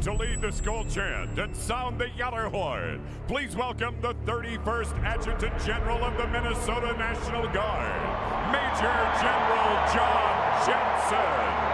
To lead the SKOL chant and sound the gjallarhorn, please welcome the 31st Adjutant General of the Minnesota National Guard, Major General John Jensen.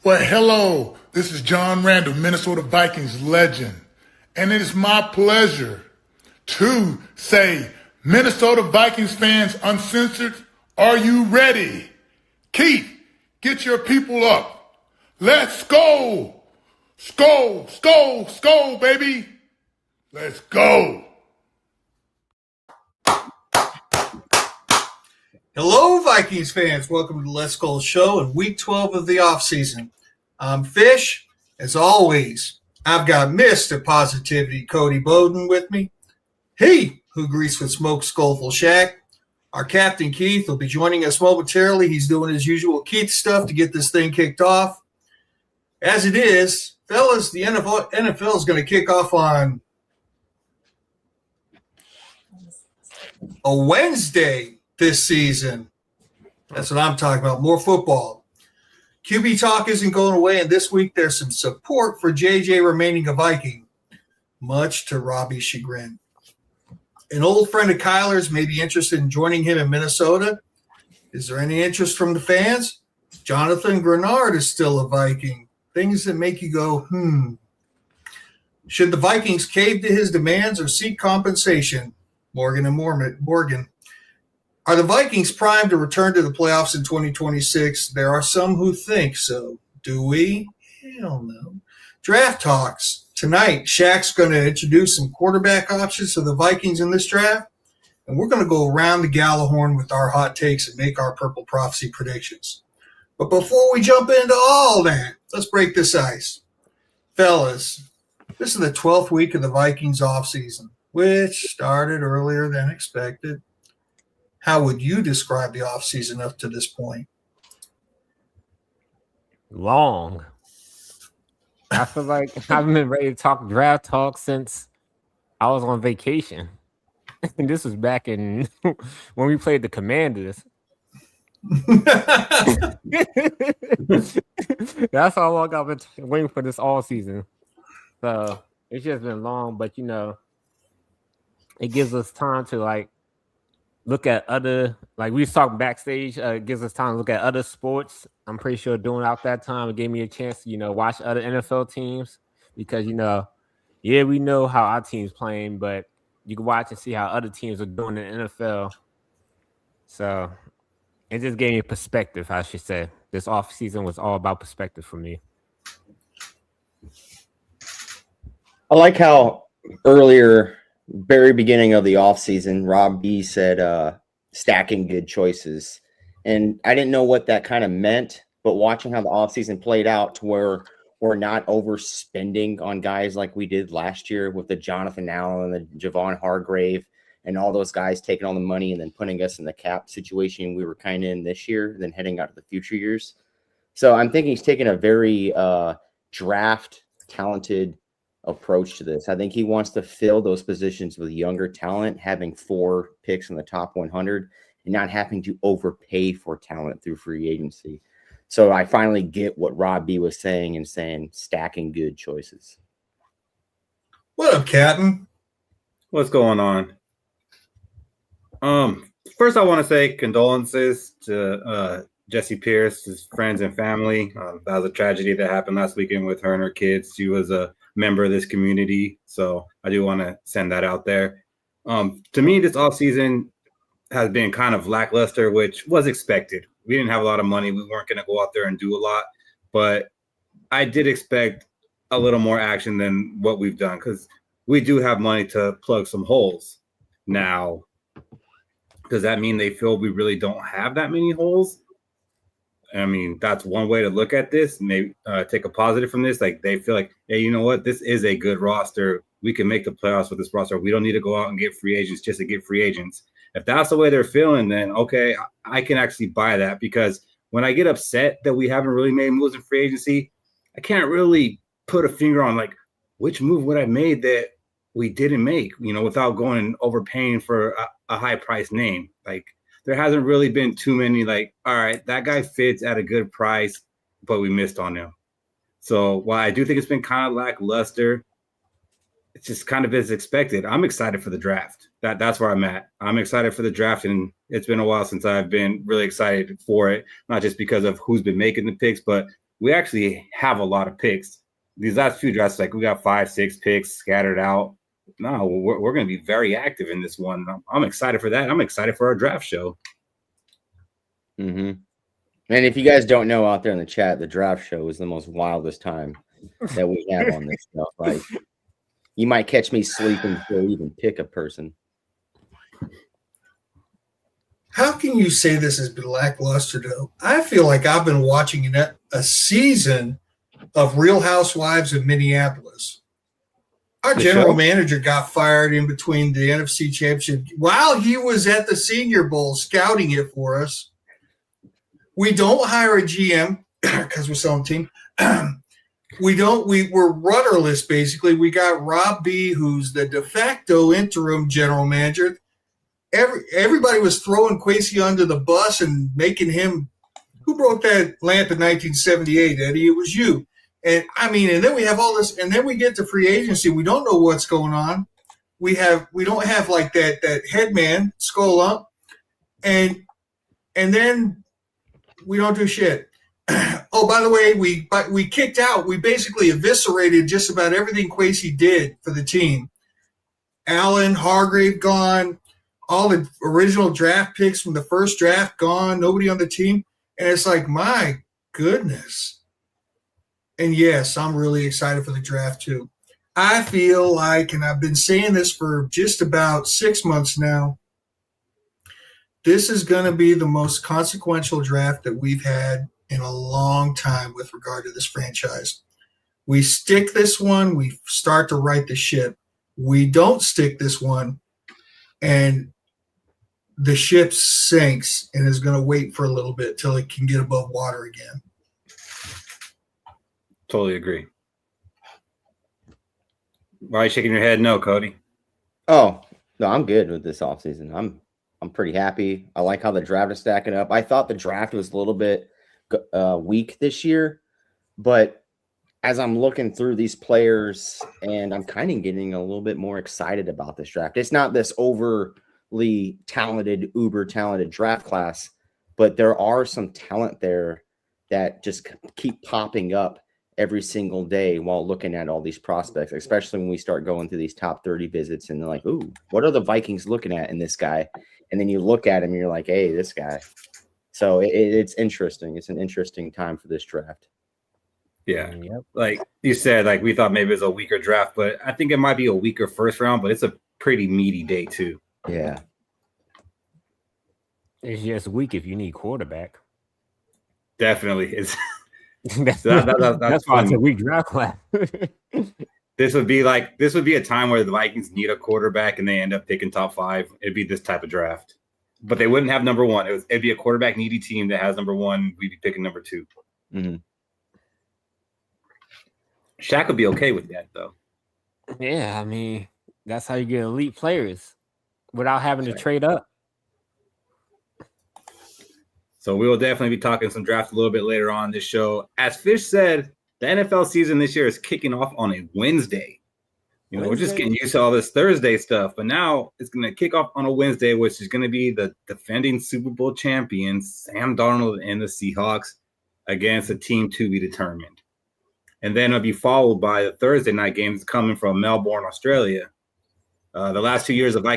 Well, hello, this is John Randall, Minnesota Vikings legend, and it is my pleasure to say, Minnesota Vikings fans uncensored, are you ready? Keith, get your people up. Let's go. Skol, skol, skol, baby. Let's go. Hello, Vikings fans. Welcome to the Let's Skol show in week 12 of the offseason. I'm Fish. As always, I've got Mr. Positivity Cody Bowden with me. He who greased with smoke Skoleful Shaq. Our captain Keith will be joining us momentarily. He's doing his usual Keith stuff to get this thing kicked off. As it is, fellas, the NFL is going to kick off on a Wednesday this season. That's what I'm talking about. More football. QB talk isn't going away, and this week there's some support for JJ remaining a Viking, much to Robbie's chagrin. An old friend of Kyler's may be interested in joining him in Minnesota. Is there any interest from the fans? Jonathan Greenard is still a Viking. Things that make you go, Should the Vikings cave to his demands or seek compensation? Morgan. Are the Vikings primed to return to the playoffs in 2026? There are some who think so. Do we? Hell no. Draft talks. Tonight, Shaq's going to introduce some quarterback options to the Vikings in this draft, and we're going to go around the gjallarhorn with our hot takes and make our purple prophecy predictions. But before we jump into all that, let's break this ice. Fellas, this is the 12th week of the Vikings offseason, which started earlier than expected. How would you describe the offseason up to this point? Long. I feel like I've been ready to talk draft talk since I was on vacation. And this was back in when we played the Commanders. That's how long I've been waiting for this all season. So it's just been long, but it gives us time to look at other, we was talking backstage, it gives us time to look at other sports. I'm pretty sure during out that time, it gave me a chance to, watch other NFL teams because, we know how our team's playing, but you can watch and see how other teams are doing in the NFL. So it just gave me a perspective, I should say. This offseason was all about perspective for me. I like how earlier, very beginning of the offseason, Rob B said stacking good choices. And I didn't know what that kind of meant, but watching how the offseason played out to where we're not overspending on guys like we did last year with the Jonathan Allen and the Javon Hargrave and all those guys taking all the money and then putting us in the cap situation we were kind of in this year, then heading out to the future years. So I'm thinking he's taking a very draft talented approach to this. I think he wants to fill those positions with younger talent, having 4 picks in the top 100 and not having to overpay for talent through free agency. So I finally get what Rob B was saying and saying stacking good choices. What up, Captain? What's going on? First, I want to say condolences to Jesse Pierce, his friends and family. That was a tragedy that happened last weekend with her and her kids. She was a member of this community. So I do want to send that out there. To me, this offseason has been kind of lackluster, which was expected. We didn't have a lot of money. We weren't going to go out there and do a lot, but I did expect a little more action than what we've done because we do have money to plug some holes. Now, does that mean they feel we really don't have that many holes? I mean, that's one way to look at this. Maybe take a positive from this. Like they feel like, hey, you know what? This is a good roster. We can make the playoffs with this roster. We don't need to go out and get free agents just to get free agents. If that's the way they're feeling, then okay, I can actually buy that because when I get upset that we haven't really made moves in free agency, I can't really put a finger on like which move would I made that we didn't make, without going and overpaying for a high price name. Like there hasn't really been too many like, all right, that guy fits at a good price, but we missed on him. So while I do think it's been kind of lackluster, it's just kind of as expected. I'm excited for the draft. That's where I'm at. I'm excited for the draft, and it's been a while since I've been really excited for it, not just because of who's been making the picks, but we actually have a lot of picks. These last few drafts, like we got 5-6 picks scattered out. No, we're going to be very active in this one. I'm excited for that. I'm excited for our draft show. Mm-hmm. And if you guys don't know out there in the chat, the draft show is the most wildest time that we have on this stuff. Like, you might catch me sleeping before we even pick a person. How can you say this has been lackluster, though? I feel like I've been watching a season of Real Housewives of Minneapolis. Our general manager got fired in between the NFC Championship while he was at the Senior Bowl scouting it for us. We don't hire a GM because we're selling team. We're rudderless, basically. We got Rob B., who's the de facto interim general manager. Everybody was throwing Kwesi under the bus and making him – who broke that lamp in 1978, Eddie? It was you. And then we have all this, and then we get to free agency. We don't know what's going on. We don't have like that head man, skull up, and then we don't do shit. Oh, by the way, we kicked out. We basically eviscerated just about everything Kwesi did for the team. Allen, Hargrave gone, all the original draft picks from the first draft gone. Nobody on the team, and it's like, my goodness. And yes, I'm really excited for the draft too. I feel like, and I've been saying this for just about 6 months now, this is going to be the most consequential draft that we've had in a long time with regard to this franchise. We stick this one, we start to right the ship. We don't stick this one, and the ship sinks and is going to wait for a little bit till it can get above water again. Totally agree. Why are you shaking your head? No, Cody. Oh, no, I'm good with this offseason. I'm pretty happy. I like how the draft is stacking up. I thought the draft was a little bit weak this year, but as I'm looking through these players, and I'm kind of getting a little bit more excited about this draft. It's not this overly talented, uber talented draft class, but there are some talent there that just keep popping up every single day while looking at all these prospects, especially when we start going through these top 30 visits and they're like, ooh, what are the Vikings looking at in this guy? And then you look at him and you're like, hey, this guy. So it's interesting. It's an interesting time for this draft. Yeah. Yep. Like you said, like we thought maybe it was a weaker draft, but I think it might be a weaker first round, but it's a pretty meaty day too. Yeah. It's just weak if you need quarterback. Definitely. It's that's why it's a weak draft class. This would be a time where the Vikings need a quarterback and they end up picking top 5. It'd be this type of draft, but they wouldn't have number 1. It'd be a quarterback needy team that has number 1. We'd be picking number 2. Mm-hmm. Shaq would be okay with that though. Yeah, I mean that's how you get elite players without having to trade up. So we will definitely be talking some draft a little bit later on this show. As Fish said, the NFL season this year is kicking off on a Wednesday. We're just getting used to all this Thursday stuff, but now it's going to kick off on a Wednesday, which is going to be the defending Super Bowl champions, Sam Darnold and the Seahawks, against a team to be determined. and then it'll be followed by the Thursday night games coming from Melbourne, Australia. The last 2 years of the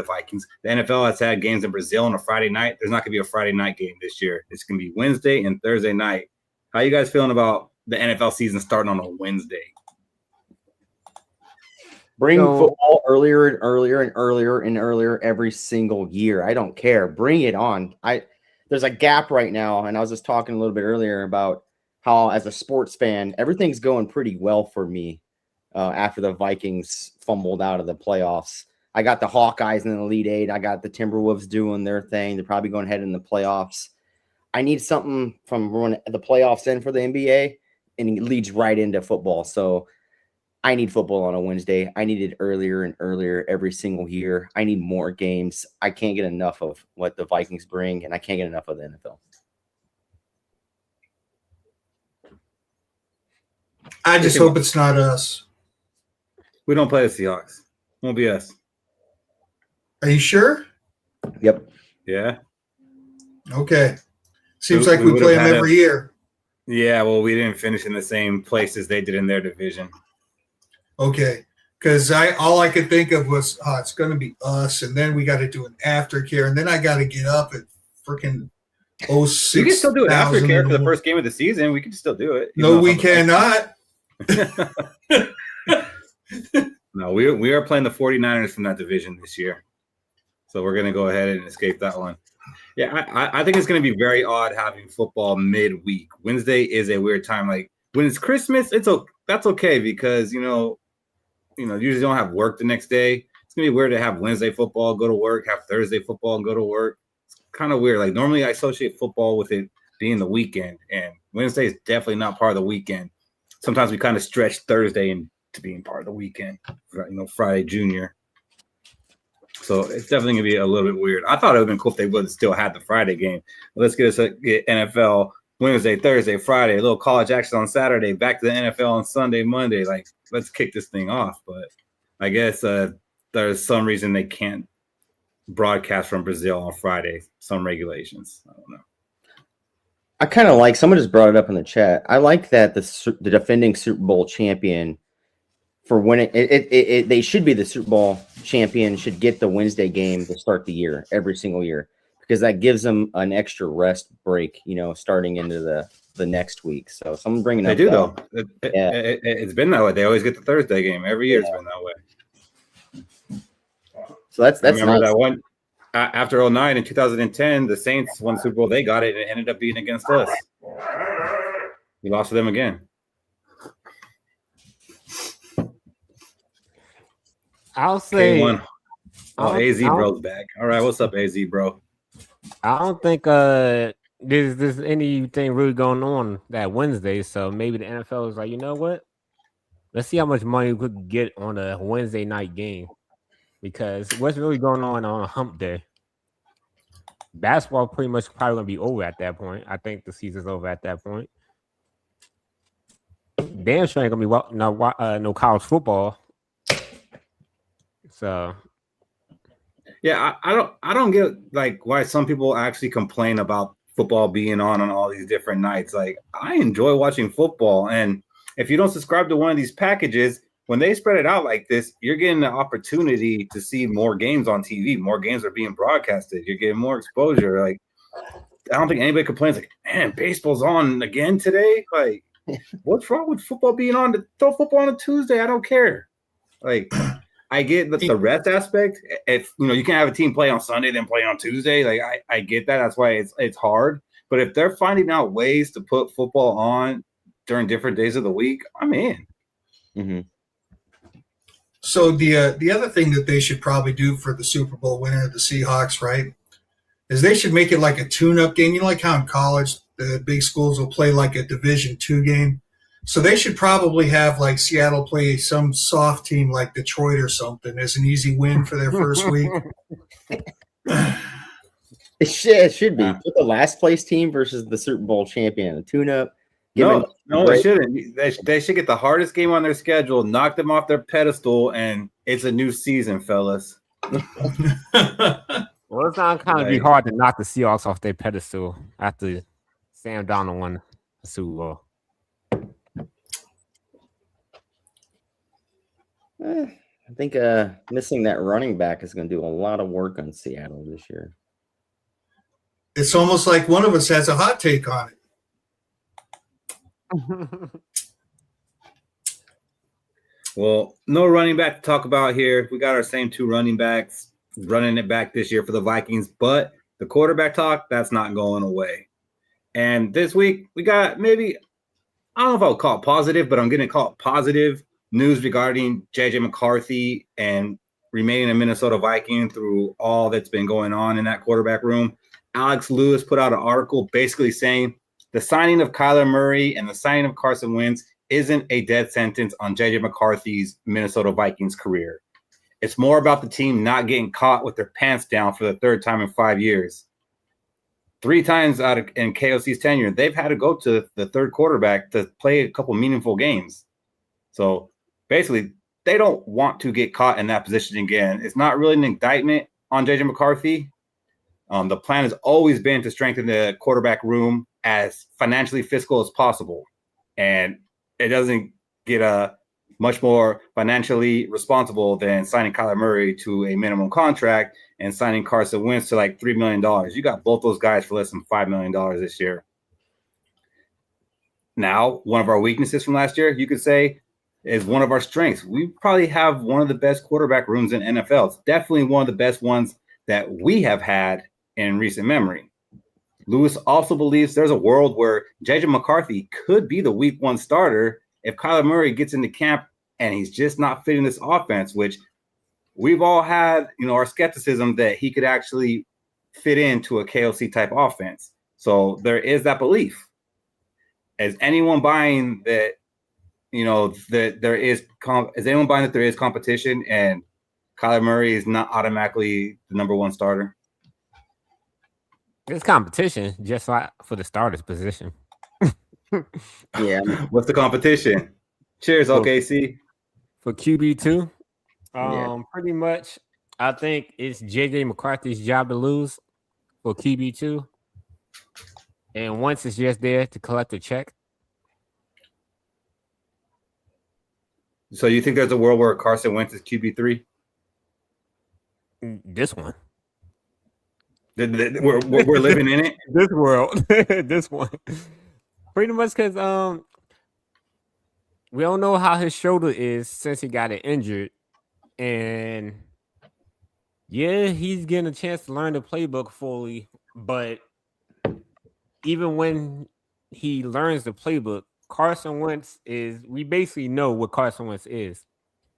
Vikings, the NFL has had games in Brazil on a Friday night. There's not going to be a Friday night game this year. It's going to be Wednesday and Thursday night. How you guys feeling about the NFL season starting on a Wednesday? Bring football earlier and earlier and earlier and earlier every single year. I don't care. Bring it on. There's a gap right now, and I was just talking a little bit earlier about how, as a sports fan, everything's going pretty well for me after the Vikings fumbled out of the playoffs. I got the Hawkeyes in the Elite Eight. I got the Timberwolves doing their thing. They're probably going ahead in the playoffs. I need something from when the playoffs end for the NBA, and it leads right into football. So I need football on a Wednesday. I need it earlier and earlier every single year. I need more games. I can't get enough of what the Vikings bring, and I can't get enough of the NFL. I just hope it's not us. We don't play the Seahawks. Won't be us. Are you sure? Yep. Yeah. Okay. Seems like we play them every year. Yeah, well, we didn't finish in the same place as they did in their division. Okay. Because all I could think of was, it's going to be us, and then we got to do an aftercare, and then I got to get up at freaking 06. We can still do an aftercare for the first game of the season. We can still do it. No, we cannot. No, we are playing the 49ers from that division this year. So we're going to go ahead and escape that one. Yeah, I think it's going to be very odd having football midweek. Wednesday is a weird time. Like when it's Christmas, that's okay because usually don't have work the next day. It's going to be weird to have Wednesday football, go to work, have Thursday football, and go to work. It's kind of weird. Like normally I associate football with it being the weekend, and Wednesday is definitely not part of the weekend. Sometimes we kind of stretch Thursday into being part of the weekend, Friday Junior. So it's definitely going to be a little bit weird. I thought it would have been cool if they would have still had the Friday game. Let's get NFL Wednesday, Thursday, Friday, a little college action on Saturday, back to the NFL on Sunday, Monday. Like, let's kick this thing off. But I guess there's some reason they can't broadcast from Brazil on Friday, some regulations. I don't know. I kind of like, someone just brought it up in the chat. I like that the defending Super Bowl champion, for when they should be the Super Bowl champion, should get the Wednesday game to start the year every single year, because that gives them an extra rest break, starting into the next week. So someone bringing they up do that. though. It's been that way. They always get the Thursday game every year. It's been that way. So that's remember nice. That one after 2009 and 2010, the Saints won the Super Bowl. They got it and it ended up being against us. We lost to them again. I'll say K1. AZ bro's back. All right, what's up, AZ bro? I don't think there's anything really going on that Wednesday. So maybe the NFL is like, you know what? Let's see how much money we could get on a Wednesday night game. Because what's really going on a hump day? Basketball pretty much probably going to be over at that point. I think the season's over at that point. Damn sure ain't going to be no college football. So yeah, I don't get like why some people actually complain about football being on all these different nights. Like, I enjoy watching football, and if you don't subscribe to one of these packages, when they spread it out like this, you're getting the opportunity to see more games on TV. More games are being broadcasted. You're getting more exposure. Like, I don't think anybody complains like, man, baseball's on again today. Like, what's wrong with football being on? Throw football on a Tuesday. I don't care. Like, I get the rest aspect. If you can't have a team play on Sunday, then play on Tuesday. Like, I get that. That's why it's hard. But if they're finding out ways to put football on during different days of the week, I'm in. Mm-hmm. So the other thing that they should probably do for the Super Bowl winner, the Seahawks, right, is they should make it like a tune-up game. Like how in college the big schools will play like a Division II game. So they should probably have like Seattle play some soft team like Detroit or something as an easy win for their first week. It should be. Put the last place team versus the Super Bowl champion, a tune-up. No, they shouldn't. They should get the hardest game on their schedule, knock them off their pedestal, and it's a new season, fellas. Well, it's not kind of be hard to knock the Seahawks off their pedestal after Sam Darnold won the Super Bowl. I think missing that running back is going to do a lot of work on Seattle this year. It's almost like one of us has a hot take on it. Well, no running back to talk about here. We got our same 2 running backs running it back this year for the Vikings, but the quarterback talk, that's not going away. And this week, we got maybe, I don't know if I would call it positive, but I'm going to call it positive news regarding JJ McCarthy and remaining a Minnesota Viking through all that's been going on in that quarterback room. Alex Lewis put out an article basically saying the signing of Kyler Murray and the signing of Carson Wentz isn't a death sentence on JJ McCarthy's Minnesota Vikings career. It's more about the team not getting caught with their pants down for the 3rd time in 5 years. 3 times in KOC's tenure, they've had to go to the 3rd quarterback to play a couple meaningful games. So basically, they don't want to get caught in that position again. It's not really an indictment on JJ McCarthy. The plan has always been to strengthen the quarterback room as financially fiscal as possible. And it doesn't get much more financially responsible than signing Kyler Murray to a minimum contract and signing Carson Wentz to like $3 million. You got both those guys for less than $5 million this year. Now, one of our weaknesses from last year, you could say, is one of our strengths. We probably have one of the best quarterback rooms in NFL. It's definitely one of the best ones that we have had in recent memory. Lewis also believes there's a world where JJ McCarthy could be the week 1 starter if Kyler Murray gets into camp and he's just not fitting this offense, which we've all had, our skepticism that he could actually fit into a KOC type offense. So there is that belief. Is anyone buying that, that there is competition and Kyler Murray is not automatically the number 1 starter? There's competition, just like for the starter's position. Yeah. What's the competition? Cheers, OKC. For QB2, Yeah. pretty much, I think it's JJ McCarthy's job to lose for QB2. And once it's just there to collect a check. So you think there's a world where Carson Wentz is QB3? This one. We're living in it. This world. This one. Pretty much because we don't know how his shoulder is since he got it injured. And yeah, he's getting a chance to learn the playbook fully. But even when he learns the playbook, Carson Wentz we basically know what Carson Wentz is.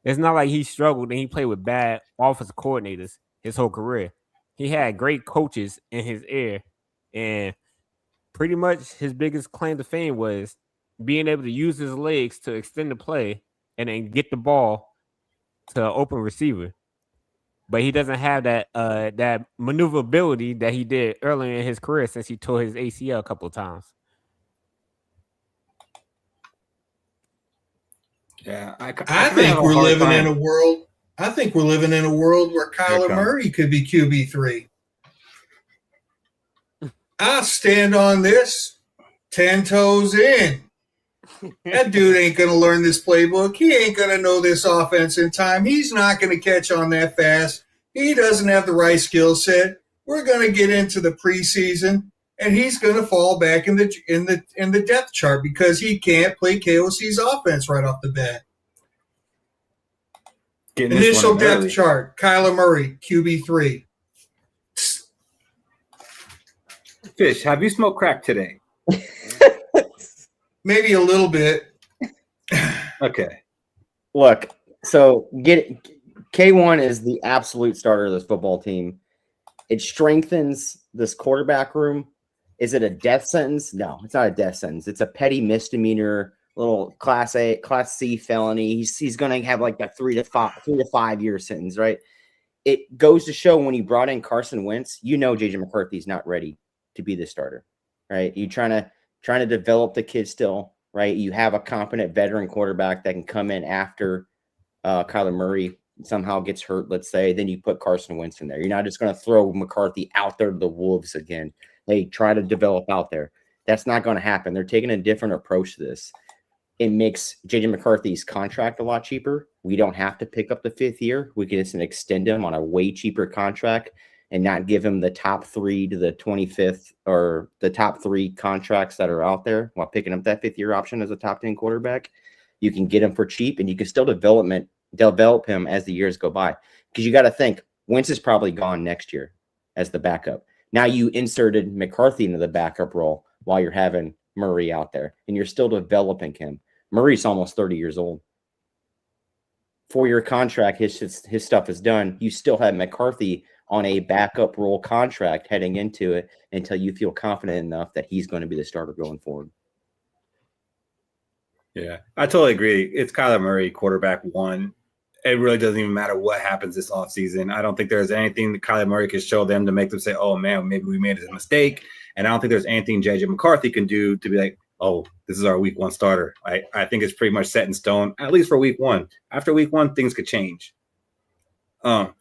It's not like he struggled and he played with bad offensive coordinators his whole career. He had great coaches in his ear, and pretty much his biggest claim to fame was being able to use his legs to extend the play and then get the ball to an open receiver. But he doesn't have that maneuverability that he did earlier in his career since he tore his ACL a couple of times. Yeah, I think we're living in a world. I think we're living in a world where Kyler Murray could be QB3. I stand on this 10 toes in. That dude ain't going to learn this playbook. He ain't going to know this offense in time. He's not going to catch on that fast. He doesn't have the right skill set. We're going to get into the preseason, and he's going to fall back in the depth chart because he can't play KOC's offense right off the bat. Initial depth chart: Kyler Murray, QB3. Fish, have you smoked crack today? Maybe a little bit. Okay. Look, so K1 is the absolute starter of this football team. It strengthens this quarterback room. Is it a death sentence? No, it's not a death sentence. It's a petty misdemeanor, little class C felony. He's going to have like a 3 to 5 year sentence, right? It goes to show when you brought in Carson Wentz, JJ McCarthy's not ready to be the starter, right? You're trying to develop the kid still, right? You have a competent veteran quarterback that can come in after Kyler Murray somehow gets hurt, let's say, then you put Carson Wentz in there. You're not just going to throw McCarthy out there to the wolves again. Hey, try to develop out there. That's not going to happen. They're taking a different approach to this. It makes JJ McCarthy's contract a lot cheaper. We don't have to pick up the 5th year. We can just extend him on a way cheaper contract and not give him the top 3 to the 25th or the top 3 contracts that are out there while picking up that 5th year option as a top 10 quarterback. You can get him for cheap, and you can still develop him as the years go by. Because you got to think, Wentz is probably gone next year as the backup. Now you inserted McCarthy into the backup role while you're having Murray out there, and you're still developing him. Murray's almost 30 years old. 4-year contract, his stuff is done. You still have McCarthy on a backup role contract heading into it until you feel confident enough that he's going to be the starter going forward. Yeah, I totally agree. It's Kyler Murray, quarterback 1. It really doesn't even matter what happens this offseason. I don't think there's anything that Kyler Murray can show them to make them say, oh, man, maybe we made a mistake. And I don't think there's anything J.J. McCarthy can do to be like, oh, this is our week 1 starter. I think it's pretty much set in stone, at least for week 1. After week 1, things could change. Now,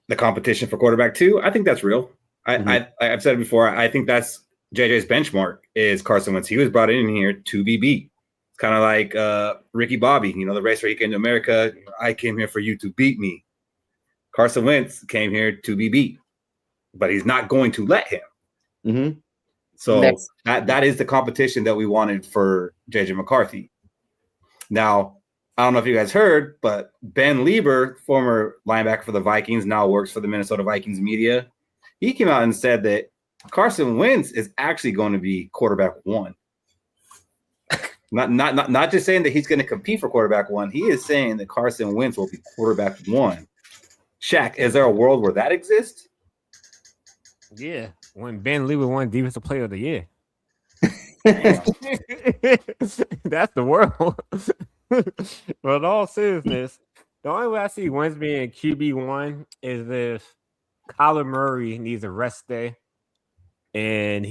the competition for quarterback 2, I think that's real. I've said it before. I think that's JJ's benchmark is Carson Wentz. He was brought in here to be beat. It's kind of like Ricky Bobby, the race where he came to America. I came here for you to beat me. Carson Wentz came here to be beat, but he's not going to let him. Mm-hmm. So that is the competition that we wanted for JJ McCarthy. Now, I don't know if you guys heard, but Ben Lieber, former linebacker for the Vikings, now works for the Minnesota Vikings media. He came out and said that Carson Wentz is actually going to be quarterback 1. Not just saying that he's going to compete for quarterback 1. He is saying that Carson Wentz will be quarterback 1. Shaq, is there a world where that exists? Yeah, when Ben Lieber won Defensive Player of the Year. That's the world. But in all seriousness, the only way I see Wentz being QB1 is if Kyler Murray needs a rest day, and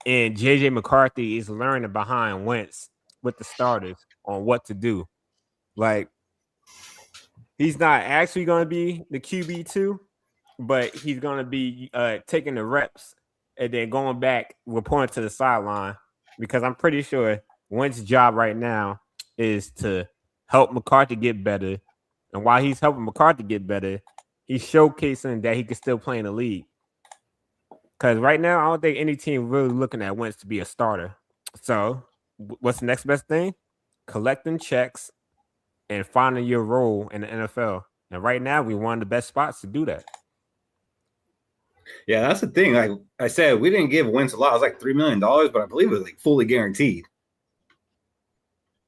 and JJ McCarthy is learning behind Wentz with the starters on what to do. Like, he's not actually going to be the QB2, but he's going to be taking the reps and then going back, reporting to the sideline, because I'm pretty sure Wentz's job right now is to help McCarthy get better. And while he's helping McCarthy get better, he's showcasing that he can still play in the league. Because right now, I don't think any team really looking at Wentz to be a starter. So what's the next best thing? Collecting checks and finding your role in the NFL. And right now, we're one of the best spots to do that. Yeah, that's the thing. Like I said, we didn't give Wentz a lot. It was like $3 million, but I believe it was like fully guaranteed.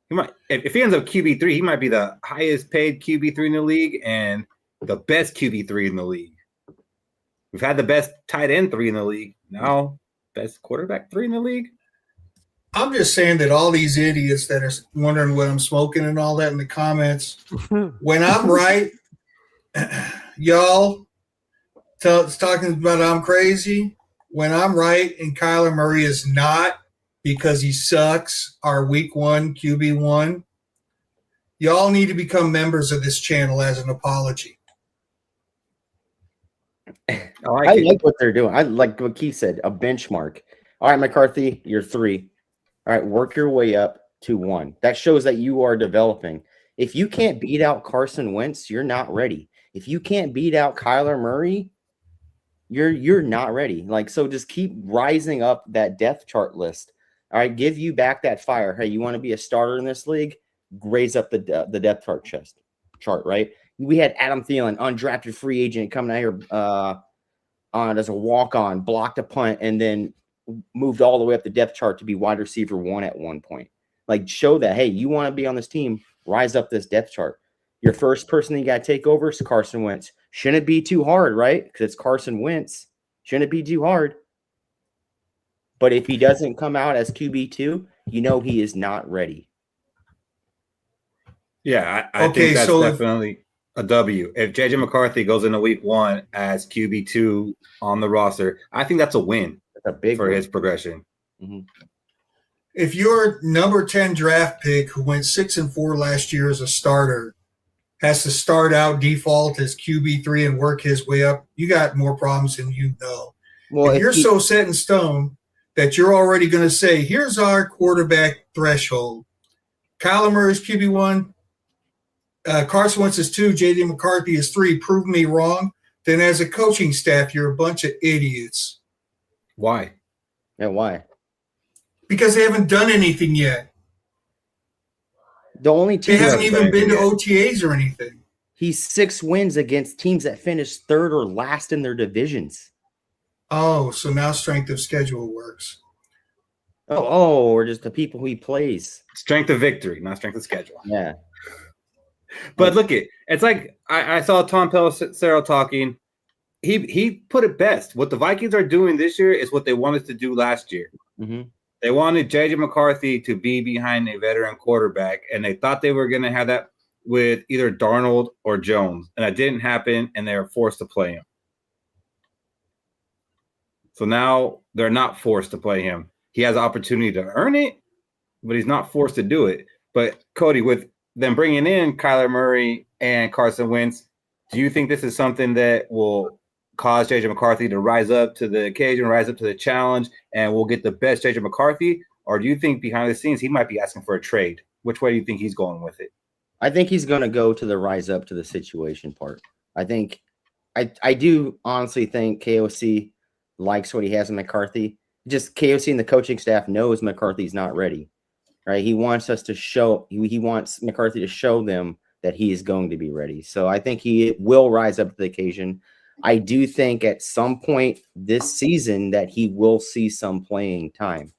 He might, if he ends up QB3, he might be the highest paid QB3 in the league and the best QB3 in the league. We've had the best tight end 3 in the league. Now, best quarterback 3 in the league. I'm just saying that all these idiots that are wondering what I'm smoking and all that in the comments, when I'm right, y'all talking about I'm crazy. When I'm right and Kyler Murray is not because he sucks, our week 1 QB1, y'all need to become members of this channel as an apology. I like what they're doing. I like what Keith said, a benchmark. All right, McCarthy, you're 3. All right, work your way up to 1. That shows that you are developing. If you can't beat out Carson Wentz, you're not ready. If you can't beat out Kyler Murray, you're not ready. Like, so just keep rising up that depth chart list. All right, give you back that fire. Hey, you want to be a starter in this league? Raise up the depth chart, right? We had Adam Thielen, undrafted free agent, coming out here on as a walk-on, blocked a punt, and then moved all the way up the depth chart to be wide receiver 1 at one point. Like, show that, hey, you want to be on this team, rise up this depth chart. Your first person you got to take over is Carson Wentz. Shouldn't be too hard, right? Because it's Carson Wentz. Shouldn't be too hard. But if he doesn't come out as QB2, you know he is not ready. Yeah, I think that's definitely a W. If JJ McCarthy goes into week 1 as QB2 on the roster, I think that's a win. That's a big for win. His progression. Mm-hmm. If your number 10 draft pick who went 6-4 last year as a starter has to start out default as QB3 and work his way up, you got more problems than you know. Well, if you're so set in stone that you're already going to say, here's our quarterback threshold, Kyler Murray is QB1. Carson Wentz is 2. J.D. McCarthy is 3. Prove me wrong. Then as a coaching staff, you're a bunch of idiots. Why? Yeah, why? Because they haven't done anything yet. The only They team haven't Right, even been to yeah. OTAs or anything. he's 6 wins against teams that finished third or last in their divisions. Oh, so now strength of schedule works. Or just the people who he plays. Strength of victory, not strength of schedule. Yeah. But look, it's like I saw Tom Pelissero talking. He put it best. What the Vikings are doing this year is what they wanted to do last year. Mm-hmm. They wanted J.J. McCarthy to be behind a veteran quarterback, and they thought they were going to have that with either Darnold or Jones, and that didn't happen, and they were forced to play him. So now they're not forced to play him. He has an opportunity to earn it, but he's not forced to do it. But Cody, with them bringing in Kyler Murray and Carson Wentz, do you think this is something that will cause J.J. McCarthy to rise up to the occasion, rise up to the challenge, and we'll get the best J.J. McCarthy? Or do you think behind the scenes he might be asking for a trade? Which way do you think he's going with it? I think he's going to go to the rise up to the situation part. I do honestly think KOC likes what he has in McCarthy. Just KOC and the coaching staff knows McCarthy's not ready, right? He wants McCarthy to show them that he is going to be ready. So I think he will rise up to the occasion. I do think at some point this season that he will see some playing time.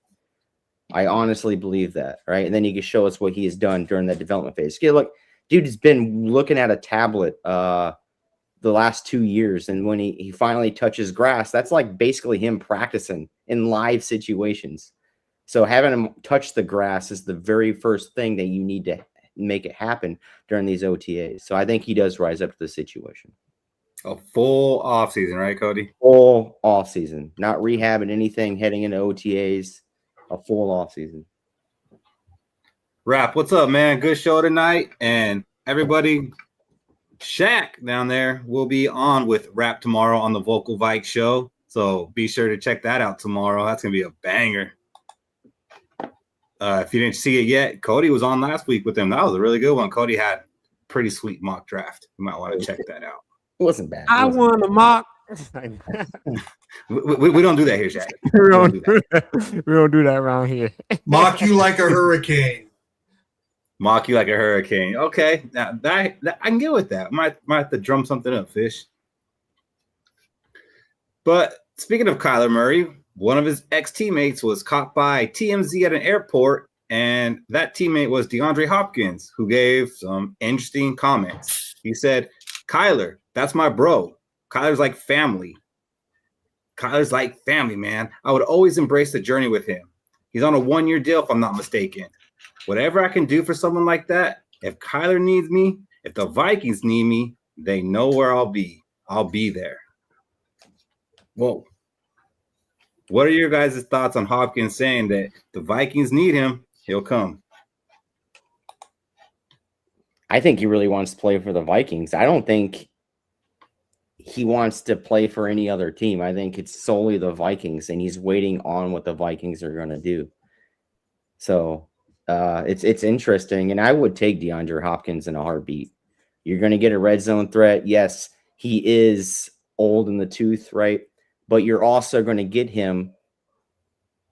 I honestly believe that, right? And then he can show us what he has done during that development phase. Look, dude has been looking at a tablet the last 2 years, and when he finally touches grass, that's like basically him practicing in live situations. So having him touch the grass is the very first thing that you need to make it happen during these OTAs. So I think he does rise up to the situation. A full offseason, right, Cody? Full offseason, not rehabbing anything heading into OTAs, a full offseason. Rap, what's up, man? Good show tonight. And everybody, Shaq down there will be on with Rap tomorrow on the Vocal Vike show. So be sure to check that out tomorrow. That's going to be a banger. If you didn't see it yet, Cody was on last week with him. That was a really good one. Cody had a pretty sweet mock draft. You might want to check that out. It wasn't bad. I won a mock. We don't do that here, Shaq. We don't do that around here. Mock you like a hurricane. Mock you like a hurricane. Okay, now that I can get with that. Might have to drum something up, Fish. But speaking of Kyler Murray, one of his ex-teammates was caught by TMZ at an airport, and that teammate was Deandre Hopkins, who gave some interesting comments. He said, "Kyler, that's my bro. Kyler's like family. Kyler's like family, man. I would always embrace the journey with him. He's on a 1-year deal, if I'm not mistaken. Whatever I can do for someone like that, if Kyler needs me, if the Vikings need me, they know where I'll be. I'll be there." Whoa. What are your guys' thoughts on Hopkins saying that the Vikings need him, he'll come? I think he really wants to play for the Vikings. I don't think he wants to play for any other team. I think it's solely the Vikings, and he's waiting on what the Vikings are going to do. So it's interesting, and I would take DeAndre Hopkins in a heartbeat. You're going to get a red zone threat. Yes, he is old in the tooth, right? But you're also going to get him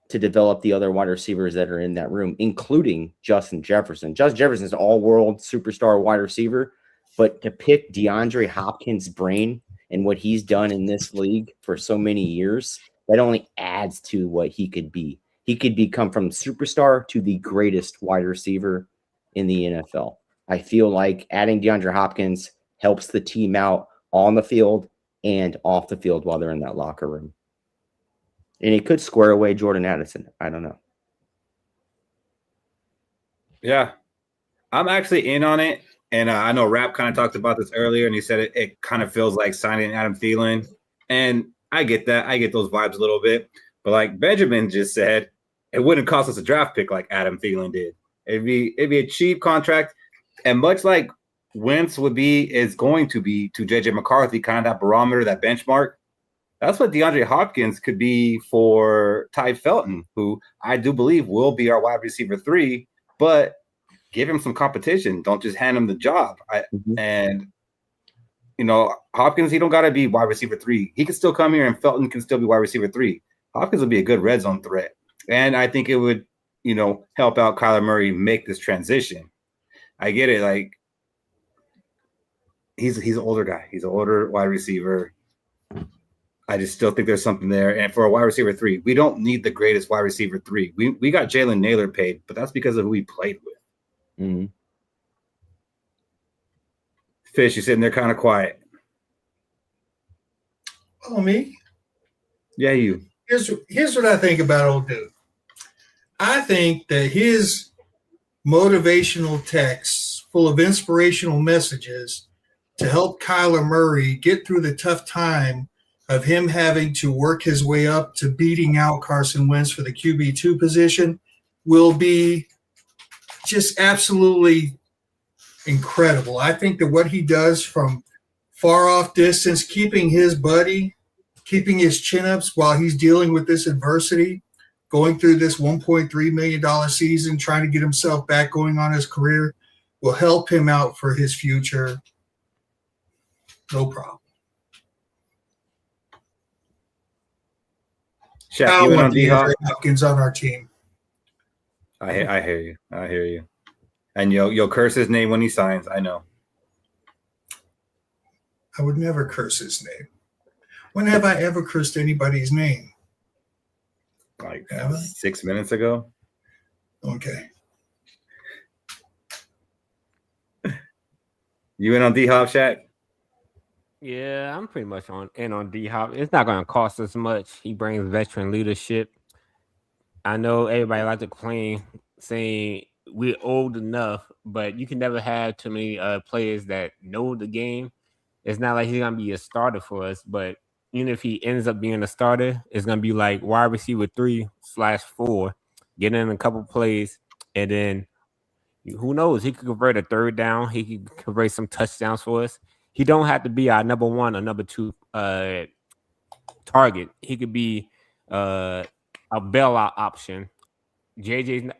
to develop the other wide receivers that are in that room, including Justin Jefferson. Justin Jefferson is an all-world superstar wide receiver, but to pick DeAndre Hopkins' brain and what he's done in this league for so many years, that only adds to what he could be. He could become from superstar to the greatest wide receiver in the NFL. I feel like adding DeAndre Hopkins helps the team out on the field and off the field while they're in that locker room. And it could square away Jordan Addison. I don't know. Yeah, I'm actually in on it. And I know Rap kind of talked about this earlier, and he said it kind of feels like signing Adam Thielen. And I get that. I get those vibes a little bit. But like Benjamin just said, it wouldn't cost us a draft pick like Adam Thielen did. It'd be a cheap contract. And much like Wentz is going to be to J.J. McCarthy, kind of that barometer, that benchmark. That's what DeAndre Hopkins could be for Ty Felton, who I do believe will be our wide receiver 3. But give him some competition. Don't just hand him the job. And Hopkins, he don't got to be wide receiver 3. He can still come here, and Felton can still be wide receiver 3. Hopkins will be a good red zone threat, and I think it would, help out Kyler Murray make this transition. I get it, like he's an older guy. He's an older wide receiver. I just still think there's something there. And for a wide receiver 3, we don't need the greatest wide receiver 3. We got Jalen Naylor paid, but that's because of who he played with. Mm-hmm. Fish, you're sitting there kind of quiet. Oh, me? Yeah, you. Here's what I think about old dude. I think that his motivational texts full of inspirational messages to help Kyler Murray get through the tough time of him having to work his way up to beating out Carson Wentz for the QB2 position will be just absolutely incredible. I think that what he does from far off distance, keeping his chin ups while he's dealing with this adversity, going through this $1.3 million season, trying to get himself back going on his career, will help him out for his future. No problem. Shaq, I you don't in on want Deandre D-Hop? Hopkins on our team. I hear you. I hear you. And you'll curse his name when he signs. I know. I would never curse his name. When have I ever cursed anybody's name? Like 6 minutes ago. Okay. You in on D-Hop, Shaq? Yeah, I'm pretty much on D-Hop. It's not going to cost us much. He brings veteran leadership. I know everybody like to complain, saying we're old enough, but you can never have too many players that know the game. It's not like he's going to be a starter for us, but even if he ends up being a starter, it's going to be like wide receiver 3/4, get in a couple plays, and then who knows? He could convert a third down. He could convert some touchdowns for us. He don't have to be our number 1 or number 2 target. He could be a bailout option. Justin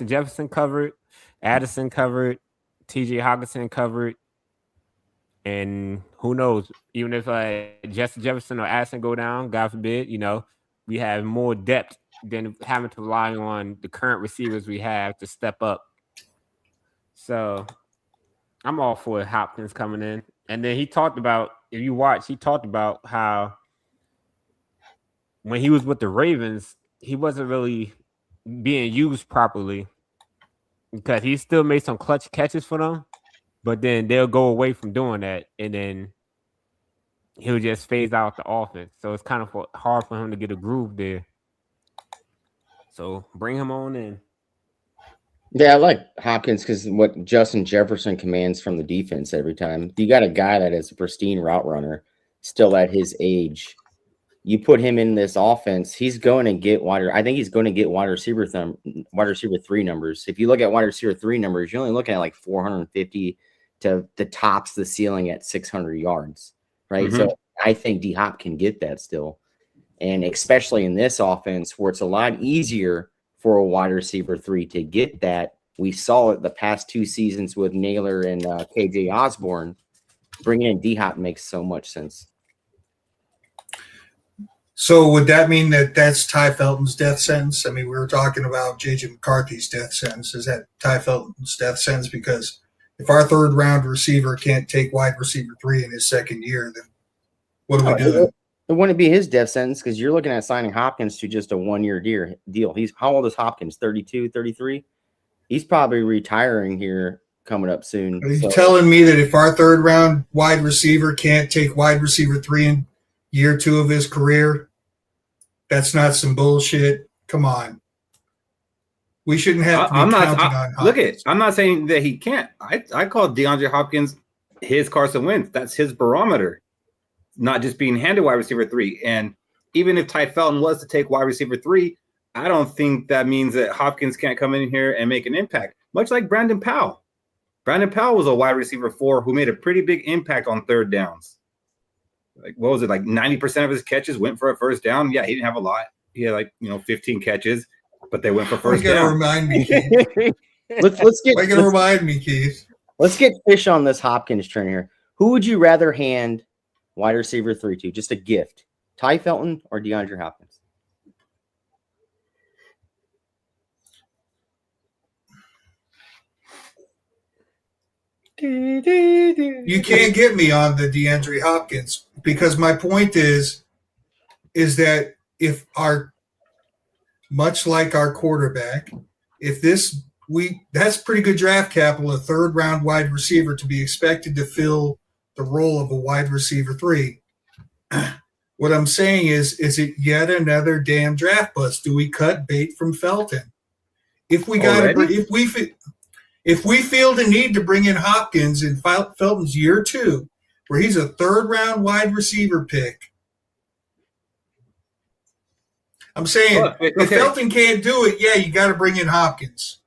Jefferson covered, Addison covered, TJ Hawkinson covered, and who knows? Even if Justin Jefferson or Addison go down, God forbid, we have more depth than having to rely on the current receivers we have to step up. So I'm all for Hopkins coming in. And then he talked about, if you watch, he talked about how when he was with the Ravens, he wasn't really being used properly because he still made some clutch catches for them, but then they'll go away from doing that, and then he'll just phase out the offense. So it's kind of hard for him to get a groove there. So bring him on in. Yeah, I like Hopkins because what Justin Jefferson commands from the defense every time. You got a guy that is a pristine route runner, still at his age. You put him in this offense, he's going to get I think he's going to get wide receiver 3 numbers. If you look at wide receiver 3 numbers, you're only looking at like 450 to the tops the ceiling at 600 yards, right? Mm-hmm. So I think D-Hop can get that still. And especially in this offense where it's a lot easier for a wide receiver 3 to get that. We saw it the past 2 seasons with Naylor and KJ Osborne. Bringing in D-Hop makes so much sense. So would that mean that that's Ty Felton's death sentence? I mean, we were talking about J.J. McCarthy's death sentence. Is that Ty Felton's death sentence? Because if our third-round receiver can't take wide receiver 3 in his second year, then what are we doing? It wouldn't be his death sentence because you're looking at signing Hopkins to just a 1-year deal. How old is Hopkins? 32, 33? He's probably retiring here coming up soon. Are you telling me that if our third-round wide receiver can't take wide receiver 3 in year 2 of his career, that's not some bullshit? Come on. We shouldn't have to be counting on Hopkins. Look at it. I'm not saying that he can't. I call DeAndre Hopkins his Carson Wentz. That's his barometer. Not just being handed wide receiver 3. And even if Ty Felton was to take wide receiver 3, I don't think that means that Hopkins can't come in here and make an impact. Much like Brandon Powell. Brandon Powell was a wide receiver 4 who made a pretty big impact on third downs. Like, what was it? Like 90% of his catches went for a first down. Yeah, he didn't have a lot. He had 15 catches. but they went for Why you first gotta down. remind me, Keith? let's get Why you gotta remind me, Keith? let's get fish on this Hopkins turn here. Who would you rather hand wide receiver 3 to? Just a gift. Ty Felton or DeAndre Hopkins? You can't get me on the DeAndre Hopkins because my point is that if our, much like our quarterback, if that's pretty good draft capital, a third round wide receiver to be expected to fill the role of a wide receiver 3. What I'm saying is it yet another damn draft bust? Do we cut bait from Felton? If we feel the need to bring in Hopkins in Felton's year 2, where he's a third round wide receiver pick, I'm saying if Felton can't do it, yeah, you got to bring in Hopkins.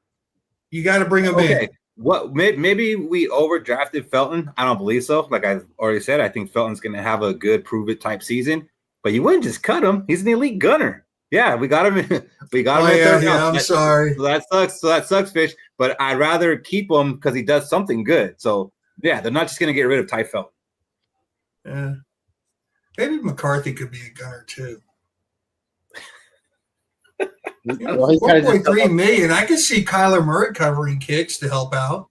You got to bring him in. What? Maybe we overdrafted Felton. I don't believe so. Like I've already said, I think Felton's going to have a good prove-it type season. But you wouldn't just cut him. He's an elite gunner. Yeah, we got him. We got him. I'm sorry. So that sucks, Fish. But I'd rather keep him because he does something good. So yeah, they're not just going to get rid of Ty Felton. Yeah, maybe McCarthy could be a gunner too. Well, he's gotta just- $4.3 million. I could see Kyler Murray covering kicks to help out.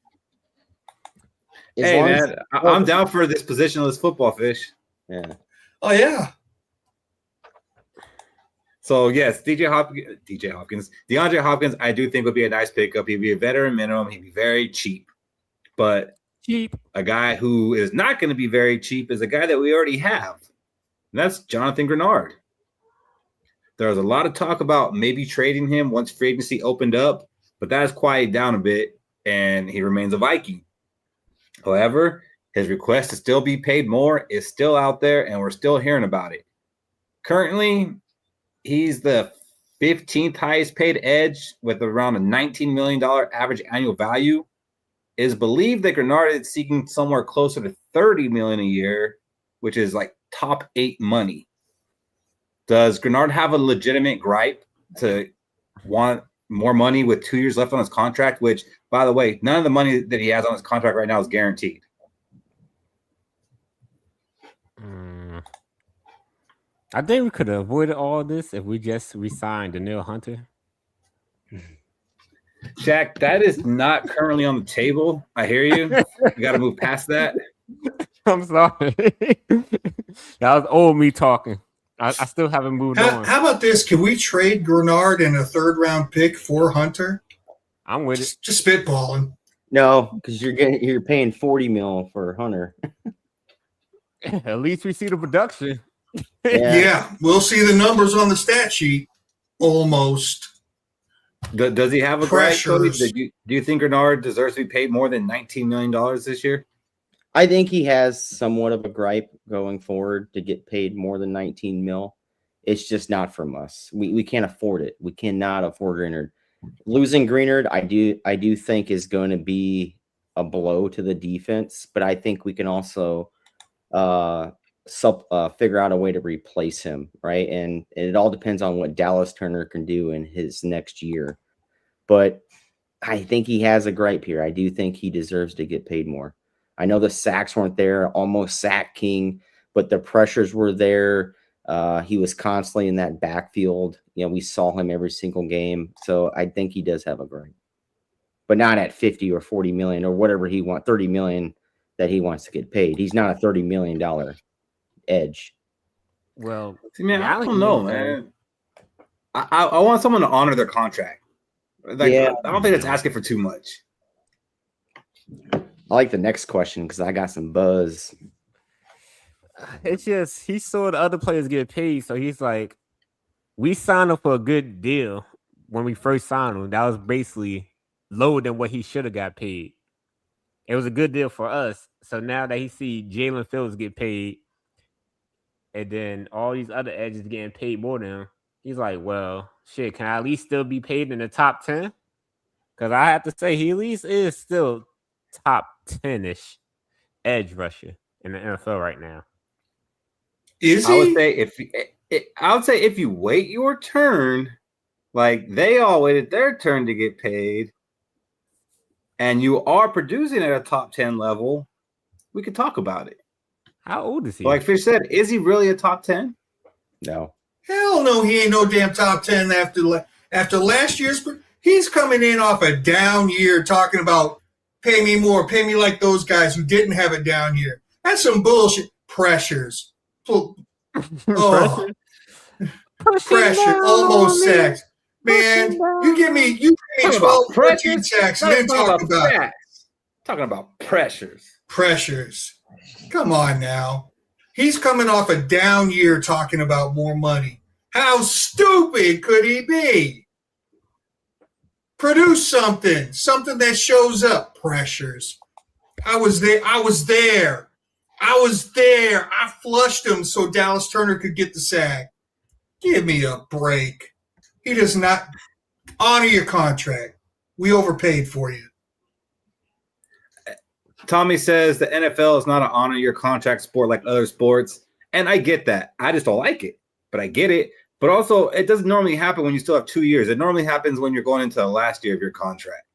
Hey man, I'm down for this positionless football, Fish. Yeah. Oh yeah. So yes, DeAndre Hopkins, I do think would be a nice pickup. He'd be a veteran minimum. He'd be very cheap, but a guy who is not going to be very cheap is a guy that we already have, and that's Jonathan Greenard. There was a lot of talk about maybe trading him once free agency opened up, but that has quieted down a bit, and he remains a Viking. However, his request to still be paid more is still out there, and we're still hearing about it. Currently, he's the 15th highest paid edge with around a $19 million average annual value. It is believed that Greenard is seeking somewhere closer to $30 million a year, which is like top 8 money. Does Greenard have a legitimate gripe to want more money with 2 years left on his contract? Which, by the way, none of the money that he has on his contract right now is guaranteed. I think we could have avoided all this if we just re-signed Danielle Hunter. Shaq, that is not currently on the table. I hear you. You got to move past that. I'm sorry. That was old me talking. I still haven't moved on. How about this? Can we trade Greenard and a third round pick for Hunter? I'm with it. Just spitballing. No, because you're paying $40 million for Hunter. At least we see the production. Yeah, we'll see the numbers on the stat sheet. Almost. Does he have a gripe? Do Pressures. you think Greenard deserves to be paid more than $19 million this year? I think he has somewhat of a gripe going forward to get paid more than 19 mil. It's just not from us. We can't afford it. We cannot afford Greenard. Losing Greenard, I do think is going to be a blow to the defense, but I think we can also figure out a way to replace him, right? And it all depends on what Dallas Turner can do in his next year. But I think he has a gripe here. I do think he deserves to get paid more. I know the sacks weren't there, almost sack king, but the pressures were there. He was constantly in that backfield. You know, we saw him every single game. So I think he does have a gripe, but not at 50 or 40 million or whatever he wants, 30 million that he wants to get paid. He's not a $30 million edge. Well, see, man, I don't know, man. I want someone to honor their contract. Like, yeah. I don't think that's asking for too much. I like the next question because I got some buzz. It's just he saw the other players get paid, so he's like, we signed up for a good deal when we first signed him. That was basically lower than what he should have got paid. It was a good deal for us. So now that he see Jalen Phillips get paid, and then all these other edges getting paid more than him, he's like, well, shit, can I at least still be paid in the top 10? Because I have to say, he at least is still top 10-ish edge rusher in the NFL right now. Is he? I would say if you wait your turn, Like they all waited their turn to get paid, and you are producing at a top 10 level, we could talk about it. How old is he? Like Fish said, is he really a top 10? No. Hell no, he ain't no damn top 10 after last year's. He's coming in off a down year talking about pay me more, pay me like those guys who didn't have a down year. That's some bullshit. Pressures. Oh, pressure, almost sacks. Man, you give me 12, 13 sacks and then talk about sacks. Talking about pressures. Come on now. He's coming off a down year talking about more money. How stupid could he be? Produce something that shows up. Pressures. I was there. I flushed him so Dallas Turner could get the sack. Give me a break. He does not honor your contract. We overpaid for you. Tommy says the NFL is not an honor your contract sport like other sports. And I get that. I just don't like it. But I get it. But also, it doesn't normally happen when you still have 2 years. It normally happens when you're going into the last year of your contract.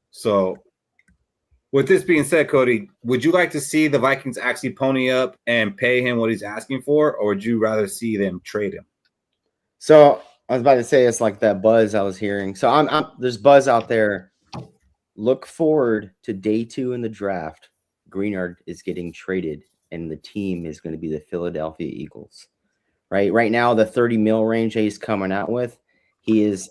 So, with this being said, Cody, would you like to see the Vikings actually pony up and pay him what he's asking for, or would you rather see them trade him? So I was about to say it's like that buzz I was hearing. So there's buzz out there. Look forward to day 2 in the draft. Greenard is getting traded, and the team is going to be the Philadelphia Eagles. Right now, the 30 mil range that he's coming out with, he is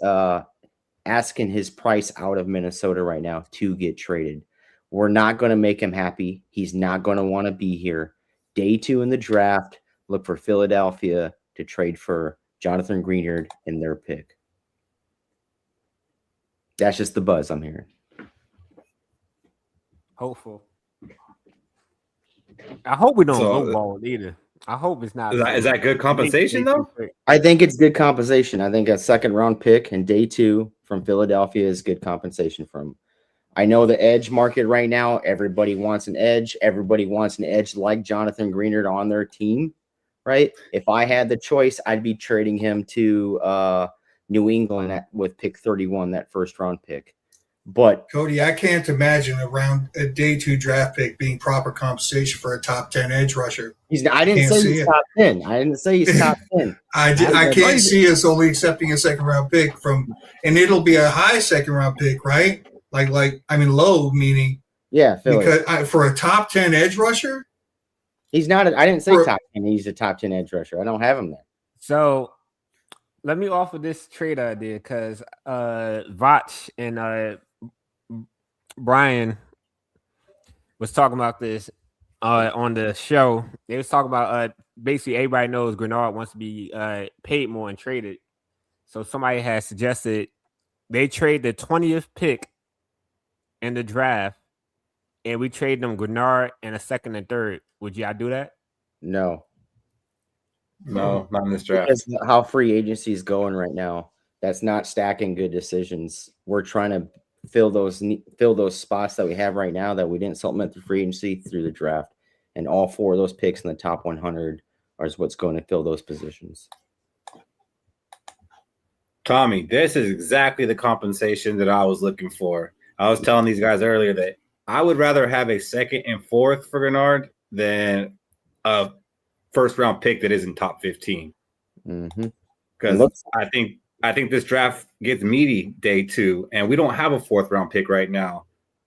asking his price out of Minnesota right now to get traded. We're not going to make him happy. He's not going to want to be here. Day 2 in the draft, look for Philadelphia to trade for Jonathan Greenard in their pick. That's just the buzz I'm hearing. Hopeful. I hope we don't lowball it either. I hope it's not. Is that good compensation, though? I think it's good compensation. I think a second-round pick in day 2 from Philadelphia is good compensation from. I know the edge market right now, everybody wants an edge. Everybody wants an edge like Jonathan Greenard on their team, right? If I had the choice, I'd be trading him to New England with pick 31, that first-round pick. But Cody, I can't imagine a day 2 draft pick being proper compensation for a top 10 edge rusher. I didn't say he's top 10. I didn't say he's top 10. I can't see us only accepting a second-round pick and it'll be a high second-round pick, right? Low meaning. Yeah, Philly. Because for a top 10 edge rusher, he's not. I didn't say top 10. He's a top 10 edge rusher. I don't have him there. So let me offer this trade idea because Vach and Brian was talking about this on the show. They was talking about basically everybody knows Greenard wants to be paid more and traded. So somebody has suggested they trade the 20th pick in the draft, and we trade them Greenard and a second and third. Would y'all do that? No, not in this draft. Because how free agency is going right now, that's not stacking good decisions. We're trying to fill those spots that we have right now that we didn't supplement the free agency through the draft, and all 4 of those picks in the top 100 are what's going to fill those positions. Tommy, this is exactly the compensation that I was looking for. I was telling these guys earlier that I would rather have a second and fourth for Greenard than a first-round pick that isn't top 15. Because I think this draft gets meaty day 2, and we don't have a 4th-round pick right now.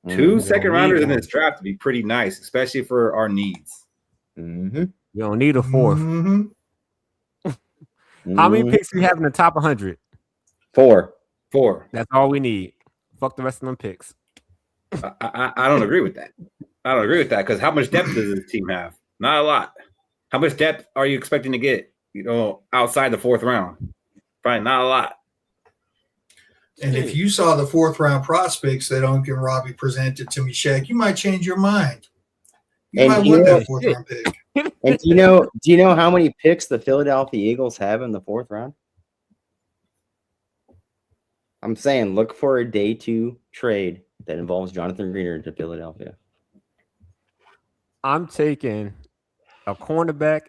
2 second-rounders in this draft would be pretty nice, especially for our needs. You don't need a 4th. How many picks do we have in the top 100? 4. That's all we need. Fuck the rest of them picks. I don't agree with that. Because how much depth does this team have? Not a lot. How much depth are you expecting to get, outside the 4th round? Probably not a lot. And if you saw the 4th-round prospects that Uncle Robbie presented to me, Shaq, you might change your mind. You might want that 4th-round pick. And do you know how many picks the Philadelphia Eagles have in the 4th round? I'm saying look for a day 2 trade that involves Jonathan Greenard to Philadelphia. I'm taking a cornerback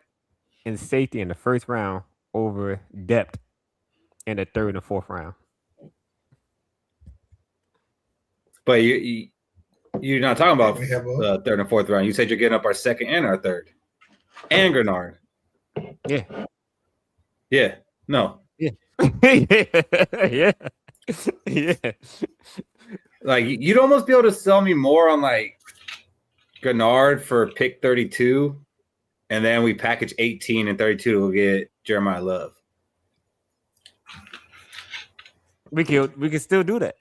and safety in the 1st round over depth in the 3rd and 4th round. But you're not talking about We have both. the 3rd and 4th round. You said you're getting up our 2nd and our 3rd. And Greenard. Yeah. Yeah. No. Yeah. Yeah. Yeah. Like, you'd almost be able to sell me more on, like, Greenard for pick 32, and then we package 18 and 32 to get Jeremiah Love. We can still do that.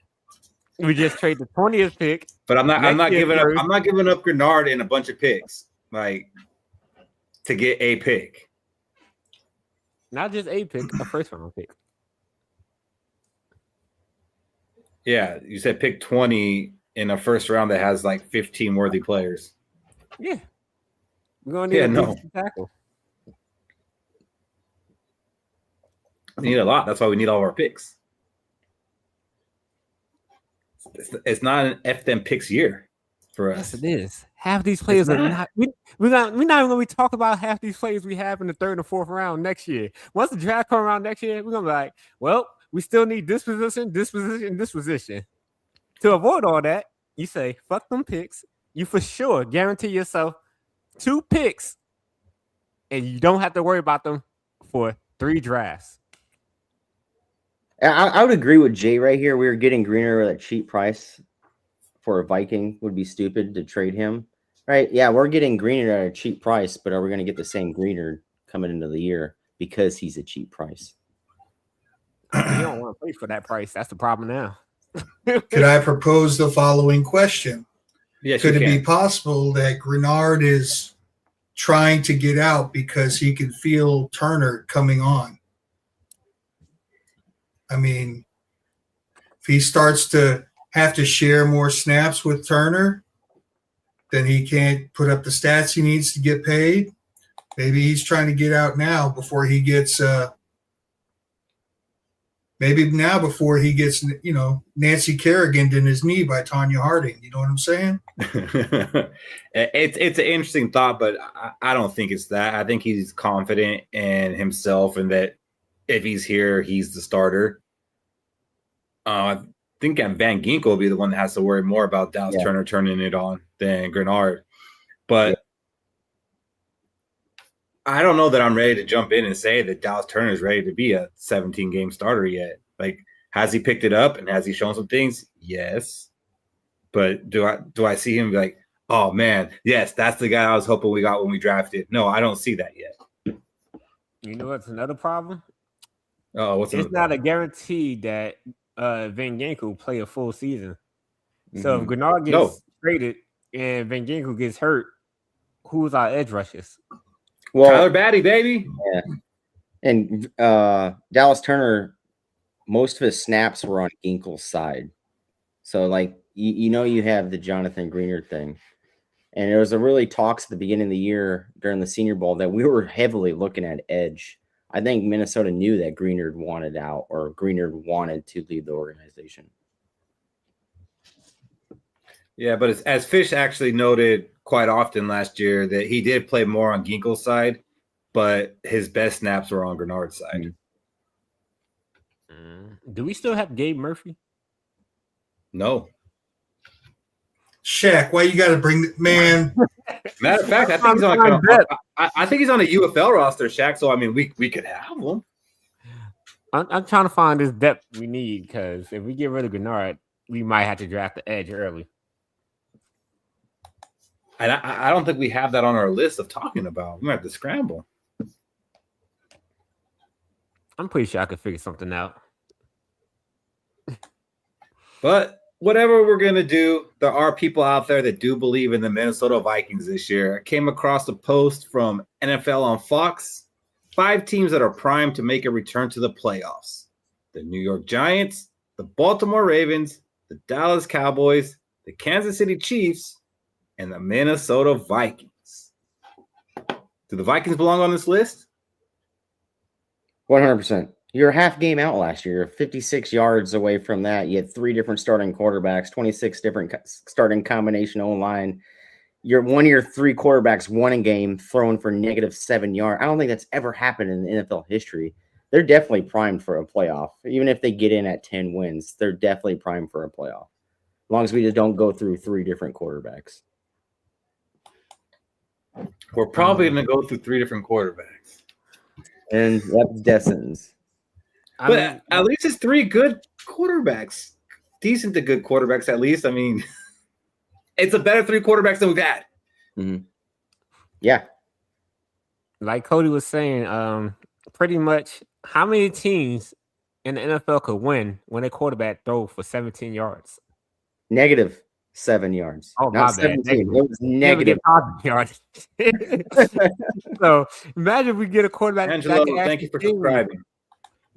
We just trade the 20th pick. But I'm not giving up. first. I'm not giving up Greenard in a bunch of picks, like, to get a pick. Not just a pick, a 1st round pick. Yeah, you said pick 20 in a 1st round that has like 15 worthy players. Yeah. We're gonna need a decent tackle. We need a lot. That's why we need all of our picks. It's not an F them picks year for us. Yes, it is. Half these players are not. We're not even going to talk about half these players we have in the 3rd and 4th round next year. Once the draft comes around next year, we're going to be like, well, we still need this position, this position, this position. To avoid all that, you say, fuck them picks. You for sure guarantee yourself 2 picks, and you don't have to worry about them for 3 drafts. I would agree with Jay right here. We were getting Greenard at a cheap price for a Viking. Would be stupid to trade him, right? Yeah, we're getting Greenard at a cheap price, but are we going to get the same Greenard coming into the year because he's a cheap price? You don't want to play for that price. That's the problem now. Could I propose the following question? Yes, Could you it can. be possible that Greenard is trying to get out because he can feel Turner coming on? I mean, if he starts to have to share more snaps with Turner, then he can't put up the stats he needs to get paid. Maybe he's trying to get out now before he gets Nancy Kerrigan in his knee by Tanya Harding. You know what I'm saying? It's an interesting thought, but I don't think it's that. I think he's confident in himself and that if he's here, he's the starter. I think Van Ginkel will be the one that has to worry more about Dallas Turner turning it on than Greenard. But I don't know that I'm ready to jump in and say that Dallas Turner is ready to be a 17-game starter yet. Like, has he picked it up and has he shown some things? Yes. But do I see him be like, oh, man, yes, that's the guy I was hoping we got when we drafted? No, I don't see that yet. You know what's another problem? Oh, what's it's not a guarantee that Van Ginkel play a full season. So if Greenard gets traded and Van Ginkel gets hurt, who's our edge rushers? Well, Tyler Batty, baby. Yeah. And Dallas Turner, most of his snaps were on Ginkel's side. So, like, you have the Jonathan Greenard thing. And there was a really talks at the beginning of the year during the Senior Bowl that we were heavily looking at edge. I think Minnesota knew that Greenard wanted out or Greenard wanted to leave the organization. Yeah, but as Fish actually noted quite often last year that he did play more on Ginkel's side, but his best snaps were on Greenard's side. Do we still have Gabe Murphy? No. Shaq, why you got to bring the man? Matter of fact, I think he's on a UFL roster, Shaq. So I mean, we could have him. I'm trying to find this depth we need because if we get rid of Greenard, we might have to draft the edge early. And I don't think we have that on our list of talking about. We might have to scramble. I'm pretty sure I could figure something out. But whatever we're going to do, there are people out there that do believe in the Minnesota Vikings this year. I came across a post from NFL on Fox. 5 teams that are primed to make a return to the playoffs. The New York Giants, the Baltimore Ravens, the Dallas Cowboys, the Kansas City Chiefs, and the Minnesota Vikings. Do the Vikings belong on this list? 100%. You're a half game out last year. You're 56 yards away from that. You had 3 different starting quarterbacks, 26 different starting combination O-line. You're 1 year, 3 quarterbacks won a game throwing for -7 yards. I don't think that's ever happened in NFL history. they're definitely primed for a playoff. Even if they get in at 10 wins, they're definitely primed for a playoff. As long as we just don't go through 3 different quarterbacks. We're probably going to go through 3 different quarterbacks. And that's death sentence. But at least it's 3 good quarterbacks. Decent to good quarterbacks, at least. I mean, it's a better 3 quarterbacks than we've had. Mm-hmm. Yeah. Like Cody was saying, pretty much how many teams in the NFL could win when a quarterback throw for 17 yards? Negative 7 yards. Oh, not my bad. 17. It was negative yards. So imagine we get a quarterback. Angelo, thank you for subscribing.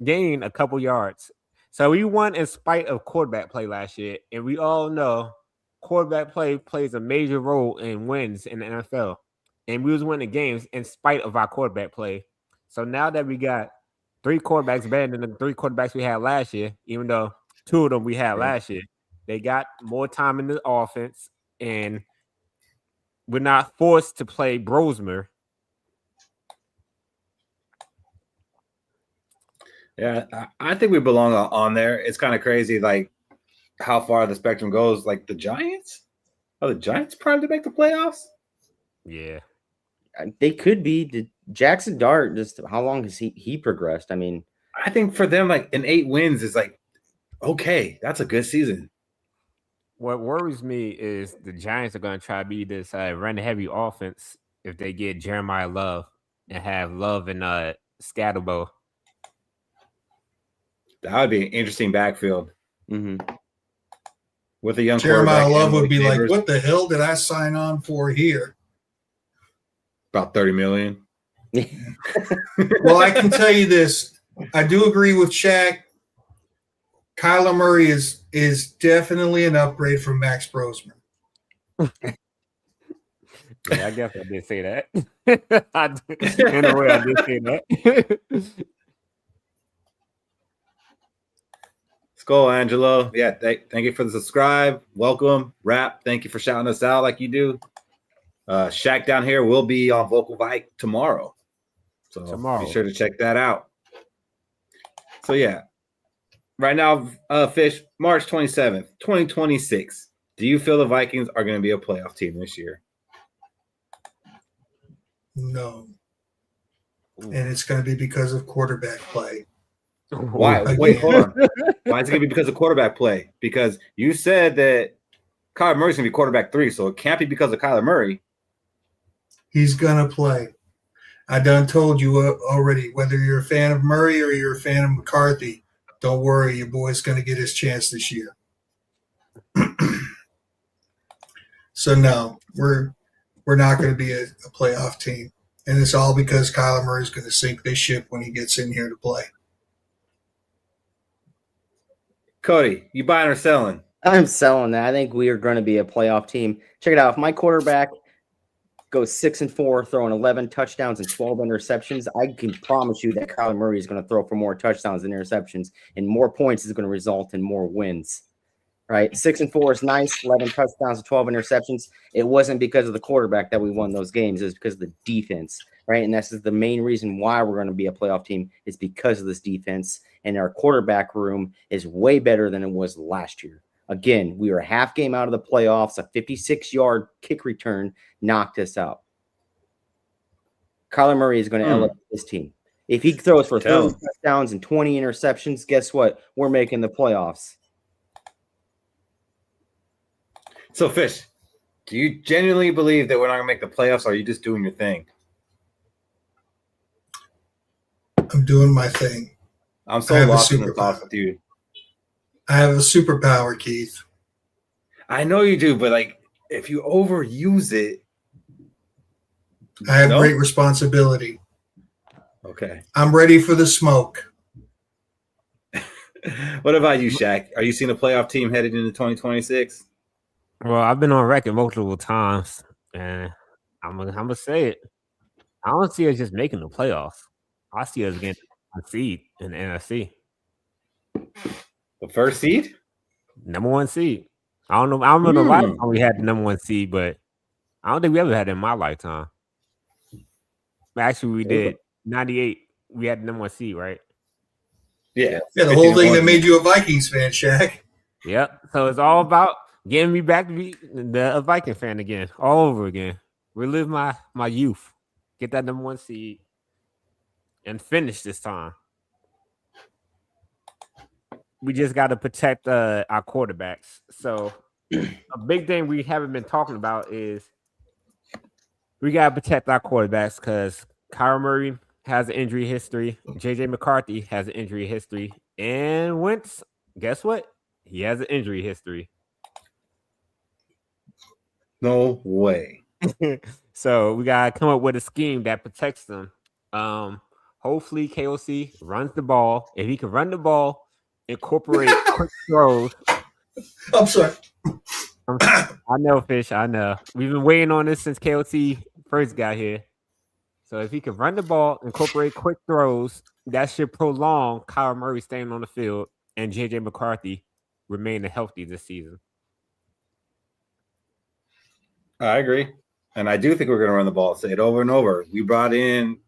Gain a couple yards. So we won in spite of quarterback play last year, and we all know quarterback play plays a major role in wins in the NFL. And we was winning games in spite of our quarterback play. So now that we got 3 quarterbacks better than the 3 quarterbacks we had last year, even though 2 of them we had last year, they got more time in the offense, and we're not forced to play Brosmer. Yeah, I think we belong on there. It's kind of crazy, like how far the spectrum goes. Like the Giants, are the Giants primed to make the playoffs? Yeah, they could be. The Jackson Dart, just how long has he progressed? I mean, I think for them, like an 8 wins is like okay, that's a good season. What worries me is the Giants are going to try to be this run-heavy offense if they get Jeremiah Love and have Love and Scatterbo. That would be an interesting backfield. Mm-hmm. With a young Jeremiah Love would be like, what the hell did I sign on for here? About $30 million. Well, I can tell you this. I do agree with Shaq. Kyler Murray is definitely an upgrade from Max Brosman. Yeah, I guess I did say that. In a way, I did say that. SKOL, Angelo. Yeah, thank you for the subscribe. Welcome. Rap, thank you for shouting us out like you do. Shaq down here will be on Vocal Vike tomorrow. So be sure to check that out. So, yeah. Right now, Fish, March 27th, 2026. Do you feel the Vikings are going to be a playoff team this year? No. And it's going to be because of quarterback play. Why? Wait, hold on. Why is it going to be because of quarterback play? Because you said that Kyler Murray's going to be quarterback 3, so it can't be because of Kyler Murray. He's going to play. I done told you already, whether you're a fan of Murray or you're a fan of McCarthy, don't worry, your boy's going to get his chance this year. So, no, we're not going to be a playoff team. And it's all because Kyler Murray's going to sink this ship when he gets in here to play. Cody, you buying or selling? I'm selling that. I think we are going to be a playoff team. Check it out. If my quarterback goes 6-4, throwing 11 touchdowns and 12 interceptions, I can promise you that Kyler Murray is going to throw for more touchdowns than interceptions, and more points is going to result in more wins. Right? 6-4 is nice. 11 touchdowns and 12 interceptions. It wasn't because of the quarterback that we won those games. It was because of the defense. Right? And that's the main reason why we're going to be a playoff team is because of this defense. And our quarterback room is way better than it was last year. Again, we were a half game out of the playoffs. A 56-yard kick return knocked us out. Kyler Murray is going to elevate this team. If he throws for 30 touchdowns and 20 interceptions, guess what? We're making the playoffs. So, Fish, do you genuinely believe that we're not going to make the playoffs, or are you just doing your thing? I'm doing my thing. I'm so lost in the sauce with you. I have a superpower, Keith. I know you do, but like if you overuse it, I have great responsibility. Okay. I'm ready for the smoke. What about you, Shaq? Are you seeing a playoff team headed into 2026? Well, I've been on record multiple times, and I'm gonna say it. I don't see us just making the playoffs. I see us getting a seed in the NFC. The first seed? Number 1 seed. I don't know. I don't know the last time we had the number 1 seed, but I don't think we ever had it in my lifetime. Actually, we did. 98. We had the number 1 seed, right? Yeah. Yeah, the whole thing that made you a Vikings fan, Shaq. Yep. So it's all about getting me back to be a Viking fan again, all over again. Relive my youth. Get that number 1 seed and finish this time. We just got to protect our quarterbacks. So a big thing we haven't been talking about is we got to protect our quarterbacks because Kyler Murray has an injury history. JJ McCarthy has an injury history. And Wentz, guess what? He has an injury history. No way. So we got to come up with a scheme that protects them. Hopefully KOC runs the ball. If he can run the ball, incorporate quick throws. I'm sorry. I know, Fish. I know. We've been waiting on this since KOC first got here. So if he can run the ball, incorporate quick throws, that should prolong Kyler Murray staying on the field and JJ McCarthy remaining healthy this season. I agree. And I do think we're going to run the ball. Say it over and over. We brought in,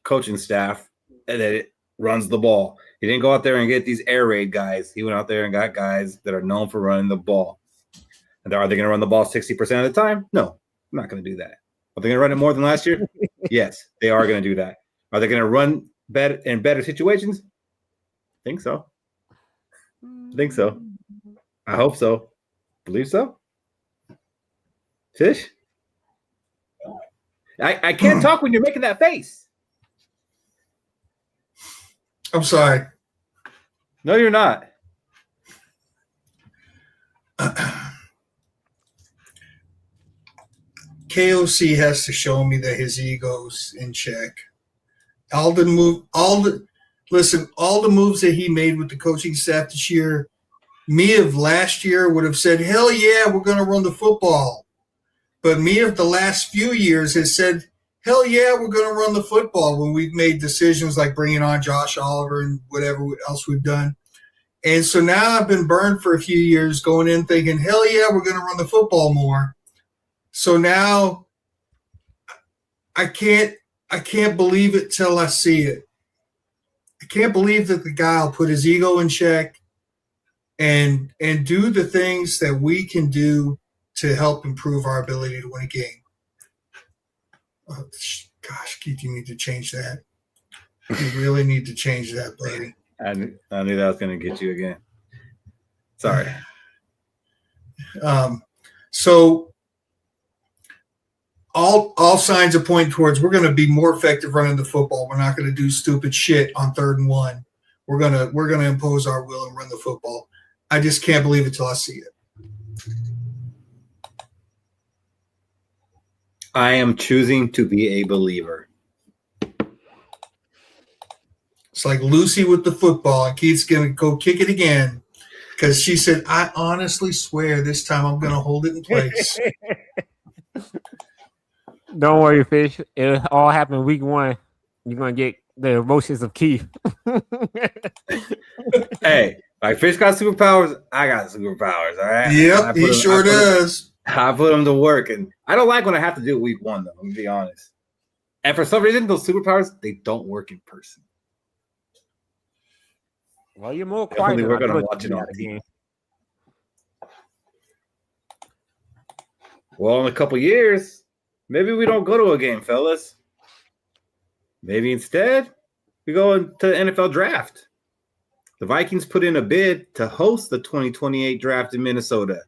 coaching staff that runs the ball. He didn't go out there and get these air raid guys. He went out there and got guys that are known for running the ball. And are they going to run the ball 60% of the time? No, I'm not going to do that. Are they going to run it more than last year? Yes, they are going to do that. Are they going to run better in better situations? I think so. I hope so. Believe so. Fish? I can't talk when you're making that face. I'm sorry. No, you're not. KOC has to show me that his ego's in check. All the moves that he made with the coaching staff this year, me of last year would have said, hell yeah, we're going to run the football. But me of the last few years has said, hell yeah, we're going to run the football when we've made decisions like bringing on Josh Oliver and whatever else we've done. And so now I've been burned for a few years going in thinking, hell yeah, we're going to run the football more. So now I can't believe it till I see it. I can't believe that the guy will put his ego in check and do the things that we can do to help improve our ability to win a game. Oh, gosh, Keith, you need to change that. You really need to change that, buddy. I knew that was going to get you again. Sorry. So all signs are pointing towards we're going to be more effective running the football. We're not going to do stupid shit on 3rd and 1. We're going to impose our will and run the football. I just can't believe it till I see it. I am choosing to be a believer. It's like Lucy with the football, and Keith's going to go kick it again because she said, I honestly swear this time I'm going to hold it in place. Don't worry, Fish. It all happened week 1. You're going to get the emotions of Keith. Hey, like Fish got superpowers, I got superpowers, all right? Yep, he sure does. I put them to work, and I don't like when I have to do it week 1, though. Let me be honest. And for some reason, those superpowers, they don't work in person. Well, you're more quiet. We're going to watch it on TV. Well, in a couple years, maybe we don't go to a game, fellas. Maybe instead, we go into the NFL draft. The Vikings put in a bid to host the 2028 draft in Minnesota.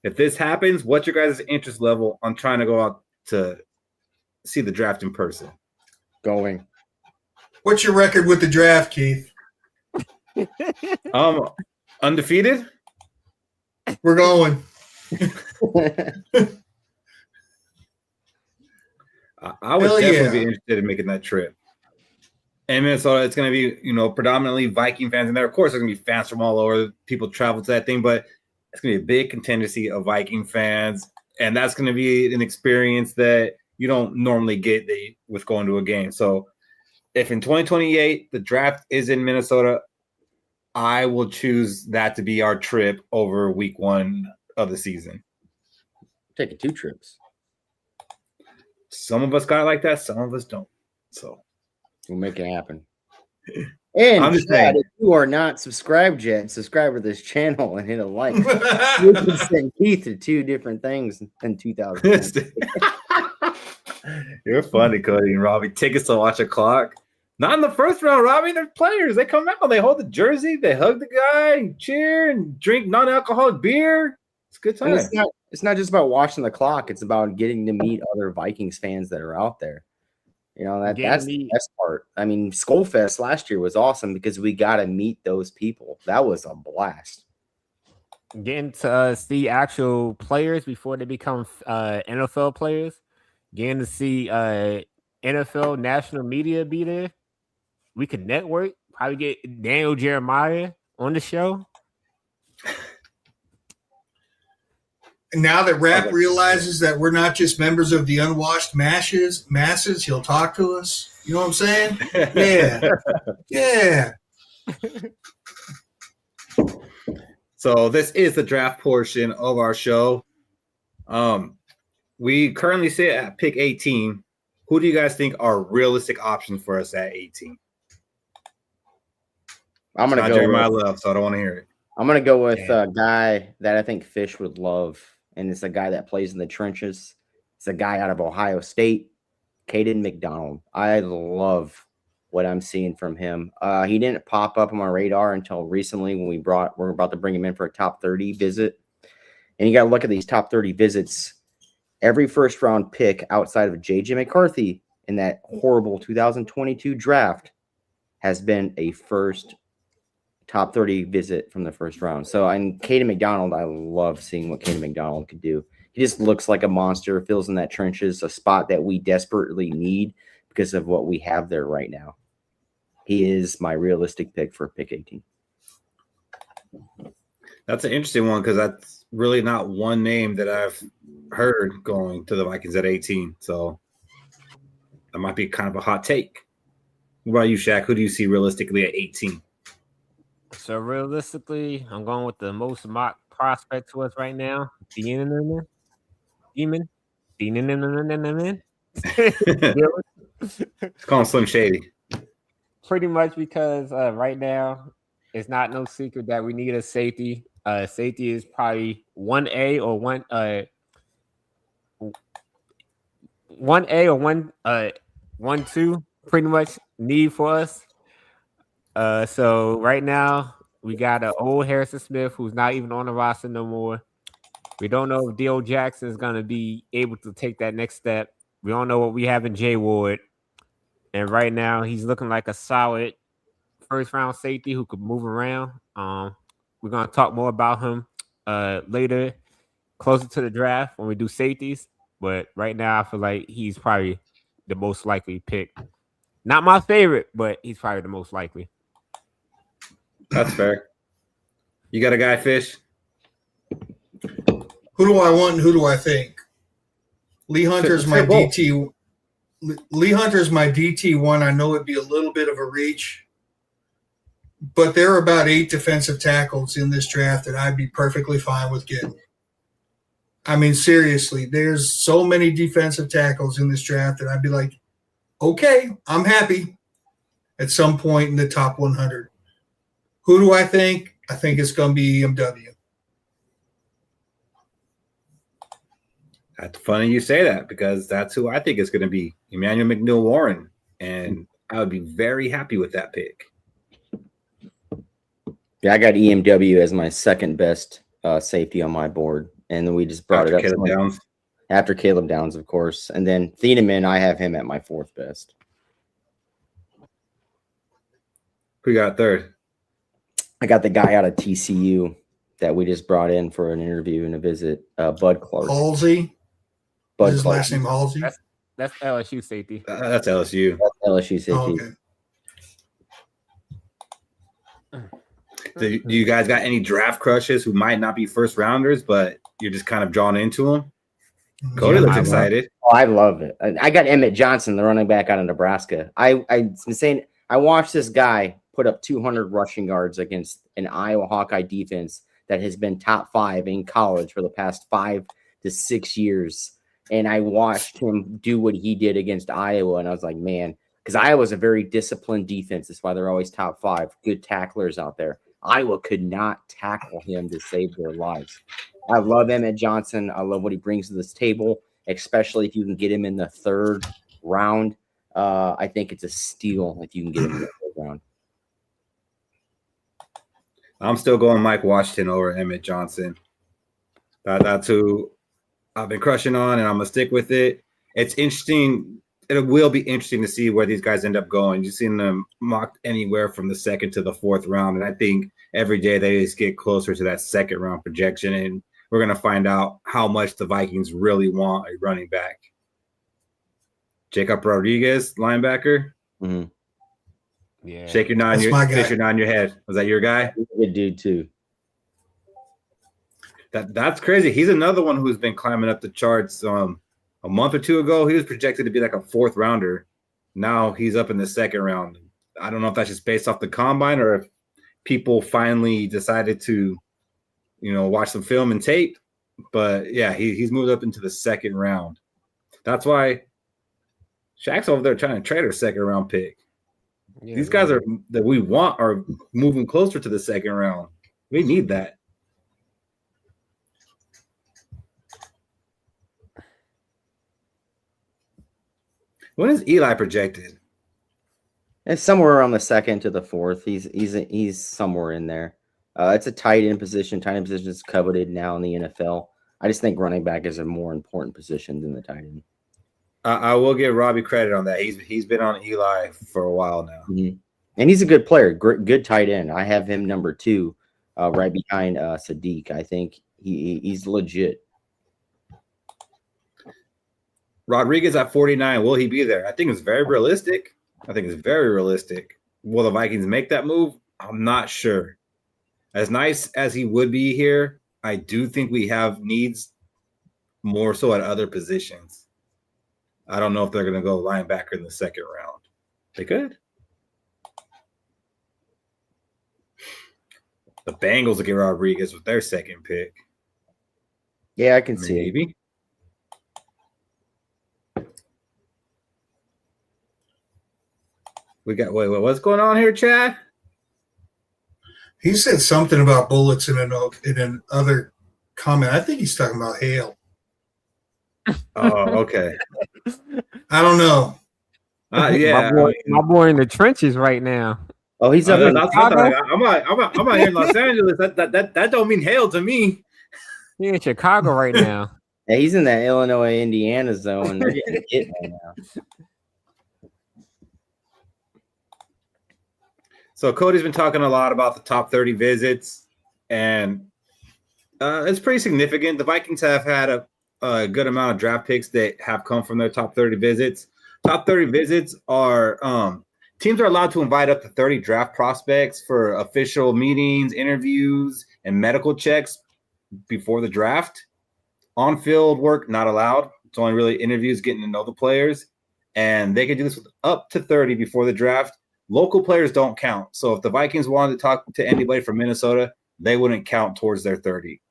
If this happens, what's your guys' interest level on trying to go out to see the draft in person? Going. What's your record with the draft, Keith? Undefeated. We're going. I would definitely be interested in making that trip. In Minnesota, it's going to be, predominantly Viking fans in there. Of course, there's going to be fans from all over. People travel to that thing, but it's going to be a big contingency of Viking fans, and that's going to be an experience that you don't normally get with going to a game. So if in 2028 the draft is in Minnesota, I will choose that to be our trip over week 1 of the season. Taking 2 trips. Some of us got it like that. Some of us don't. So we'll make it happen. And I'm just Chad, saying. if you are not subscribed yet, subscribe to this channel and hit a like. You can send Keith to 2 different things in 2020. You're funny, Cody and Robbie. Tickets to watch a clock. Not in the first round, Robbie. They're players. They come out, they hold the jersey, they hug the guy, cheer, and drink non-alcoholic beer. It's a good time. And it's not just about watching the clock. It's about getting to meet other Vikings fans that are out there. You know, that's the best part. I mean, SKOL Fest last year was awesome because we got to meet those people. That was a blast. Getting to see actual players before they become NFL players. Getting to see NFL national media be there. We could network. Probably get Daniel Jeremiah on the show. Now that Rap realizes that we're not just members of the unwashed masses, he'll talk to us. You know what I'm saying? Yeah. Yeah. So this is the draft portion of our show. We currently sit at pick 18. Who do you guys think are realistic options for us at 18? I'm going to go Jeremiah Love, so I don't want to hear it. I'm going to go with a guy that I think Fish would love, and it's a guy that plays in the trenches. It's a guy out of Ohio State, Caden McDonald. I love what I'm seeing from him. He didn't pop up on my radar until recently when we're about to bring him in for a top 30 visit. And you got to look at these top 30 visits. Every first round pick outside of J.J. McCarthy in that horrible 2022 draft has been a first top 30 visit from the first round. So, and Caden McDonald, I love seeing what Caden McDonald could do. He just looks like a monster, fills in that trenches, a spot that we desperately need because of what we have there right now. He is my realistic pick for pick 18. That's an interesting one because that's really not one name that I've heard going to the Vikings at 18. So that might be kind of a hot take. What about you, Shaq? Who do you see realistically at 18? So realistically, I'm going with the most mock prospect to us right now, Demon. Let's call him Slim Shady. Pretty much because right now it's not no secret that we need a safety. Safety is probably 1A or 1A or 1-2 pretty much need for us. So right now we got an old Harrison Smith who's not even on the roster no more. We don't know if D.O. Jackson is going to be able to take that next step. We don't know what we have in Jay Ward. And right now he's looking like a solid first round safety who could move around. We're going to talk more about him later, closer to the draft when we do safeties. But right now I feel like he's probably the most likely pick. Not my favorite, but he's probably the most likely. That's fair. You got a guy, Fish? Who do I want and who do I think? Lee Hunter's my DT. Lee Hunter's my DT1. I know it'd be a little bit of a reach, but there are about 8 defensive tackles in this draft that I'd be perfectly fine with getting. I mean, seriously, there's so many defensive tackles in this draft that I'd be like, okay, I'm happy at some point in the top 100. Who do I think? I think it's going to be EMW. That's funny you say that because that's who I think is going to be, Emmanuel McNeil-Warren, and I would be very happy with that pick. Yeah, I got EMW as my second best safety on my board, and then we just brought After it up Caleb Downs. After Caleb Downs, of course, and then Thieneman, I have him at my 4th best. Who got third? I got the guy out of TCU that we just brought in for an interview and a visit, Bud Clark. Halsey. Bud His Clark. last name Halsey. That's LSU safety. That's LSU. That's LSU safety. Oh, okay. Do you guys got any draft crushes who might not be first rounders, but you're just kind of drawn into them? Cody looks excited. Oh, I love it. I got Emmett Johnson, the running back out of Nebraska. I've been saying I watched this guy put up 200 rushing yards against an Iowa Hawkeye defense that has been top 5 in college for the past 5 to 6 years. And I watched him do what he did against Iowa, and I was like, man, because Iowa's a very disciplined defense. That's why they're always top 5. Good tacklers out there. Iowa could not tackle him to save their lives. I love Emmett Johnson. I love what he brings to this table, especially if you can get him in the 3rd round. I think it's a steal if you can get him in the 3rd round. I'm still going Mike Washington over Emmett Johnson. That's who I've been crushing on, and I'm going to stick with it. It's interesting. It will be interesting to see where these guys end up going. You've seen them mocked anywhere from the 2nd to the 4th round, and I think every day they just get closer to that 2nd round projection, and we're going to find out how much the Vikings really want a running back. Jacob Rodriguez, linebacker. Mm-hmm. Yeah. Shake your nod in your head. Was that your guy? Good dude too. That's crazy. He's another one who's been climbing up the charts. A month or 2 ago, he was projected to be like a 4th rounder. Now he's up in the 2nd round. I don't know if that's just based off the combine or if people finally decided to, watch some film and tape. But yeah, he's moved up into the 2nd round. That's why Shaq's over there trying to trade our 2nd round pick. Yeah, these guys that we want are moving closer to the 2nd round. We need that. When is Eli projected? It's somewhere around the 2nd to the 4th. He's somewhere in there. It's a tight end position. Tight end position is coveted now in the NFL. I just think running back is a more important position than the tight end. I will give Robbie credit on that. He's been on Eli for a while now, and he's a good player. Good tight end. I have him number 2, right behind Sadiq. I think he's legit. Rodriguez at 49. Will he be there? I think it's very realistic. Will the Vikings make that move? I'm not sure. As nice as he would be here, I do think we have needs more so at other positions. I don't know if they're going to go linebacker in the 2nd round. They could. The Bengals will get Rodriguez with their 2nd pick. Yeah, I can see it. Maybe. We got what's going on here, Chad? He said something about bullets in another comment. I think he's talking about hail. Oh, okay. I don't know. Yeah, my boy in the trenches right now. Oh, he's up in Chicago. I'm out here in Los Angeles. That don't mean hail to me. He's in Chicago right now. Yeah, he's in that Illinois, Indiana zone. They're getting hit right now. So Cody's been talking a lot about the top 30 visits, and it's pretty significant. The Vikings have had a good amount of draft picks that have come from their top 30 visits. Top 30 visits are teams are allowed to invite up to 30 draft prospects for official meetings, interviews, and medical checks before the draft. On-field work, not allowed. It's only really interviews, getting to know the players, and they can do this with up to 30 before the draft. Local players don't count. So if the Vikings wanted to talk to anybody from Minnesota, they wouldn't count towards their 30.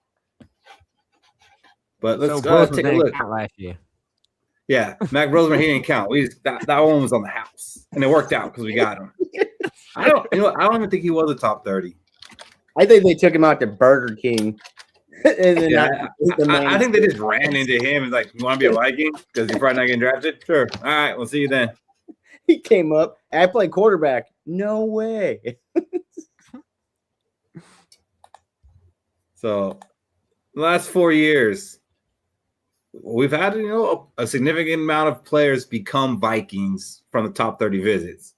But let's take a look. Last year. Yeah, Mac Roseman, he didn't count. That one was on the house, and it worked out because we got him. I don't even think he was a top 30. I think they took him out to Burger King. I think they just ran into him and like, you want to be a Viking because you're probably not getting drafted? Sure. All right, we'll see you then. He came up. I play quarterback. No way. So, the last 4 years, we've had a significant amount of players become Vikings from the top 30 visits.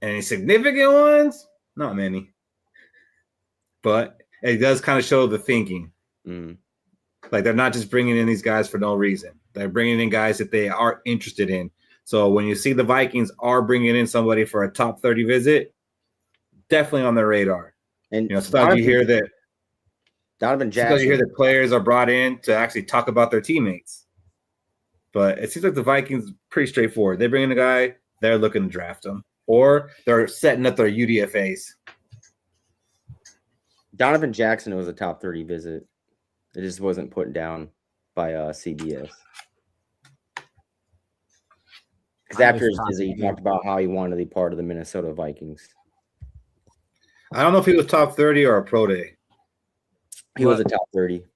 Any significant ones? Not many. But it does kind of show the thinking. Like they're not just bringing in these guys for no reason. They're bringing in guys that they are interested in. So when you see the Vikings are bringing in somebody for a top 30 visit, definitely on their radar. And sometimes you hear that Donovan Jackson. Sometimes you hear that players are brought in to actually talk about their teammates. But it seems like the Vikings pretty straightforward. They bring in a guy, they're looking to draft him, or they're setting up their UDFAs. Donovan Jackson was a top 30 visit. It just wasn't put down by CBS. Because after his visit, he talked about how he wanted to be part of the Minnesota Vikings. I don't know if he was top 30 or a pro day. He was a top 30.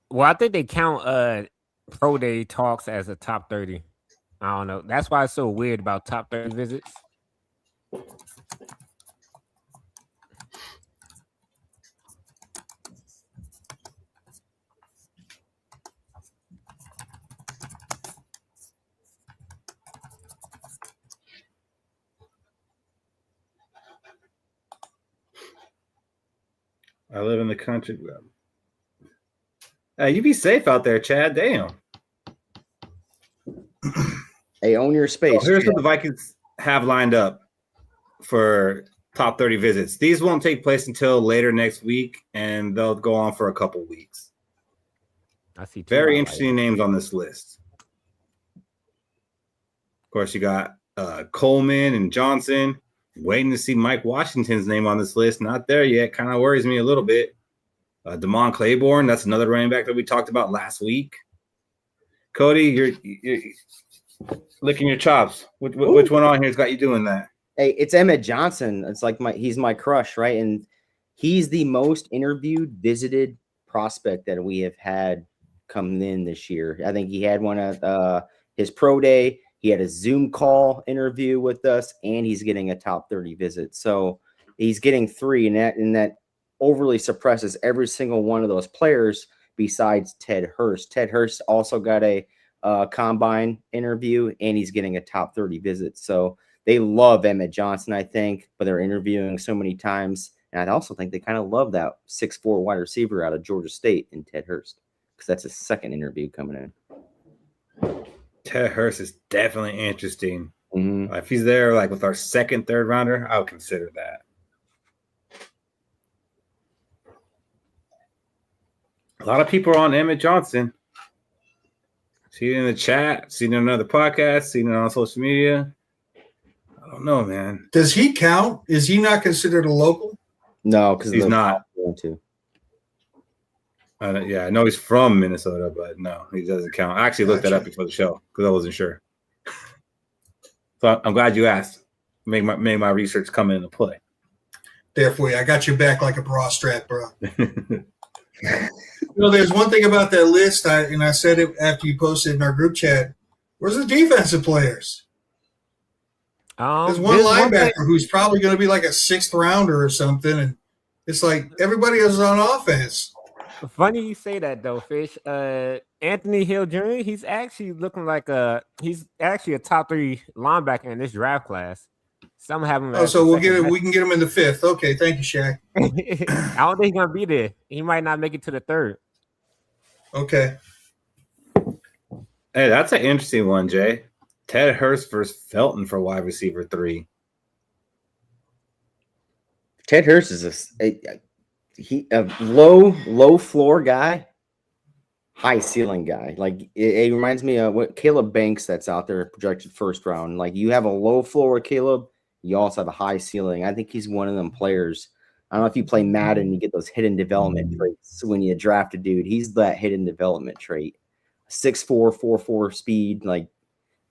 Well, I think they count pro day talks as a top 30. I don't know. That's why it's so weird about top 30 visits. I live in the country. Hey, you be safe out there, Chad. Damn. Hey, own your space. So here's what the Vikings have lined up for top 30 visits. These won't take place until later next week, and they'll go on for a couple weeks. I see. Very interesting names on this list. Of course, you got Coleman and Johnson. Waiting to see Mike Washington's name on this list. Not there yet. Kind of worries me a little bit. Damon Claiborne, that's another running back that we talked about last week. Cody, you're licking your chops. Which one on here's got you doing that? Hey, it's Emmett Johnson. It's like he's my crush, right? And he's the most interviewed, visited prospect that we have had come in this year. I think he had one at his pro day. He had a Zoom call interview with us, and he's getting a top 30 visit. So he's getting 3, and that overly suppresses every single one of those players besides Ted Hurst. Ted Hurst also got a combine interview, and he's getting a top 30 visit. So they love Emmett Johnson, I think, but they're interviewing so many times. And I also think they kind of love that 6'4" wide receiver out of Georgia State in Ted Hurst, because that's his second interview coming in. Ted Hurst is definitely interesting. Mm-hmm. If he's there like with our second, third rounder, I would consider that. A lot of people are on Emmett Johnson. See it in the chat, seen it in another podcast, seen it on social media. I don't know, man. Does he count? Is he not considered a local? No, because he's not. Too. Yeah, I know he's from Minnesota, but no, he doesn't count. I actually looked that up before the show because I wasn't sure. So I'm glad you asked. Made my research come into play. Therefore, I got your back like a bra strap, bro. There's one thing about that list, and I said it after you posted in our group chat. Where's the defensive players? There's one linebacker who's probably going to be like a 6th rounder or something, and it's like everybody else is on offense. Funny you say that though, Fish. Anthony Hill Jr. He's actually looking like he's actually a top 3 linebacker in this draft class. Some have him. Oh, so we can get him in the 5th. Okay, thank you, Shaq. I don't think he's gonna be there. He might not make it to the 3rd. Okay. Hey, that's an interesting one, Jay. Ted Hurst versus Felton for wide receiver 3. Ted Hurst is a low floor guy, high ceiling guy. Like it reminds me of what Caleb Banks that's out there projected 1st round. Like you have a low floor with Caleb, you also have a high ceiling. I think he's one of them players. I don't know if you play Madden, you get those hidden development traits when you draft a dude. He's that hidden development trait. 6'4", 4'4" speed. Like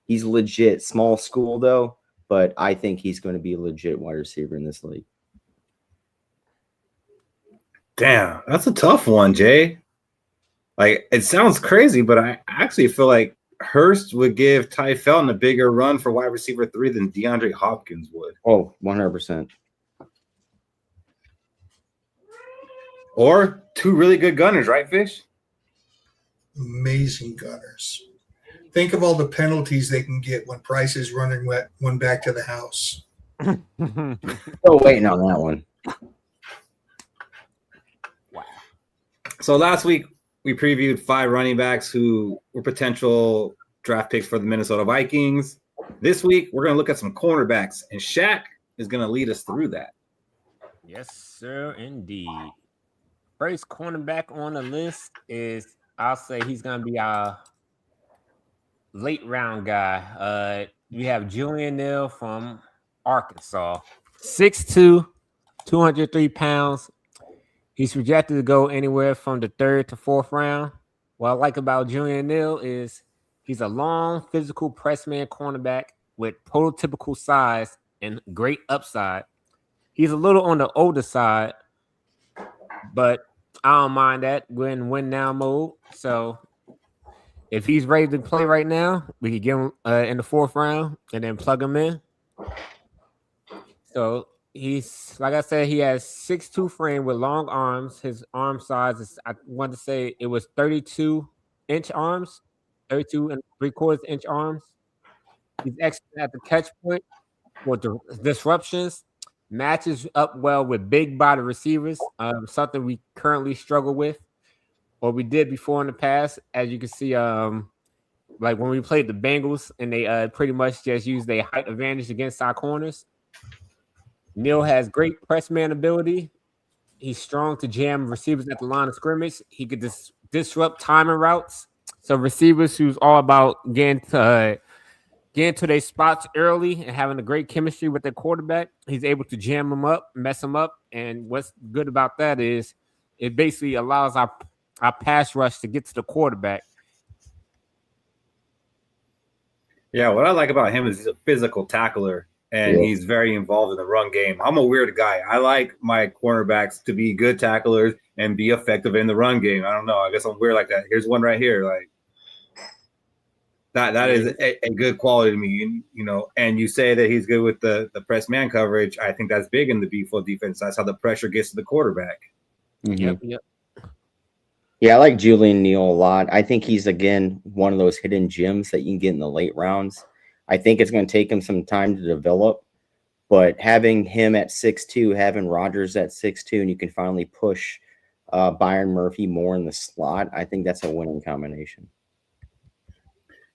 he's legit. Small school though, but I think he's going to be a legit wide receiver in this league. Damn, that's a tough one, Jay. Like, it sounds crazy, but I actually feel like Hurst would give Ty Felton a bigger run for wide receiver 3 than DeAndre Hopkins would. Oh, 100%. Or 2 really good gunners, right, Fish? Amazing gunners. Think of all the penalties they can get when Price is running one back to the house. Still waiting on that one. So last week we previewed 5 running backs who were potential draft picks for the Minnesota Vikings. This week we're going to look at some cornerbacks, and Shaq is going to lead us through that. Yes, sir, indeed. First cornerback on the list is, I'll say he's going to be our late round guy. We have Julian Neal from Arkansas, 6'2", 203 pounds. He's projected to go anywhere from the 3rd to 4th round. What I like about Julian Neal is He's a long, physical press man cornerback with prototypical size and great upside. He's a little on the older side, but I don't mind that. We're in win now mode. So if he's ready to play right now, we could get him in the 4th round and then plug him in. So he's, like I said, he has 6'2" frame with long arms. His arm size is, I want to say it was 32-inch arms, 32.75-inch arms. He's excellent at the catch point for disruptions. Matches up well with big body receivers, something we currently struggle with, or we did before in the past. As you can see, like when we played the Bengals and they pretty much just used their height advantage against our corners. Neal has great press man ability. He's strong to jam receivers at the line of scrimmage. He could disrupt timing routes. So receivers who's all about getting to their spots early and having a great chemistry with their quarterback, he's able to jam them up, mess them up. And what's good about that is it basically allows our pass rush to get to the quarterback. Yeah, what I like about him is he's a physical tackler, and he's very involved in the run game. I'm a weird guy. I like my cornerbacks to be good tacklers and be effective in the run game. I don't know. I guess I'm weird like that. Here's one right here. Like that is a good quality to me. You know, and you say that he's good with the press man coverage. I think that's big in the B-foot defense. That's how the pressure gets to the quarterback. Mm-hmm. Yep. Yeah, I like Julian Neal a lot. I think he's, again, one of those hidden gems that you can get in the late rounds. I think it's going to take him some time to develop, but having him at 6'2", having Rodgers at 6'2", and you can finally push Byron Murphy more in the slot, I think that's a winning combination.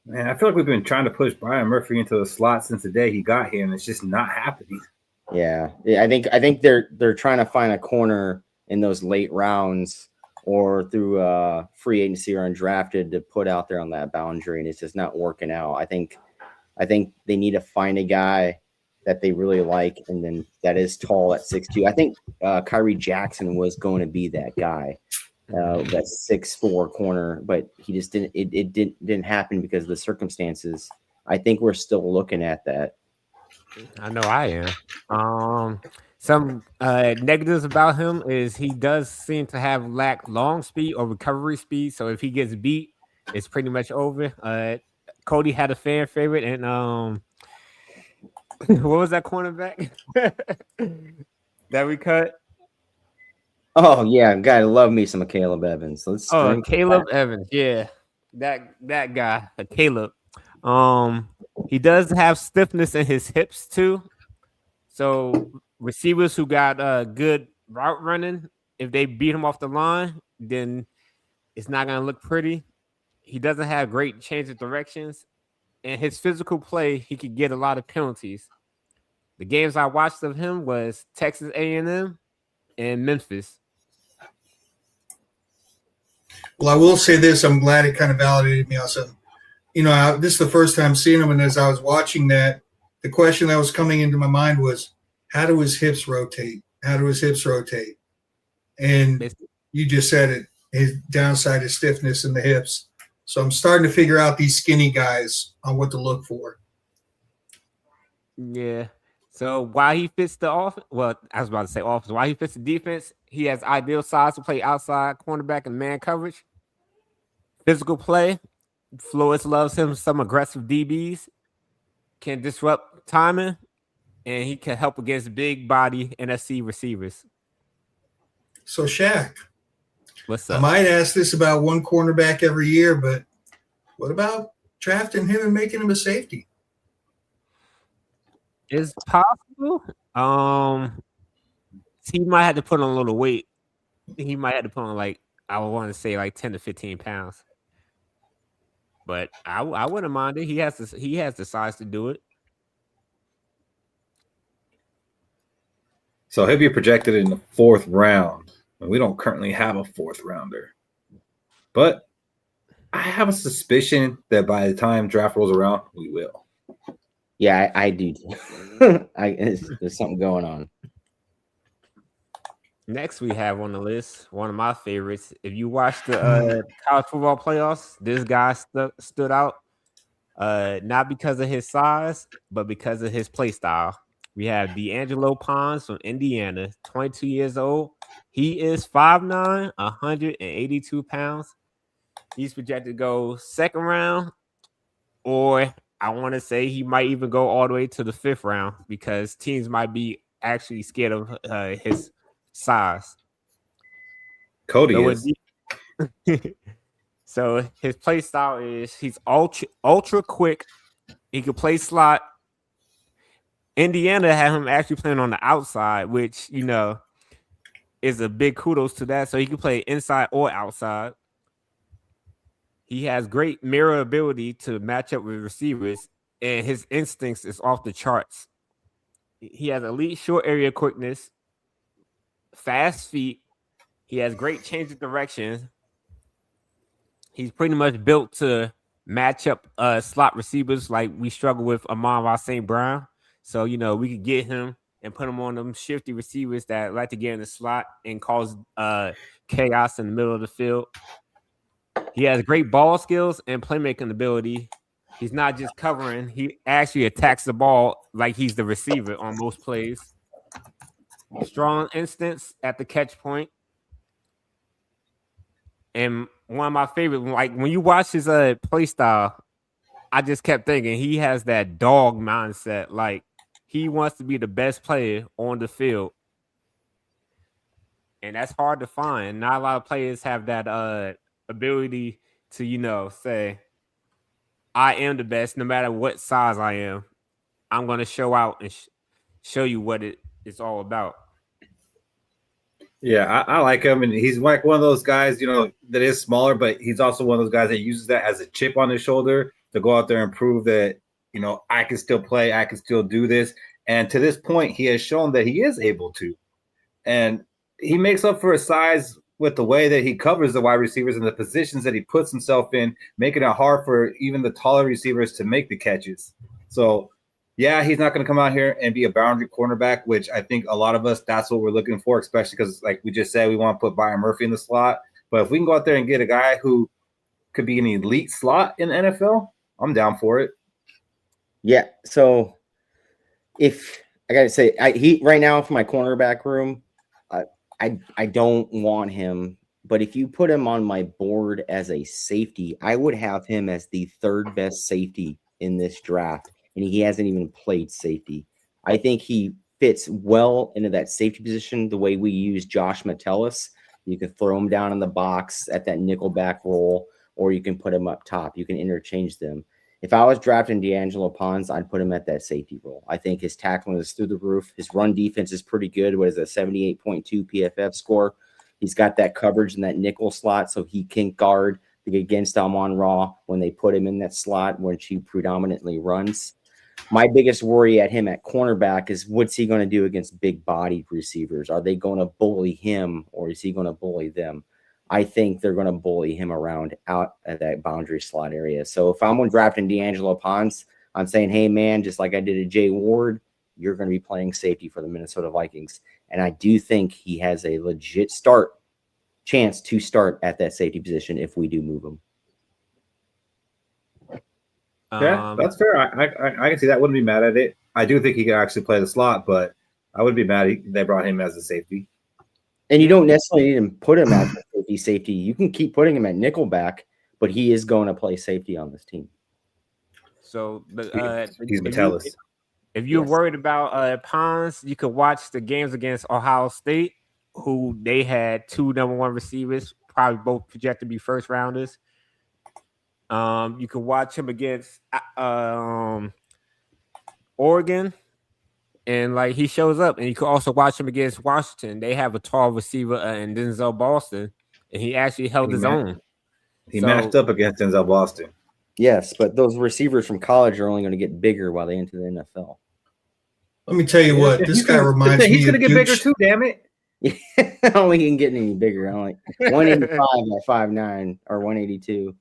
Man, I feel like we've been trying to push Byron Murphy into the slot since the day he got here, and it's just not happening. Yeah, I think they're trying to find a corner in those late rounds or through free agency or undrafted to put out there on that boundary, and it's just not working out. I think they need to find a guy that they really like, and then that is tall at 6'2". I think Kyrie Jackson was going to be that guy, that 6'4" corner, but he just didn't. It didn't happen because of the circumstances. I think we're still looking at that. I know I am. Some negatives about him is he does seem to lack long speed or recovery speed. So if he gets beat, it's pretty much over. Cody had a fan favorite, and what was that cornerback that we cut? Oh yeah, gotta love me some Caleb Evans. Caleb Evans, yeah, that guy, Caleb. He does have stiffness in his hips too. So receivers who got good route running, if they beat him off the line, then it's not gonna look pretty. He doesn't have great change of directions, and his physical play, he could get a lot of penalties. The games I watched of him was Texas A&M and Memphis. Well, I will say this: I'm glad it kind of validated me. Also, this is the first time seeing him, and as I was watching that, the question that was coming into my mind was, how do his hips rotate? How do his hips rotate? And you just said it. His downside is stiffness in the hips. So I'm starting to figure out these skinny guys on what to look for. Yeah. So while he fits the offense, well, I was about to say offense. While he fits the defense, he has ideal size to play outside cornerback and man coverage. Physical play. Flores loves him. Some aggressive DBs can disrupt timing, and he can help against big body NFC receivers. So Shaq, what's up? I might ask this about one cornerback every year, but what about drafting him and making him a safety? It's possible. He might have to put on a little weight. He might have to put on I would want to say 10 to 15 pounds. But I wouldn't mind it. He has the size to do it. So he'll be projected in the 4th round. And we don't currently have a 4th rounder. But I have a suspicion that by the time draft rolls around, we will. Yeah, I do. There's something going on. Next, we have on the list one of my favorites. If you watch the college football playoffs, this guy stood out. Not because of his size, but because of his play style. We have Deandre Hopkins from Indiana, 22 years old. He is 5'9", 182 pounds. He's projected to go second round, or I want to say he might even go all the way to the 5th round because teams might be actually scared of his size. Cody So, is. so his play style is he's ultra quick. He can play slot. Indiana had him actually playing on the outside, which, you know, is a big kudos to that. So he can play inside or outside. He has great mirror ability to match up with receivers, and his instincts is off the charts. He has elite short area quickness, fast feet. He has great change of direction. He's pretty much built to match up slot receivers like we struggle with Amon-Ra St. Brown. So, you know, we could get him and put him on them shifty receivers that like to get in the slot and cause chaos in the middle of the field. He has great ball skills and playmaking ability. He's not just covering. He actually attacks the ball like he's the receiver on most plays. Strong instincts at the catch point. And one of my favorite, like when you watch his play style, I just kept thinking he has that dog mindset. Like he wants to be the best player on the field. And that's hard to find. Not a lot of players have that ability to, you know, say, I am the best no matter what size I am. I'm going to show out and show you what it's all about. Yeah, I like him, and he's like one of those guys, you know, that is smaller, but he's also one of those guys that uses that as a chip on his shoulder to go out there and prove that, you know, I can still play, I can still do this. And to this point, he has shown that he is able to. And he makes up for his size with the way that he covers the wide receivers and the positions that he puts himself in, making it hard for even the taller receivers to make the catches. So, yeah, he's not going to come out here and be a boundary cornerback, which I think a lot of us, that's what we're looking for, especially because, like we just said, we want to put Byron Murphy in the slot. But if we can go out there and get a guy who could be an elite slot in the NFL, I'm down for it. Yeah, so if I got to say, he right now for my cornerback room, I don't want him. But if you put him on my board as a safety, I would have him as the 3rd best safety in this draft. And he hasn't even played safety. I think he fits well into that safety position the way we use Josh Metellus. You can throw him down in the box at that nickelback role, or you can put him up top. You can interchange them. If I was drafting Deandre Hopkins, I'd put him at that safety role. I think his tackling is through the roof. His run defense is pretty good. What is a 78.2 PFF score? He's got that coverage in that nickel slot, so he can guard against Amon-Ra when they put him in that slot, when she predominantly runs. My biggest worry at him at cornerback is what's he going to do against big-bodied receivers? Are they going to bully him, or is he going to bully them? I think they're going to bully him around out at that boundary slot area. So if I'm drafting Deandre Hopkins, I'm saying, hey, man, just like I did at Jay Ward, you're going to be playing safety for the Minnesota Vikings. And I do think he has a legit chance to start at that safety position if we do move him. Yeah, that's fair. I can see that. Wouldn't be mad at it. I do think he can actually play the slot, but I would be mad they brought him as a safety. And you don't necessarily need to put him at safety. You can keep putting him at nickelback, but he is going to play safety on this team. So, he's Metellus. If you're worried about Pons, you could watch the games against Ohio State, who they had 2 number 1 receivers, probably both projected to be first rounders. You can watch him against Oregon, and like he shows up. And you can also watch him against Washington. They have a tall receiver in Denzel Boston, and he actually held his own. He matched up against Denzel Boston. Yes, but those receivers from college are only going to get bigger while they enter the NFL. Let me tell you what, this guy reminds me. He's going to get bigger too, damn it. I don't think he can get any bigger. I'm like 185 at 5'9" or 182.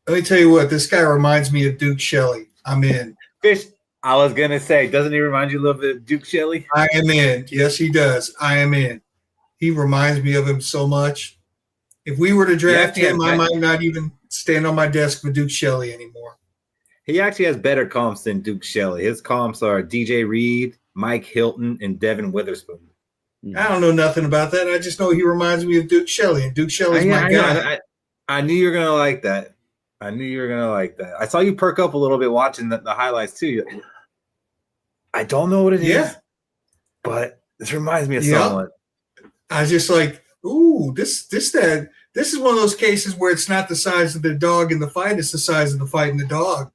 Let me tell you what, this guy reminds me of Duke Shelley. I'm in. Fish, I was going to say, doesn't he remind you a little bit of Duke Shelley? I am in. Yes, he does. I am in. He reminds me of him so much. If we were to draft him, I might not even stand on my desk with Duke Shelley anymore. He actually has better comps than Duke Shelley. His comps are DJ Reed, Mike Hilton, and Devin Witherspoon. I don't know nothing about that. I just know he reminds me of Duke Shelley, and Duke Shelley's my guy. I knew you were gonna like that. I saw you perk up a little bit watching the highlights too. I don't know what it is, but this reminds me of someone. I was just like, ooh, this is one of those cases where it's not the size of the dog in the fight; it's the size of the fight in the dog.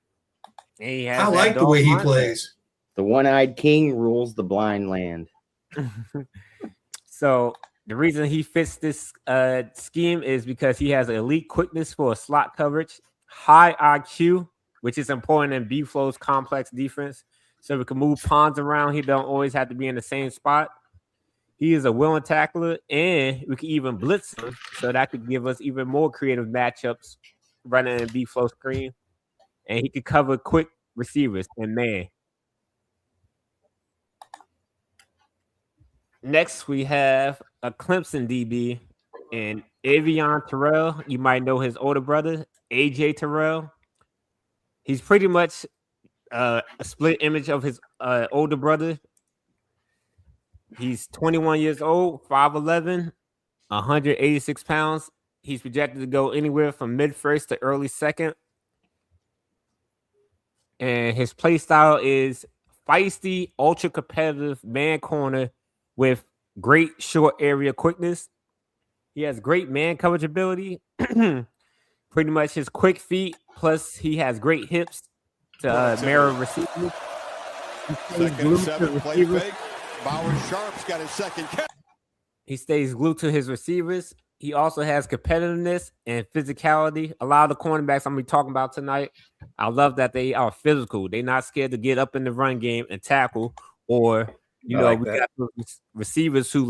I like the way he plays. The one-eyed king rules the blind land. So the reason he fits this scheme is because he has elite quickness for slot coverage, high IQ, which is important in B-Flow's complex defense. So we can move pawns around. He don't always have to be in the same spot. He is a willing tackler, and we can even blitz him. So that could give us even more creative matchups running in B-Flow screen. And he could cover quick receivers and man. Next, we have a Clemson DB and Avion Terrell. You might know his older brother, AJ Terrell. He's pretty much a split image of his older brother. He's 21 years old, 5'11", 186 pounds. He's projected to go anywhere from mid-first to early second. And his play style is feisty, ultra-competitive man corner with great short area quickness. He has great man coverage ability. Pretty much his quick feet, plus he has great hips to mirror receivers. Second and 7, play fake. Bauer Sharp's got his second catch. He stays glued to his receivers. He also has competitiveness and physicality. A lot of the cornerbacks I'm going to be talking about tonight, I love that they are physical. They're not scared to get up in the run game and tackle, or we got receivers who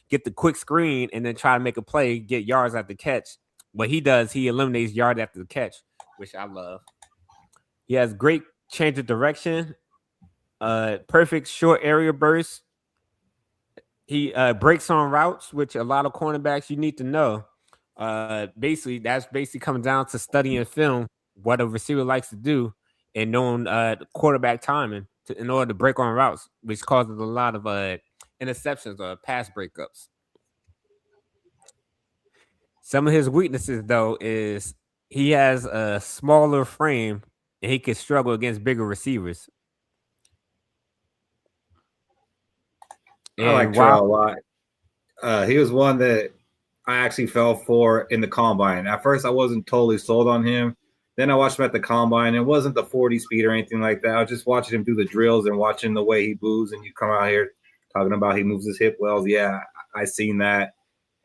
get the quick screen and then try to make a play, get yards at the catch. What he does, he eliminates yard after the catch, which I love. He has great change of direction, perfect short area burst. He breaks on routes, which a lot of cornerbacks you need to know. That's basically coming down to studying film, what a receiver likes to do, and knowing quarterback timing in order to break on routes, which causes a lot of interceptions or pass breakups. Some of his weaknesses, though, is he has a smaller frame and he can struggle against bigger receivers. I like Terrell a lot. He was one that I actually fell for in the combine. At first, I wasn't totally sold on him. Then I watched him at the combine. It wasn't the 40 speed or anything like that. I was just watching him do the drills and watching the way he moves. And you come out here talking about he moves his hip wells. Yeah, I seen that.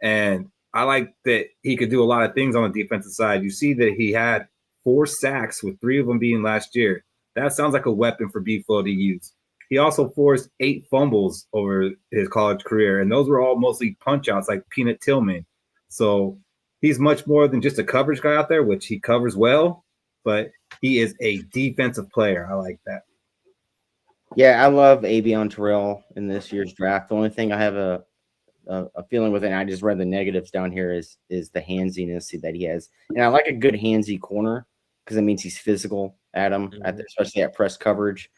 And I like that he could do a lot of things on the defensive side. You see that he had 4 sacks, with 3 of them being last year. That sounds like a weapon for B-Flow to use. He also forced 8 fumbles over his college career, and those were all mostly punch-outs like Peanut Tillman. So he's much more than just a coverage guy out there, which he covers well, but he is a defensive player. I like that. Yeah, I love Avion Terrell in this year's draft. The only thing I have a feeling with it, and I just read the negatives down here, is the handsiness that he has. And I like a good handsy corner because it means he's physical at him, especially at press coverage.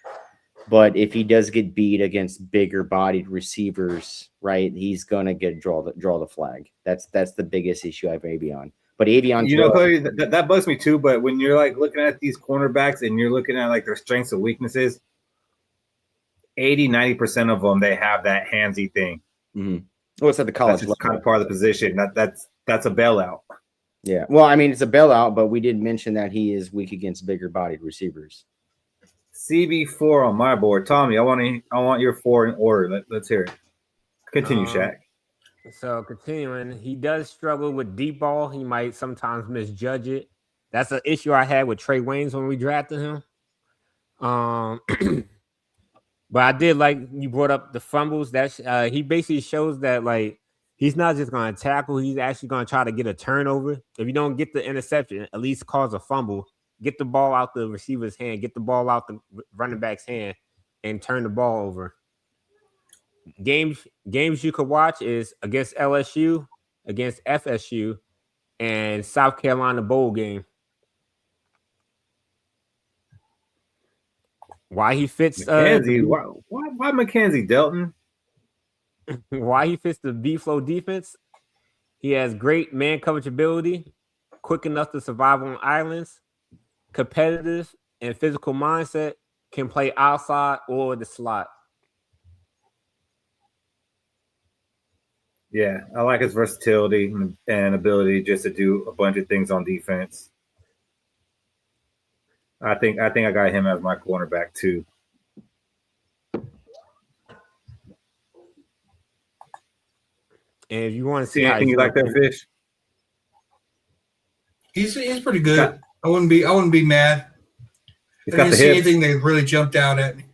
But if he does get beat against bigger bodied receivers, right, he's gonna draw the flag. That's the biggest issue I have Avion. But Avion, Chloe, that bugs me too. But when you're like looking at these cornerbacks and you're looking at like their strengths and weaknesses, 80-90% of them, they have that handsy thing. Mm-hmm. Well, it's at the college level. Kind of part of the position. That's a bailout. Yeah. Well, I mean, it's a bailout, but we did mention that he is weak against bigger bodied receivers. CB4 on my board. Tommy, I want your 4 in order. Let's hear it. Continue, Shaq. So continuing, he does struggle with deep ball. He might sometimes misjudge it. That's an issue I had with Trey Waynes when we drafted him. But I did like you brought up the fumbles. That he basically shows that like he's not just going to tackle. He's actually going to try to get a turnover. If you don't get the interception, at least cause a fumble. Get the ball out the receiver's hand. Get the ball out the running back's hand, and turn the ball over. Games you could watch is against LSU, against FSU, and South Carolina bowl game. Why he fits McKenzie? Why McKenzie Delton? why he fits the B flow defense? He has great man coverage ability, quick enough to survive on islands, competitive and physical mindset, can play outside or the slot. Yeah, I like his versatility and ability just to do a bunch of things on defense. I think I got him as my cornerback too. And if you want to See see how anything you like there, Fish? He's pretty good. Yeah. I wouldn't be mad. I didn't see anything that really jumped out at me.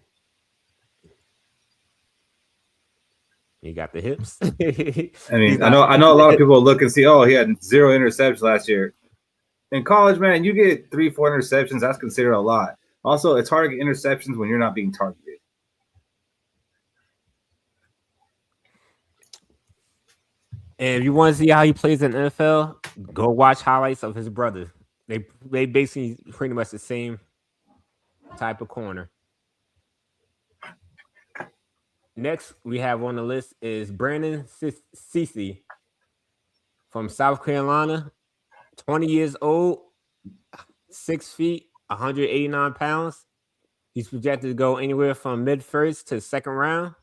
He got the hips. I mean, I know a lot of people look and see, oh, he had 0 interceptions last year. In college, man, you get 3-4 interceptions. That's considered a lot. Also, it's hard to get interceptions when you're not being targeted. And if you want to see how he plays in the NFL, go watch highlights of his brother. They basically pretty much the same type of corner. Next, we have on the list is Brandon Cece from South Carolina, 20 years old, 6 feet, 189 pounds. He's projected to go anywhere from mid-first to second round.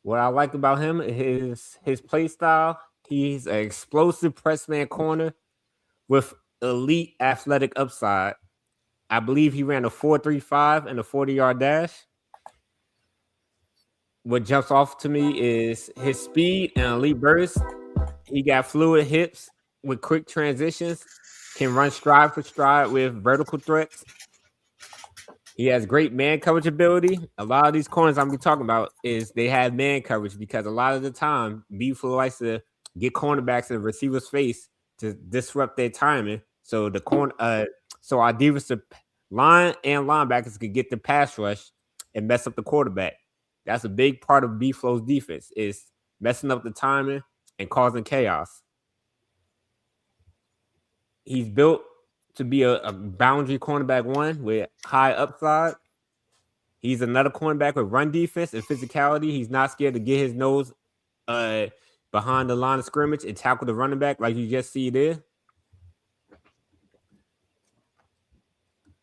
What I like about him is his play style. He's an explosive press man corner with elite athletic upside. I believe he ran a 4.35 and a 40-yard dash. What jumps off to me is his speed and elite burst. He got fluid hips with quick transitions, can run stride for stride with vertical threats. He has great man coverage ability. A lot of these corners I'm talking about is they have man coverage because a lot of the time, B-Flow likes to get cornerbacks in the receiver's face to disrupt their timing. So so our defensive line and linebackers could get the pass rush and mess up the quarterback. That's a big part of B-Flow's defense is messing up the timing and causing chaos. He's built to be a boundary cornerback one with high upside. He's another cornerback with run defense and physicality. He's not scared to get his nose behind the line of scrimmage and tackle the running back like you just see there.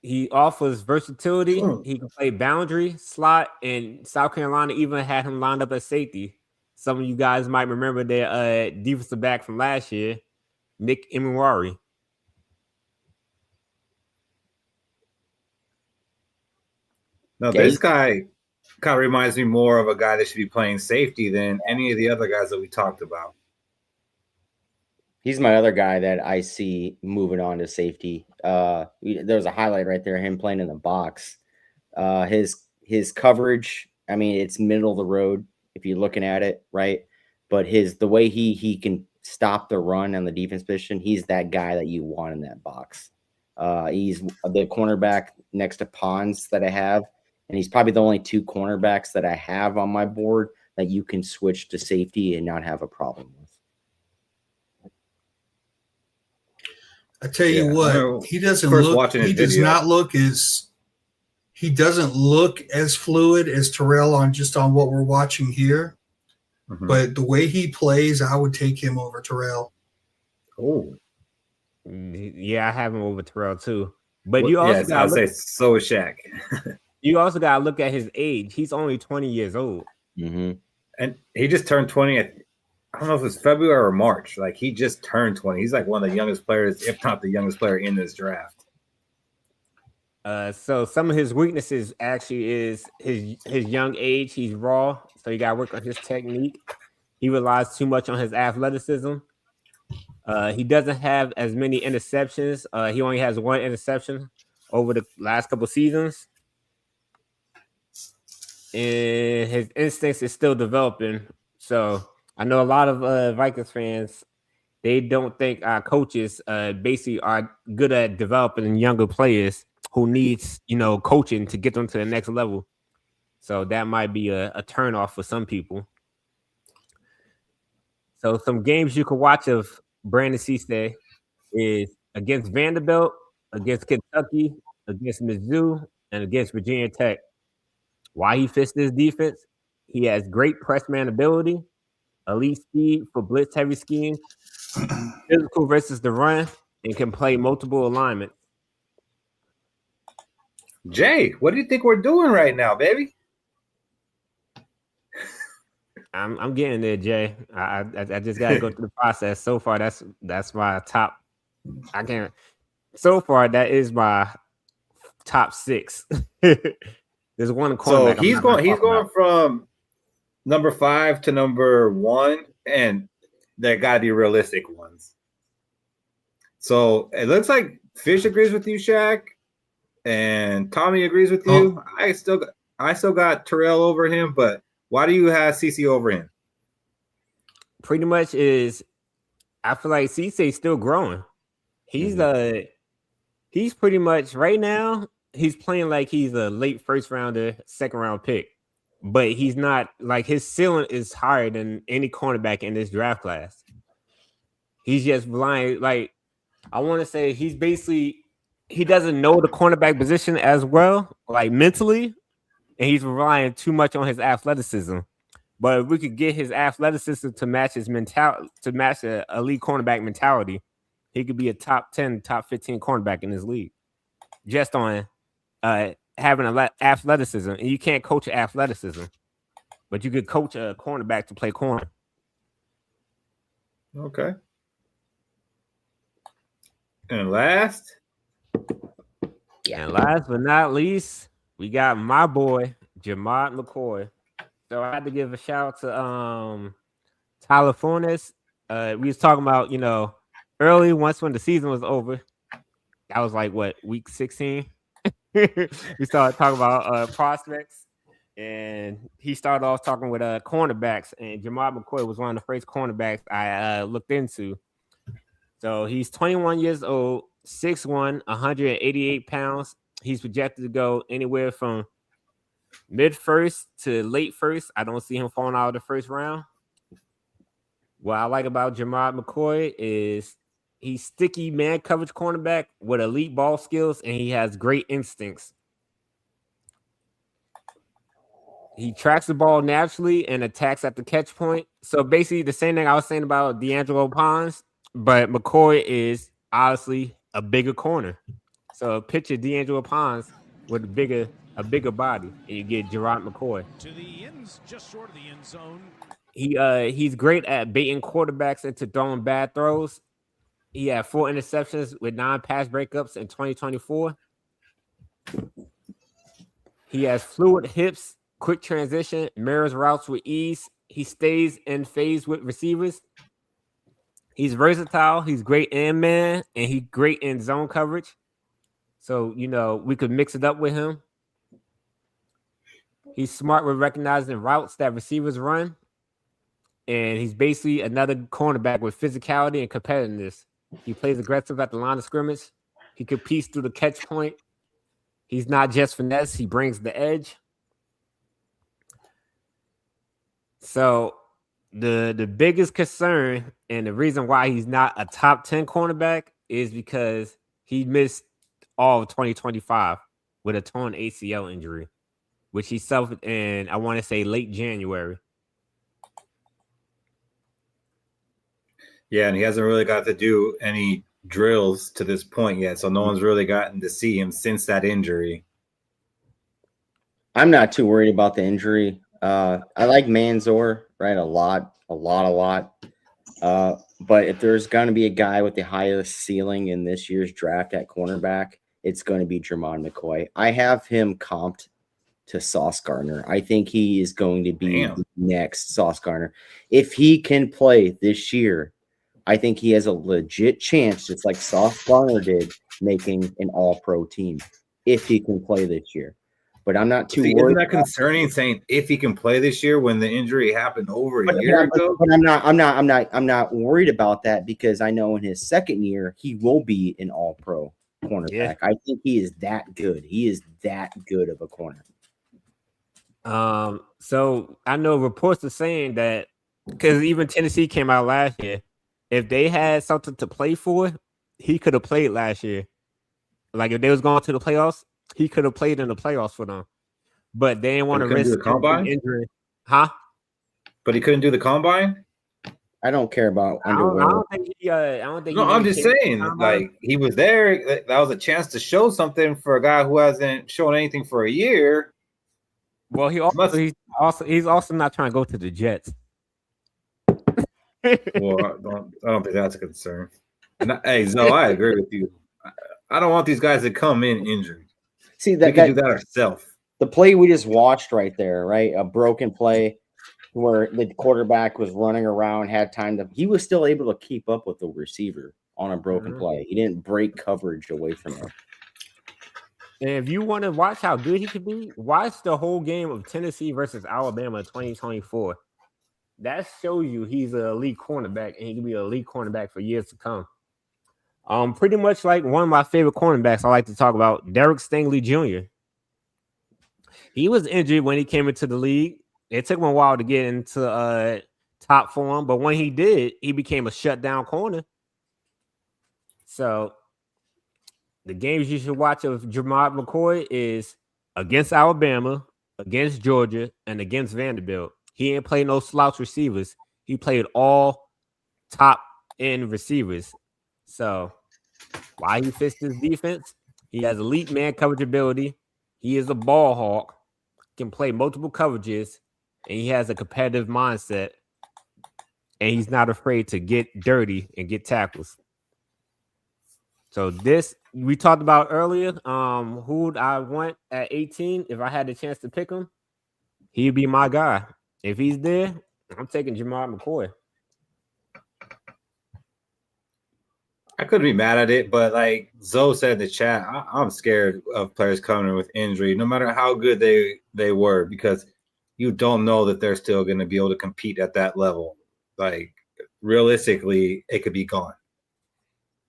He offers versatility. He can play boundary, slot, and South Carolina even had him lined up as safety. Some of you guys might remember their defensive back from last year, Nick Emenwari. No, this guy kind of reminds me more of a guy that should be playing safety than any of the other guys that we talked about. He's my other guy that I see moving on to safety. There's a highlight right there, him playing in the box. His coverage, I mean, it's middle of the road if you're looking at it, right? But the way he can stop the run on the defense position, he's that guy that you want in that box. He's the cornerback next to Pons that I have. And he's probably the only 2 cornerbacks that I have on my board that you can switch to safety and not have a problem with. I tell you what, he doesn't look. He does not look as. He doesn't look as fluid as Terrell on what we're watching here. Mm-hmm. But the way he plays, I would take him over Terrell. Oh, yeah, I have him over Terrell too. But you also I'd say so is Shaq. You also got to look at his age. He's only 20 years old. Mm-hmm. And he just turned 20 I don't know if it's February or March. Like, he just turned 20. He's like one of the youngest players, if not the youngest player in this draft. So some of his weaknesses actually is his young age. He's raw, so you got to work on his technique. He relies too much on his athleticism. He doesn't have as many interceptions. He only has 1 interception over the last couple seasons. And his instincts is still developing. So I know a lot of Vikings fans, they don't think our coaches basically are good at developing younger players who needs, coaching to get them to the next level. So that might be a turnoff for some people. So some games you can watch of Brandon Cece is against Vanderbilt, against Kentucky, against Mizzou, and against Virginia Tech. Why he fits this defense? He has great press man ability, elite speed for blitz heavy schemes, physical versus the run, and can play multiple alignments. Jay, what do you think we're doing right now, baby? I'm getting there, Jay. I just gotta go through the process. So far, that's my top. I can't. So far, that is my top 6. There's one cornerback. So he's going from number 5 to number 1, and there got to be realistic ones. So it looks like Fish agrees with you, Shaq, and Tommy agrees with you. I still got Terrell over him, but why do you have CC over him? Pretty much is, I feel like CC's still growing. He's he's pretty much right now. He's playing like he's a late first rounder, second round pick, but he's not. Like his ceiling is higher than any cornerback in this draft class. He's just relying, like I want to say, he doesn't know the cornerback position as well, like mentally, and he's relying too much on his athleticism. But if we could get his athleticism to match his mentality, to match an elite cornerback mentality, he could be a top 10, top 15 cornerback in this league, just on having athleticism. And you can't coach athleticism, but you could coach a cornerback to play corner. Okay. And last but not least, we got my boy Jamad McCoy. So I had to give a shout out to Tyler Fornes. We was talking about, early, once when the season was over. That was like week 16. We started talking about prospects, and he started off talking with cornerbacks, and Jamad McCoy was one of the first cornerbacks I looked into. So he's 21 years old, 6'1", 188 pounds. He's projected to go anywhere from mid-first to late first. I don't see him falling out of the first round. What I like about Jamad McCoy is he's sticky man coverage cornerback with elite ball skills, and he has great instincts. He tracks the ball naturally and attacks at the catch point. So basically the same thing I was saying about Deandre Hopkins, but McCoy is obviously a bigger corner. So picture Deandre Hopkins with a bigger body, and you get Gerard McCoy. To the ends, just short of the end zone. He's great at baiting quarterbacks into throwing bad throws. He had 4 interceptions with 9 pass breakups in 2024. He has fluid hips, quick transition, mirrors routes with ease. He stays in phase with receivers. He's versatile. He's great in man, and he's great in zone coverage. So, we could mix it up with him. He's smart with recognizing routes that receivers run. And he's basically another cornerback with physicality and competitiveness. He plays aggressive at the line of scrimmage. He competes through the catch point. He's not just finesse. He brings the edge. So the biggest concern and the reason why he's not a top 10 cornerback is because he missed all of 2025 with a torn ACL injury, which he suffered in, I want to say, late January. Yeah, and he hasn't really got to do any drills to this point yet, so no one's really gotten to see him since that injury. I'm not too worried about the injury. I like Manzor, right? A lot. But if there's going to be a guy with the highest ceiling in this year's draft at cornerback, it's going to be Jamad McCoy. I have him comped to Sauce Gardner. I think he is going to be the next Sauce Gardner. If he can play this year, I think he has a legit chance, just like Sauce Gardner did, making an all-pro team if he can play this year. But I'm not too worried. Isn't that concerning saying if he can play this year when the injury happened over a year ago? But I'm not worried about that because I know in his second year he will be an all-pro cornerback. Yeah. I think he is that good. He is that good of a corner. So I know reports are saying that because even Tennessee came out last year, if they had something to play for, he could have played last year. Like if they was going to the playoffs, he could have played in the playoffs for them. But they didn't want to couldn't do risk the combine? injury. Huh? But he couldn't do the combine? I don't care about I underwear. don't think he. I don't think. No, he I'm really just cared saying, about the combine. like, he was there. That was a chance to show something for a guy who hasn't shown anything for a year. Well, he's also not trying to go to the Jets. Well, I don't think that's a concern. And hey, Zoe, I agree with you. I don't want these guys to come in injured. See, We can do that ourselves. the play we just watched right there, right? A broken play where the quarterback was running around, had time to. He was still able to keep up with the receiver on a broken play. He didn't break coverage away from him. And if you want to watch how good he could be, watch the whole game of Tennessee versus Alabama 2024. That shows you he's an elite cornerback, and he can be an elite cornerback for years to come. Pretty much like one of my favorite cornerbacks I like to talk about, Derek Stingley Jr. He was injured when he came into the league. It took him a while to get into top form, but when he did, he became a shutdown corner. So the games you should watch of Jermod McCoy is against Alabama, against Georgia, and against Vanderbilt. He ain't played no slouch receivers. He played all top end receivers. So why he fits this defense? He has elite man coverage ability. He is a ball hawk, can play multiple coverages, and he has a competitive mindset. And he's not afraid to get dirty and get tackles. So this we talked about earlier. Who'd I want at 18 if I had the chance to pick him? He'd be my guy. If he's there, I'm taking Jermod McCoy. I couldn't be mad at it, but like Zoe said in the chat, I'm scared of players coming in with injury, no matter how good they were, because you don't know that they're still going to be able to compete at that level. Like, realistically, it could be gone.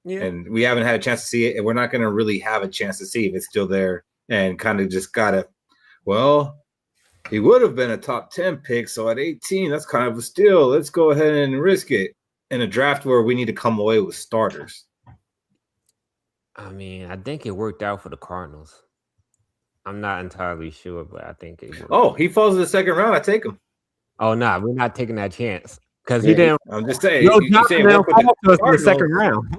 Yeah. And we haven't had a chance to see it, and we're not going to really have a chance to see if it's still there, and kind of just got to, well, he would have been a top 10 pick, so at 18, that's kind of a steal. Let's go ahead and risk it in a draft where we need to come away with starters. I mean, I think it worked out for the Cardinals. I'm not entirely sure, but I think it worked. Oh, he falls in the second round. I take him. Oh, no, we're not taking that chance. Because he didn't. I'm just saying. No, Johnson didn't fall to us in the second round.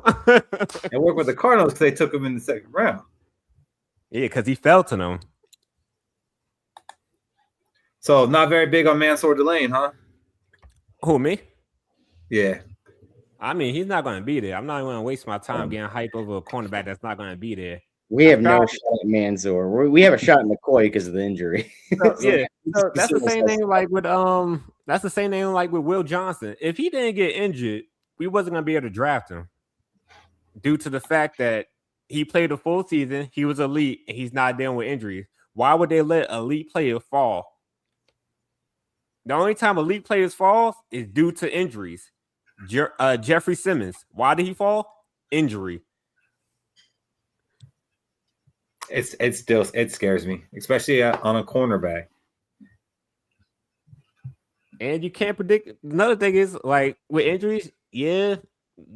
And work with the Cardinals because they took him in the second round. Yeah, because he fell to them. So not very big on Mansour Delane, huh? Who, me? Yeah. I mean, he's not going to be there. I'm not going to waste my time getting hype over a cornerback that's not going to be there. We have no shot at Mansour. We have a shot at McCoy because of the injury. Yeah, so that's the same thing like with Will Johnson. If he didn't get injured, we wasn't going to be able to draft him due to the fact that he played a full season, he was elite, and he's not dealing with injuries. Why would they let elite players fall? The only time elite players fall is due to injuries. Jeffrey Simmons, why did he fall? Injury. It scares me, especially on a cornerback. And you can't predict. Another thing is, like, with injuries, yeah,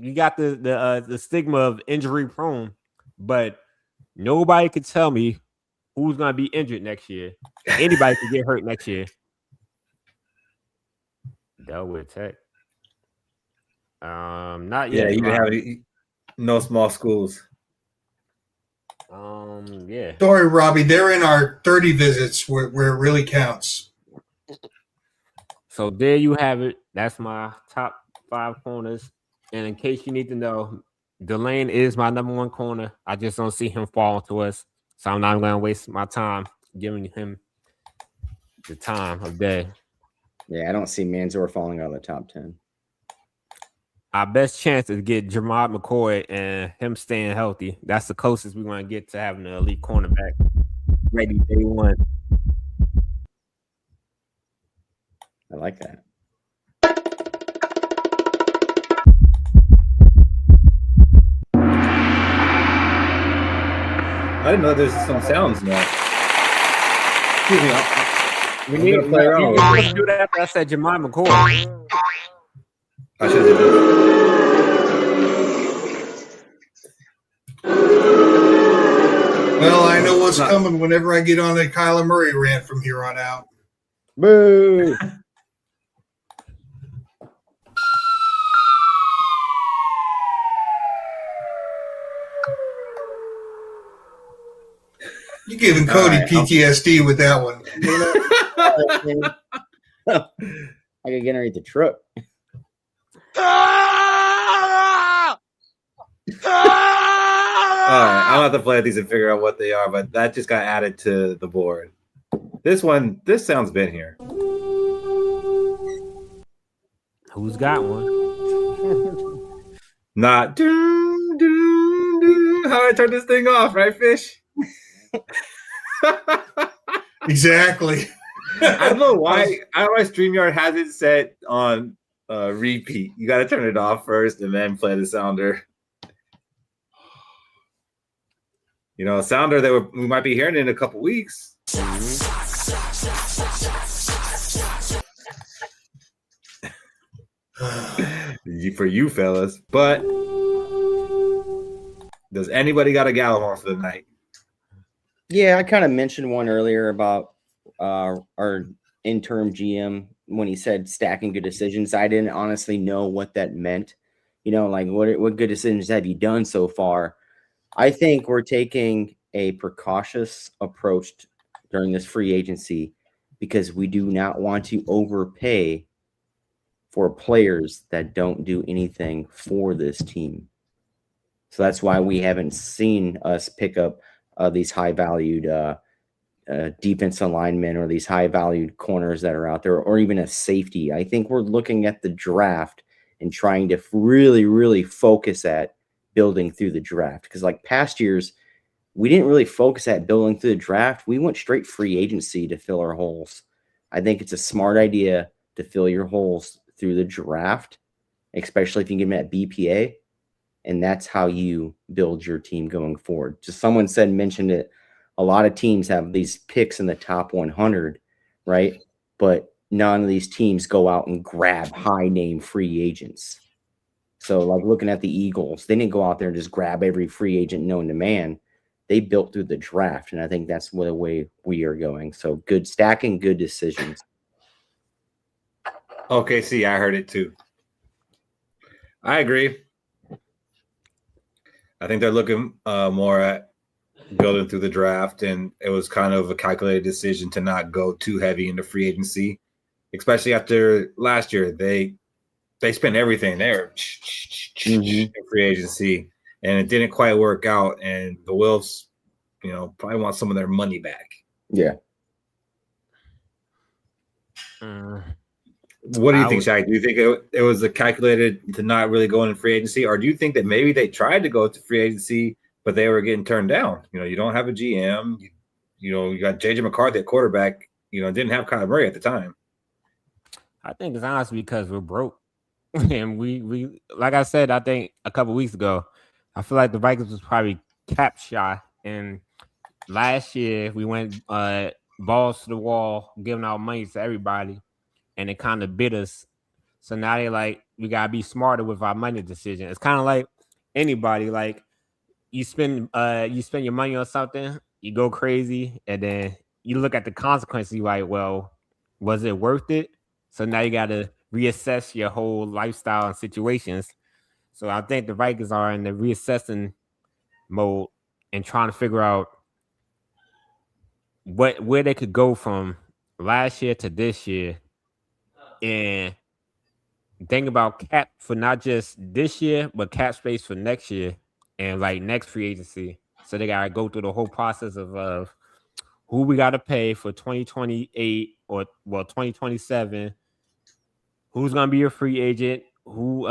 you got the stigma of injury prone, but nobody could tell me who's gonna be injured next year. Anybody could get hurt next year. Delaware Tech. Not yet. Yeah, you have no small schools. Yeah. Sorry, Robbie. They're in our 30 visits where it really counts. So there you have it. That's my top 5 corners. And in case you need to know, Delane is my number 1 corner. I just don't see him fall to us. So I'm not going to waste my time giving him the time of day. Yeah, I don't see Mansour falling out of the top 10. Our best chance is to get Jermod McCoy and him staying healthy. That's the closest we're going to get to having an elite cornerback ready day one. I like that. I didn't know there's some sounds now. Excuse me. We need to play around. Let's do that after I said Jermod McCoy. I should have done Well, I know what's coming whenever I get on a Kyler Murray rant from here on out. Boo! You're giving Cody PTSD with that one. I could generate the truck. All right, I'll have to play these and figure out what they are, but that just got added to the board. This sound's been here. Who's got one? Not doom, doom, doom. How do I turn this thing off, right, Fish? Exactly. I don't know why StreamYard has it set on repeat. You got to turn it off first and then play the sounder. You know, a sounder that we might be hearing in a couple weeks. For you fellas. But does anybody got a gjallarhorn for the night? Yeah, I kind of mentioned one earlier about our interim GM when he said stacking good decisions. I didn't honestly know what that meant. You know, like what good decisions have you done so far? I think we're taking a precautious approach during this free agency because we do not want to overpay for players that don't do anything for this team. So that's why we haven't seen us pick up these high-valued defense alignment or these high-valued corners that are out there, or even a safety. I think we're looking at the draft and trying to really, really focus at building through the draft. Because like past years, we didn't really focus at building through the draft. We went straight free agency to fill our holes. I think it's a smart idea to fill your holes through the draft, especially if you get them at BPA. And that's how you build your team going forward. Just someone mentioned it. A lot of teams have these picks in the top 100, right? But none of these teams go out and grab high name free agents. So like looking at the Eagles, they didn't go out there and just grab every free agent known to man. They built through the draft. And I think that's the way we are going. So good stacking, good decisions. Okay, see, I heard it too. I agree. I think they're looking more at building through the draft, and it was kind of a calculated decision to not go too heavy into free agency, especially after last year. They spent everything there in free agency, and it didn't quite work out. And the Wolves, you know, probably want some of their money back. Yeah. What do you think, Shaq? Do you think it was a calculated to not really go into free agency, or do you think that maybe they tried to go to free agency, but they were getting turned down? You know, you don't have a GM. You know, you got JJ McCarthy at quarterback. You know, didn't have Kyler Murray at the time. I think it's honestly because we're broke, and we like I said, I think a couple weeks ago, I feel like the Vikings was probably cap shy, and last year we went balls to the wall, giving out money to everybody. And it kind of bit us. So now they're like, we got to be smarter with our money decision. It's kind of like anybody. Like you spend your money on something, you go crazy, and then you look at the consequences. You're like, well, was it worth it? So now you got to reassess your whole lifestyle and situations. So I think the Vikings are in the reassessing mode and trying to figure out where they could go from last year to this year. And think about cap for not just this year, but cap space for next year and like next free agency. So they gotta go through the whole process of who we gotta pay for 2028 or 2027. Who's gonna be a free agent? Who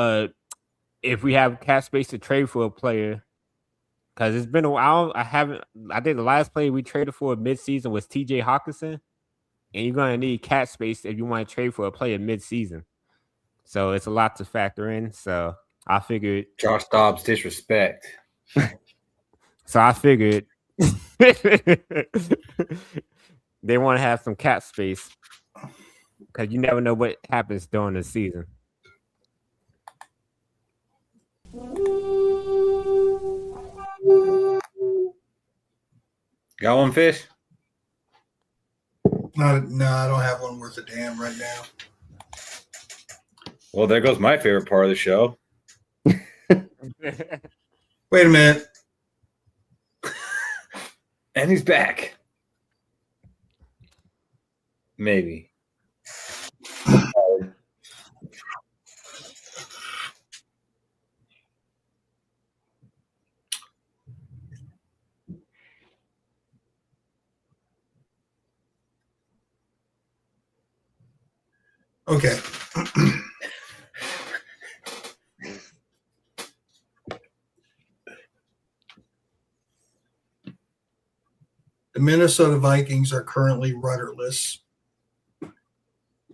if we have cap space to trade for a player. Because it's been a while. I think the last player we traded for mid-season was TJ Hawkinson. And you're going to need cap space if you want to trade for a player mid-season. So it's a lot to factor in. So I figured. Josh Dobbs disrespect. So I figured they want to have some cap space because you never know what happens during the season. Got one fish? No, I don't have one worth a damn right now. Well, there goes my favorite part of the show. Wait a minute. And he's back. Maybe. Okay. The Minnesota Vikings are currently rudderless.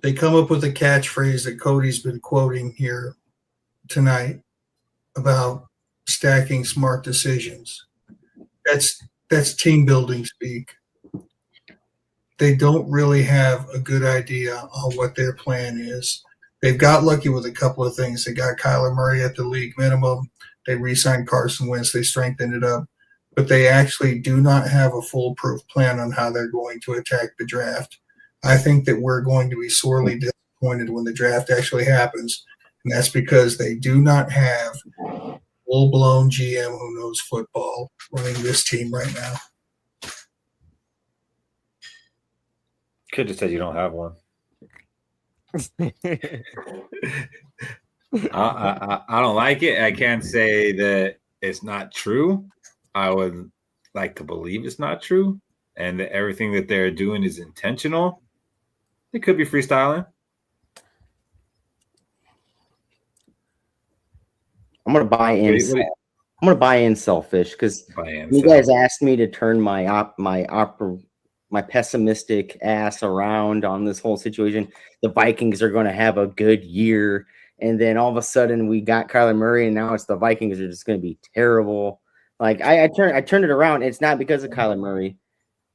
They come up with a catchphrase that Cody's been quoting here tonight about stacking smart decisions. That's team building speak. They don't really have a good idea on what their plan is. They've got lucky with a couple of things. They got Kyler Murray at the league minimum. They re-signed Carson Wentz. They strengthened it up. But they actually do not have a foolproof plan on how they're going to attack the draft. I think that we're going to be sorely disappointed when the draft actually happens. And that's because they do not have a full-blown GM who knows football running this team right now. Could have said you don't have one. I don't like it. I can't say that it's not true. I would like to believe it's not true and that everything that they're doing is intentional. It could be freestyling. I'm gonna buy in. I'm gonna buy in selfish because you guys asked me to turn my pessimistic ass around on this whole situation. The Vikings are going to have a good year, and then all of a sudden we got Kyler Murray, and now it's the Vikings are just going to be terrible. Like I turned it around. It's not because of Kyler Murray.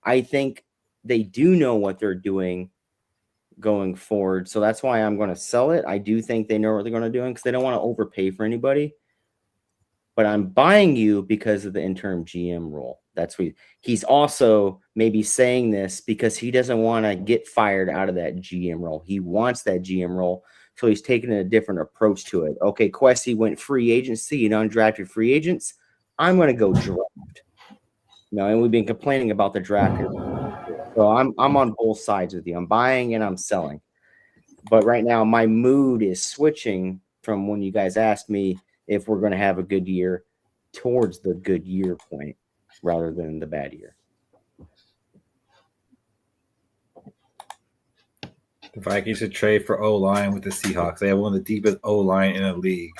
I think they do know what they're doing going forward, so that's why I'm going to sell it. I do think they know what they're going to do because they don't want to overpay for anybody. But I'm buying you because of the interim GM role. That's what he's also maybe saying this because he doesn't want to get fired out of that GM role. He wants that GM role, so he's taking a different approach to it. Okay, Kwesi went free agency and undrafted free agents. I'm going to go draft. And we've been complaining about the draft. So I'm on both sides with you. I'm buying and I'm selling. But right now, my mood is switching from when you guys asked me if we're going to have a good year towards the good year point rather than the bad year. The Vikings should trade for O-line with the Seahawks. They have one of the deepest O-line in the league.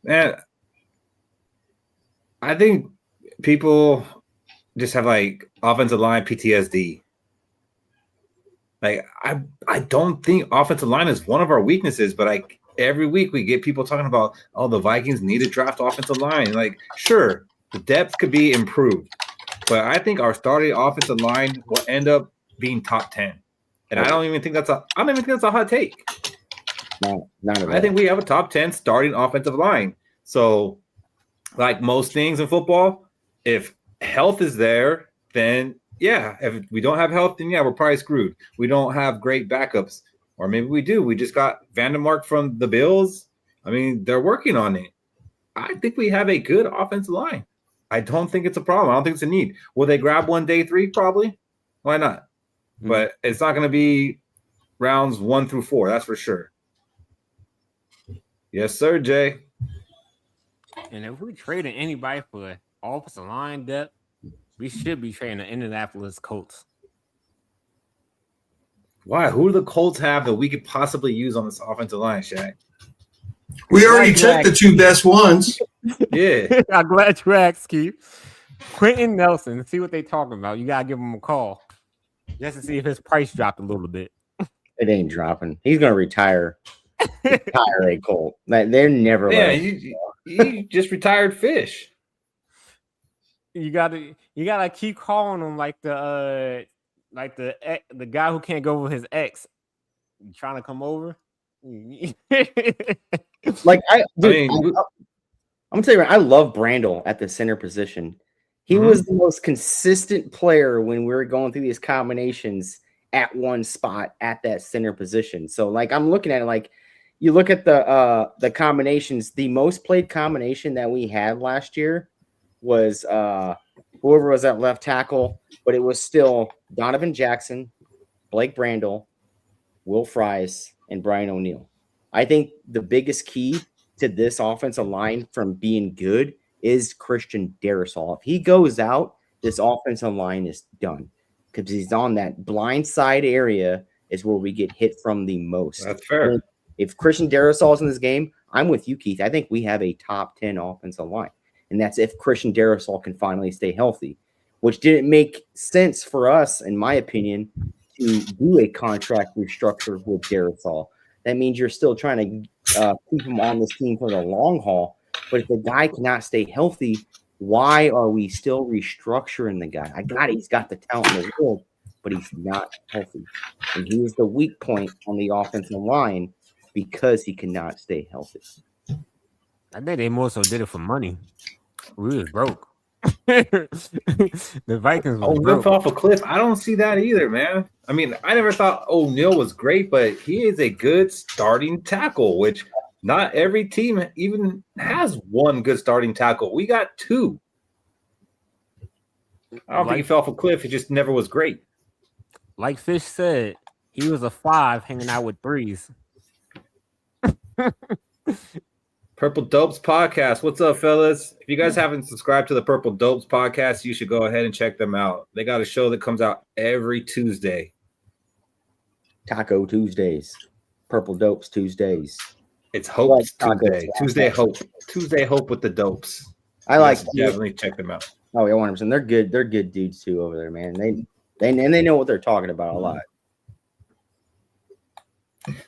Man, I think people just have like offensive line PTSD. Like I don't think offensive line is one of our weaknesses, but like every week we get people talking about, oh, the Vikings need to draft offensive line. Like, sure, the depth could be improved, but I think our starting offensive line will end up being top 10. And I don't even think that's a hot take. No, none of that. I think we have a top 10 starting offensive line. So, like most things in football, if health is there, then yeah. If we don't have health, then yeah, we're probably screwed. We don't have great backups. Or maybe we do. We just got Vandermark from the Bills. I mean, they're working on it. I think we have a good offensive line. I don't think it's a problem. I don't think it's a need. Will they grab one day 3? Probably. Why not? Mm-hmm. But it's not going to be rounds 1 through 4. That's for sure. Yes, sir, Jay. And if we traded anybody for offensive line depth, we should be trading the Indianapolis Colts. Why? Who do the Colts have that we could possibly use on this offensive line, Shaq? We already took the 2 best ones. Yeah. I'm glad you asked, Keith. Quentin Nelson, see what they talking about. You got to give him a call just to see if his price dropped a little bit. It ain't dropping. He's going to retire. Retire a Colt. They're never. Yeah, you just retired fish. You gotta keep calling him like the guy who can't go with his ex. You trying to come over? I'm gonna tell you, I love Brandel at the center position. He was the most consistent player when we were going through these combinations at one spot at that center position. So, like, I'm looking at it like you look at the combinations. The most played combination that we had last year was whoever was at left tackle, but it was still Donovan Jackson, Blake Brandel, Will Fries, and Brian O'Neill. I think the biggest key to this offensive line from being good is Christian Darrisaw. If he goes out, this offensive line is done because he's on that blind side area is where we get hit from the most. That's fair. If Christian Darrisaw is in this game, I'm with you, Keith. I think we have a top 10 offensive line. And that's if Christian Darrisaw can finally stay healthy, which didn't make sense for us, in my opinion, to do a contract restructure with Darrisaw. That means you're still trying to keep him on this team for the long haul. But if the guy cannot stay healthy, why are we still restructuring the guy? I got it. He's got the talent in the world, but he's not healthy. And he is the weak point on the offensive line because he cannot stay healthy. I think they more so did it for money. We was broke. The Vikings was broke. Off a cliff. I don't see that either, man. I mean, I never thought O'Neal was great, but he is a good starting tackle, which not every team even has one good starting tackle. We got two. I don't think he fell off a cliff. He just never was great. Like Fish said, he was a 5 hanging out with 3s. Purple Dopes Podcast. What's up, fellas? If you guys haven't subscribed to the Purple Dopes Podcast, you should go ahead and check them out. They got a show that comes out every Tuesday. Taco Tuesdays. Purple Dopes Tuesdays. It's Hope Tuesday. Tuesday Hope. Tuesday Hope with the Dopes. I like definitely check them out. Oh, yeah, 100%. They're good. They're good dudes too over there, man. They know what they're talking about a lot.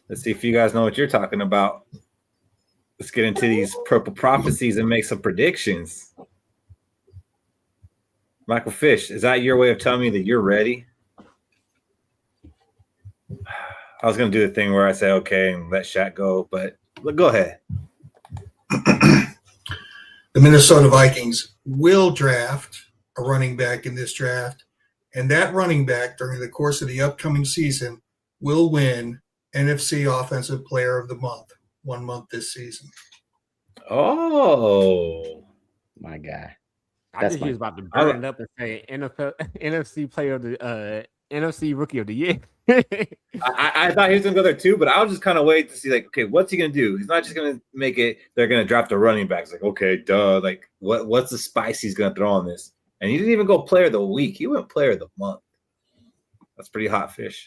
Let's see if you guys know what you're talking about. Let's get into these purple prophecies and make some predictions. Michael Fish, is that your way of telling me that you're ready? I was going to do the thing where I say, okay, and let Shaq go, but go ahead. The Minnesota Vikings will draft a running back in this draft, and that running back during the course of the upcoming season will win NFC Offensive Player of the Month. 1 month this season. Oh, my guy! I think he was about to burn it up and say NFC Player of the NFC Rookie of the Year. I thought he was gonna go there too, but I was just kind of wait to see, like, okay, what's he gonna do? He's not just gonna make it. They're gonna draft a running back. It's like, okay, duh. Like, what's the spice he's gonna throw on this? And he didn't even go Player of the Week. He went Player of the Month. That's pretty hot, Fish.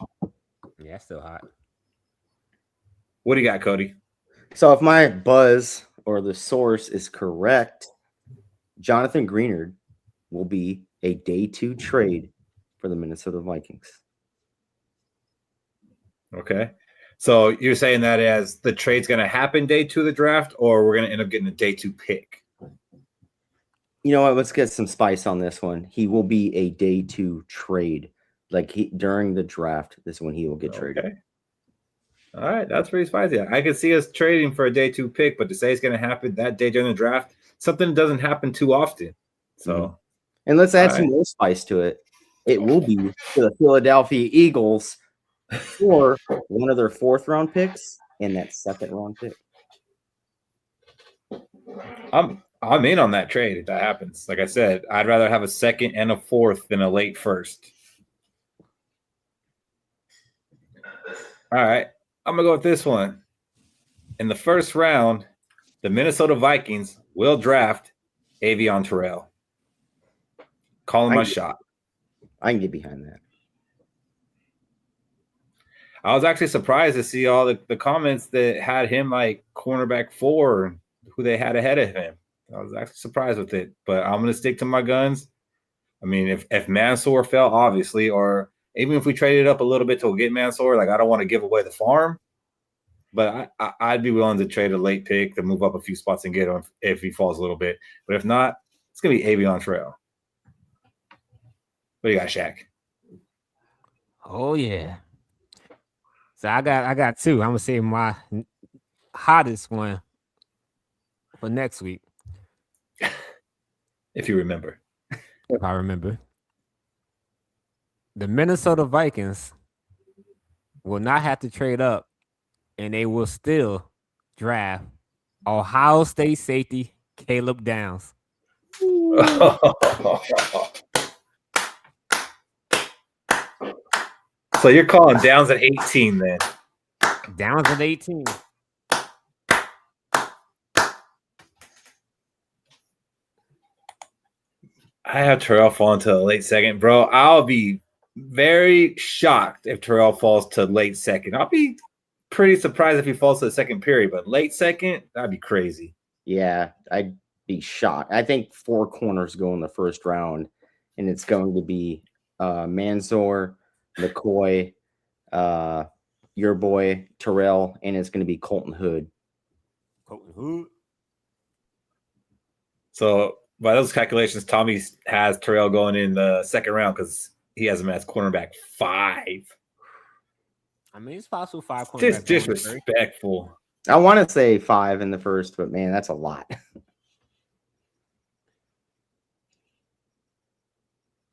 Yeah, still hot. What do you got, Cody? So if my buzz or the source is correct, Jonathan Greenard will be a day 2 trade for the Minnesota Vikings. Okay. So you're saying that as the trade's going to happen day 2 of the draft, or we're going to end up getting a day 2 pick? You know what? Let's get some spice on this one. He will be a day 2 trade. Like during the draft, this is when he will get traded. Okay. All right, that's pretty spicy. I could see us trading for a day 2 pick, but to say it's going to happen that day during the draft, something doesn't happen too often. So, and let's add some more spice to it. It will be to the Philadelphia Eagles for one of their 4th round picks and that 2nd round pick. I'm in on that trade if that happens. Like I said, I'd rather have a 2nd and a 4th than a late 1st. All right. I'm going to go with this one. In the 1st round, the Minnesota Vikings will draft Avion Terrell. Calling my shot. I can get behind that. I was actually surprised to see all the comments that had him like cornerback 4, who they had ahead of him. I was actually surprised with it, but I'm going to stick to my guns. I mean, if Mansour fell, obviously, or even if we traded up a little bit to get Mansour, like, I don't want to give away the farm, but I'd be willing to trade a late pick to move up a few spots and get him if he falls a little bit. But if not, it's going to be Avion Terrell. What do you got, Shaq? Oh, yeah. So I got 2. I'm going to say my hottest one for next week. If you remember. if I remember, the Minnesota Vikings will not have to trade up, and they will still draft Ohio State safety Caleb Downs. So you're calling Downs at 18 then? Downs at 18. I have Terrell falling to the late second, bro. I'll be very shocked if Terrell falls to late second. I'll be pretty surprised if he falls to the second period, but late second, that'd be crazy. Yeah, I'd be shocked. I think 4 corners go in the first round, and it's going to be Mansour, McCoy, your boy Terrell, and it's going to be Colton Hood. Colton Hood. So by those calculations, Tommy has Terrell going in the second round because he has him as cornerback 5. I mean, it's possible 5 cornerbacks. Just disrespectful. I want to say 5 in the first, but man, that's a lot.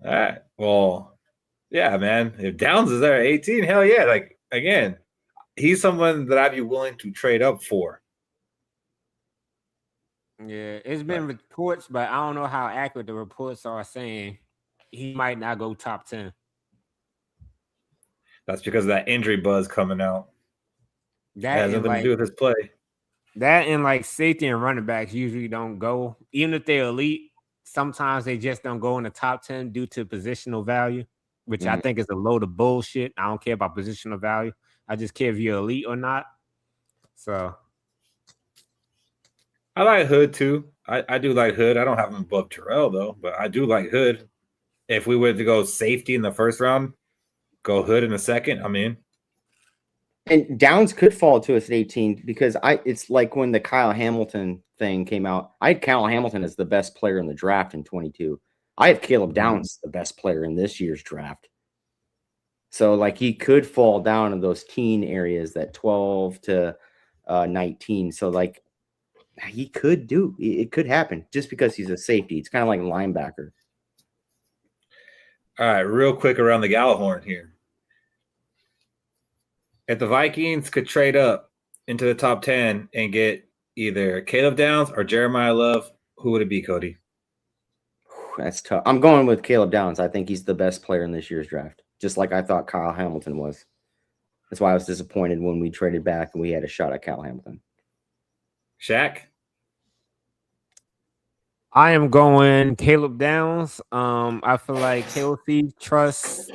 All right. Well, yeah, man. If Downs is there at 18, hell yeah. Like, again, he's someone that I'd be willing to trade up for. Yeah, it's been reports, but I don't know how accurate the reports are saying he might not go top 10. That's because of that injury buzz coming out. That has nothing to do with his play. That and like safety and running backs usually don't go, even if they're elite. Sometimes they just don't go in the top 10 due to positional value, which I think is a load of bullshit. I don't care about positional value. I just care if you're elite or not. So I like Hood too. I do like Hood. I don't have him above Terrell though, but I do like Hood. If we were to go safety in the first round, go Hood in the second, I'm in. And Downs could fall to us at 18 because it's like when the Kyle Hamilton thing came out. I had Kyle Hamilton as the best player in the draft in 22. I have Caleb Downs the best player in this year's draft. So like he could fall down in those teen areas, that 12 to 19. So like he could do it, could happen just because he's a safety. It's kind of like a linebacker. All right, real quick around the gjallarhorn here. If the Vikings could trade up into the top 10 and get either Caleb Downs or Jeremiah Love, who would it be, Cody? That's tough. I'm going with Caleb Downs. I think he's the best player in this year's draft, just like I thought Kyle Hamilton was. That's why I was disappointed when we traded back and we had a shot at Kyle Hamilton. Shaq? I am going Caleb Downs. I feel like KOC trusts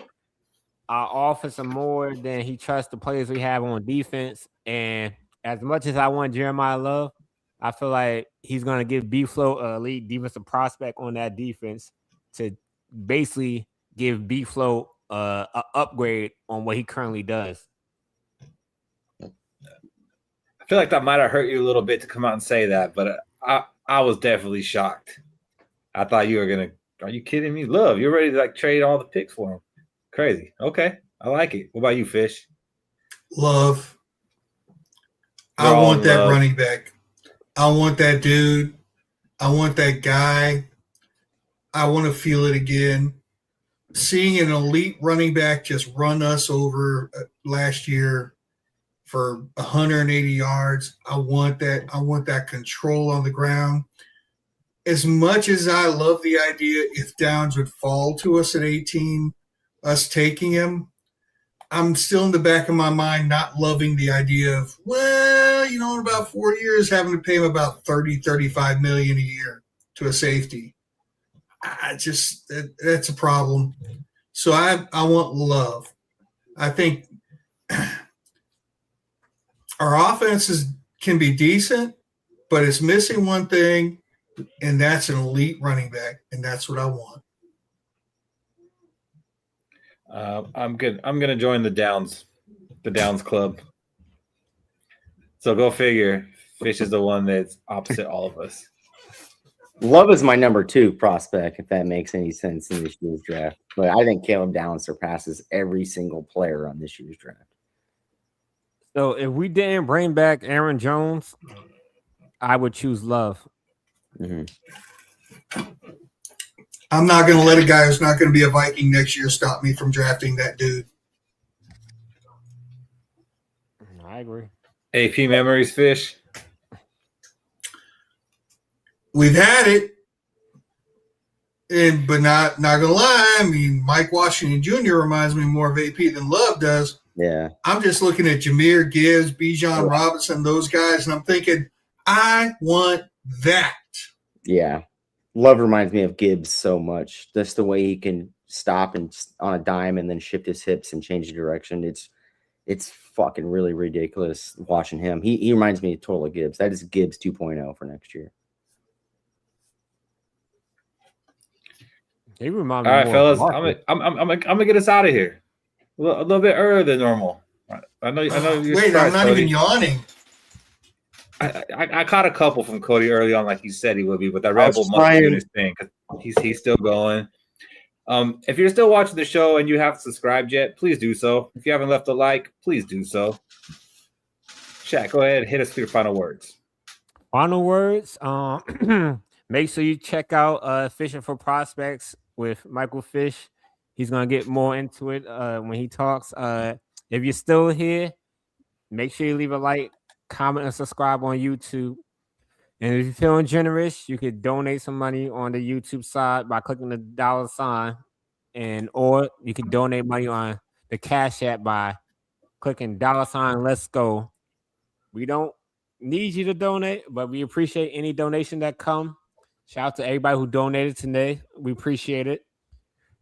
our offense more than he trusts the players we have on defense. And as much as I want Jeremiah Love, I feel like he's going to give B-Flow an elite defensive prospect on that defense to basically give B-Flow an upgrade on what he currently does. I feel like that might have hurt you a little bit to come out and say that, but I was definitely shocked. I thought you were going to – are you kidding me? Love, you're ready to like trade all the picks for him. Crazy. Okay. I like it. What about you, Fish? Love. I want that running back. I want that dude. I want that guy. I want to feel it again. Seeing an elite running back just run us over last year for 180 yards. I want that. I want that control on the ground. As much as I love the idea if Downs would fall to us at 18, us taking him, I'm still in the back of my mind not loving the idea of, well, you know, in about 4 years having to pay him about 35 million a year to a safety. That's a problem. So I want Love. I think our offenses can be decent, but it's missing one thing, and that's an elite running back, and that's what I want. I'm good. I'm gonna join the Downs club. So go figure. Fish is the one that's opposite all of us. Love is my number 2 prospect, if that makes any sense in this year's draft. But I think Caleb Downs surpasses every single player on this year's draft. So if we didn't bring back Aaron Jones, I would choose Love. Mm-hmm. I'm not going to let a guy who's not going to be a Viking next year stop me from drafting that dude. I agree. AP memories, Fish. We've had it, but not gonna lie. I mean, Mike Washington Jr. reminds me more of AP than Love does. Yeah. I'm just looking at Jameer Gibbs, Bijan Robinson, those guys, and I'm thinking, I want that. Yeah. Love reminds me of Gibbs so much. Just the way he can stop and on a dime and then shift his hips and change the direction. It's fucking really ridiculous watching him. He reminds me of total Gibbs. That is Gibbs 2.0 for next year. He reminds All me right, more of fellas. Marcus. I'm gonna get us out of here a little bit earlier than normal. I know. You're Wait, I'm surprised, not Cody. even yawning. I caught a couple from Cody early on, like he said he would be, but that I was Red Bull must be trying. doing his thing because he's still going. If you're still watching the show and you haven't subscribed yet, please do so. If you haven't left a like, please do so. Shaq, go ahead, hit us with your final words. Final words. Make sure you check out Fishing for Prospects with Michael Fish. He's gonna get more into it when he talks. If you're still here, make sure you leave a like, comment, and subscribe on YouTube. And if you're feeling generous, you could donate some money on the YouTube side by clicking the $, or you can donate money on the Cash App by clicking $. Let's go. We don't need you to donate, but we appreciate any donation that come. Shout out to everybody who donated today. We appreciate it.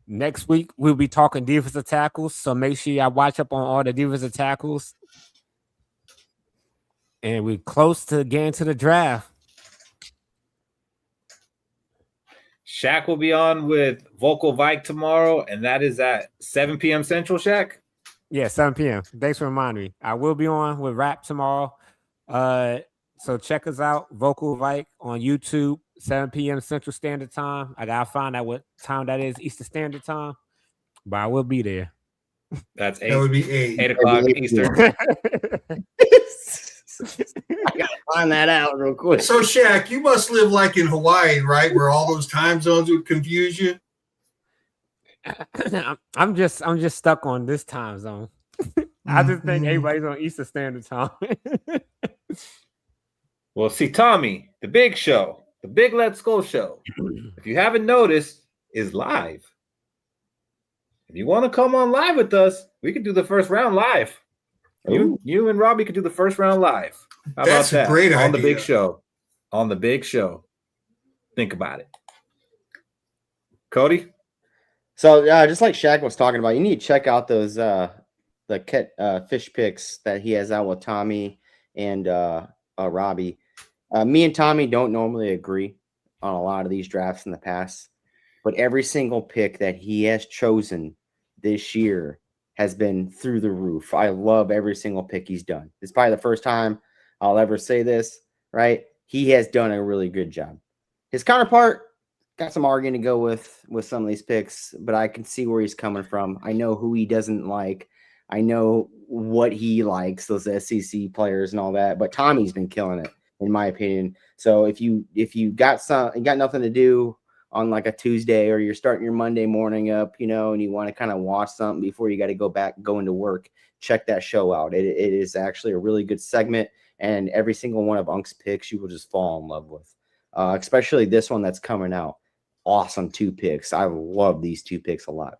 Next week, we'll be talking defensive tackles, so make sure y'all watch up on all the defensive tackles. And we're close to getting to the draft. Shaq will be on with Vocal Vike tomorrow, and that is at 7 p.m. Central, Shaq. Yeah, 7 p.m. Thanks for reminding me. I will be on with Rap tomorrow. So check us out, Vocal Vike on YouTube, 7 p.m. Central Standard Time. I gotta find out what time that is, Eastern Standard Time, but I will be there. That's That would be 8 o'clock Eastern. I gotta find that out real quick. So, Shaq, you must live like in Hawaii, right? Where all those time zones would confuse you. I'm just stuck on this time zone. I just think everybody's on Eastern Standard Time. Well, see, Tommy, the big show, the big Let's Go show, if you haven't noticed, is live. If you want to come on live with us, we could do the first round live. You and Robbie could do the first round live. How That's about that? a great On the idea. big show. On the big show. Think about it. Cody? So just like Shaq was talking about, you need to check out those fish picks that he has out with Tommy and Robbie. Me and Tommy don't normally agree on a lot of these drafts in the past, but every single pick that he has chosen this year has been through the roof. I love every single pick he's done. It's probably the first time I'll ever say this, right? He has done a really good job. His counterpart got some arguing to go with some of these picks, but I can see where he's coming from. I know who he doesn't like. I know what he likes, those SEC players and all that. But Tommy's been killing it, in my opinion. So if you got nothing to do on like a Tuesday, or you're starting your Monday morning up, and you want to kind of watch something before you got to go into work, check that show out. It is actually a really good segment, and every single one of Unk's picks you will just fall in love with, especially this one that's coming out. Awesome 2 picks. I love these 2 picks a lot.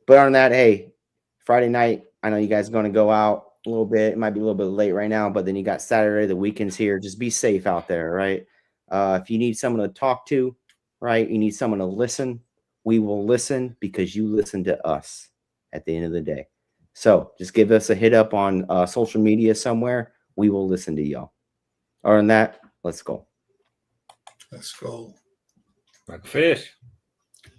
But on that, hey, Friday night, I know you guys are going to go out a little bit. It might be a little bit late right now, but then you got Saturday, the weekend's here. Just be safe out there, right? If you need someone to talk to, right, you need someone to listen, we will listen because you listen to us at the end of the day. So just give us a hit up on social media somewhere. We will listen to y'all. Other than that, let's go. Let's go. Like fish.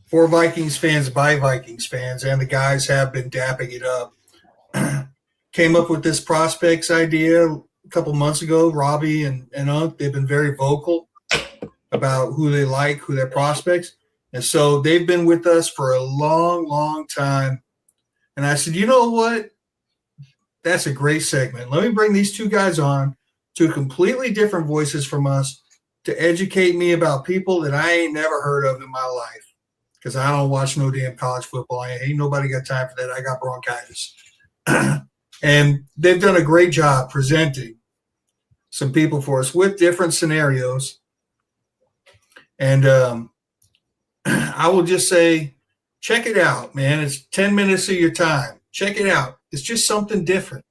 For Vikings fans, by Vikings fans, and the guys have been dapping it up. Came up with this prospects idea a couple months ago. Robbie and Unk, they've been very vocal about who they like, who their prospects. And so they've been with us for a long, long time. And I said, you know what? That's a great segment. Let me bring these 2 guys on, 2 completely different voices from us, to educate me about people that I ain't never heard of in my life. because I don't watch no damn college football. Ain't nobody got time for that. I got bronchitis. And they've done a great job presenting some people for us with different scenarios. And I will just say, check it out, man. It's 10 minutes of your time. Check it out. It's just something different.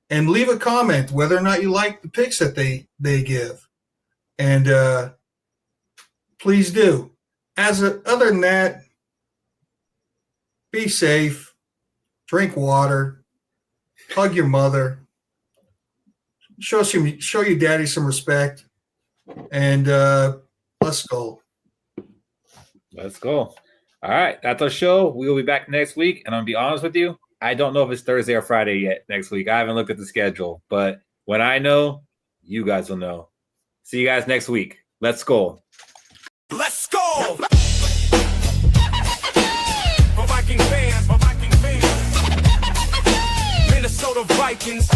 And leave a comment whether or not you like the picks that they give. And please do. Other than that, be safe, drink water, hug your mother, show your daddy some respect, and let's go. Let's go. All right, that's our show. We will be back next week, and I'm gonna be honest with you, I don't know if it's Thursday or Friday yet next week. I haven't looked at the schedule, but when I know, you guys will know. See you guys next week. Let's go. Let's go! For Viking fans, Minnesota Vikings.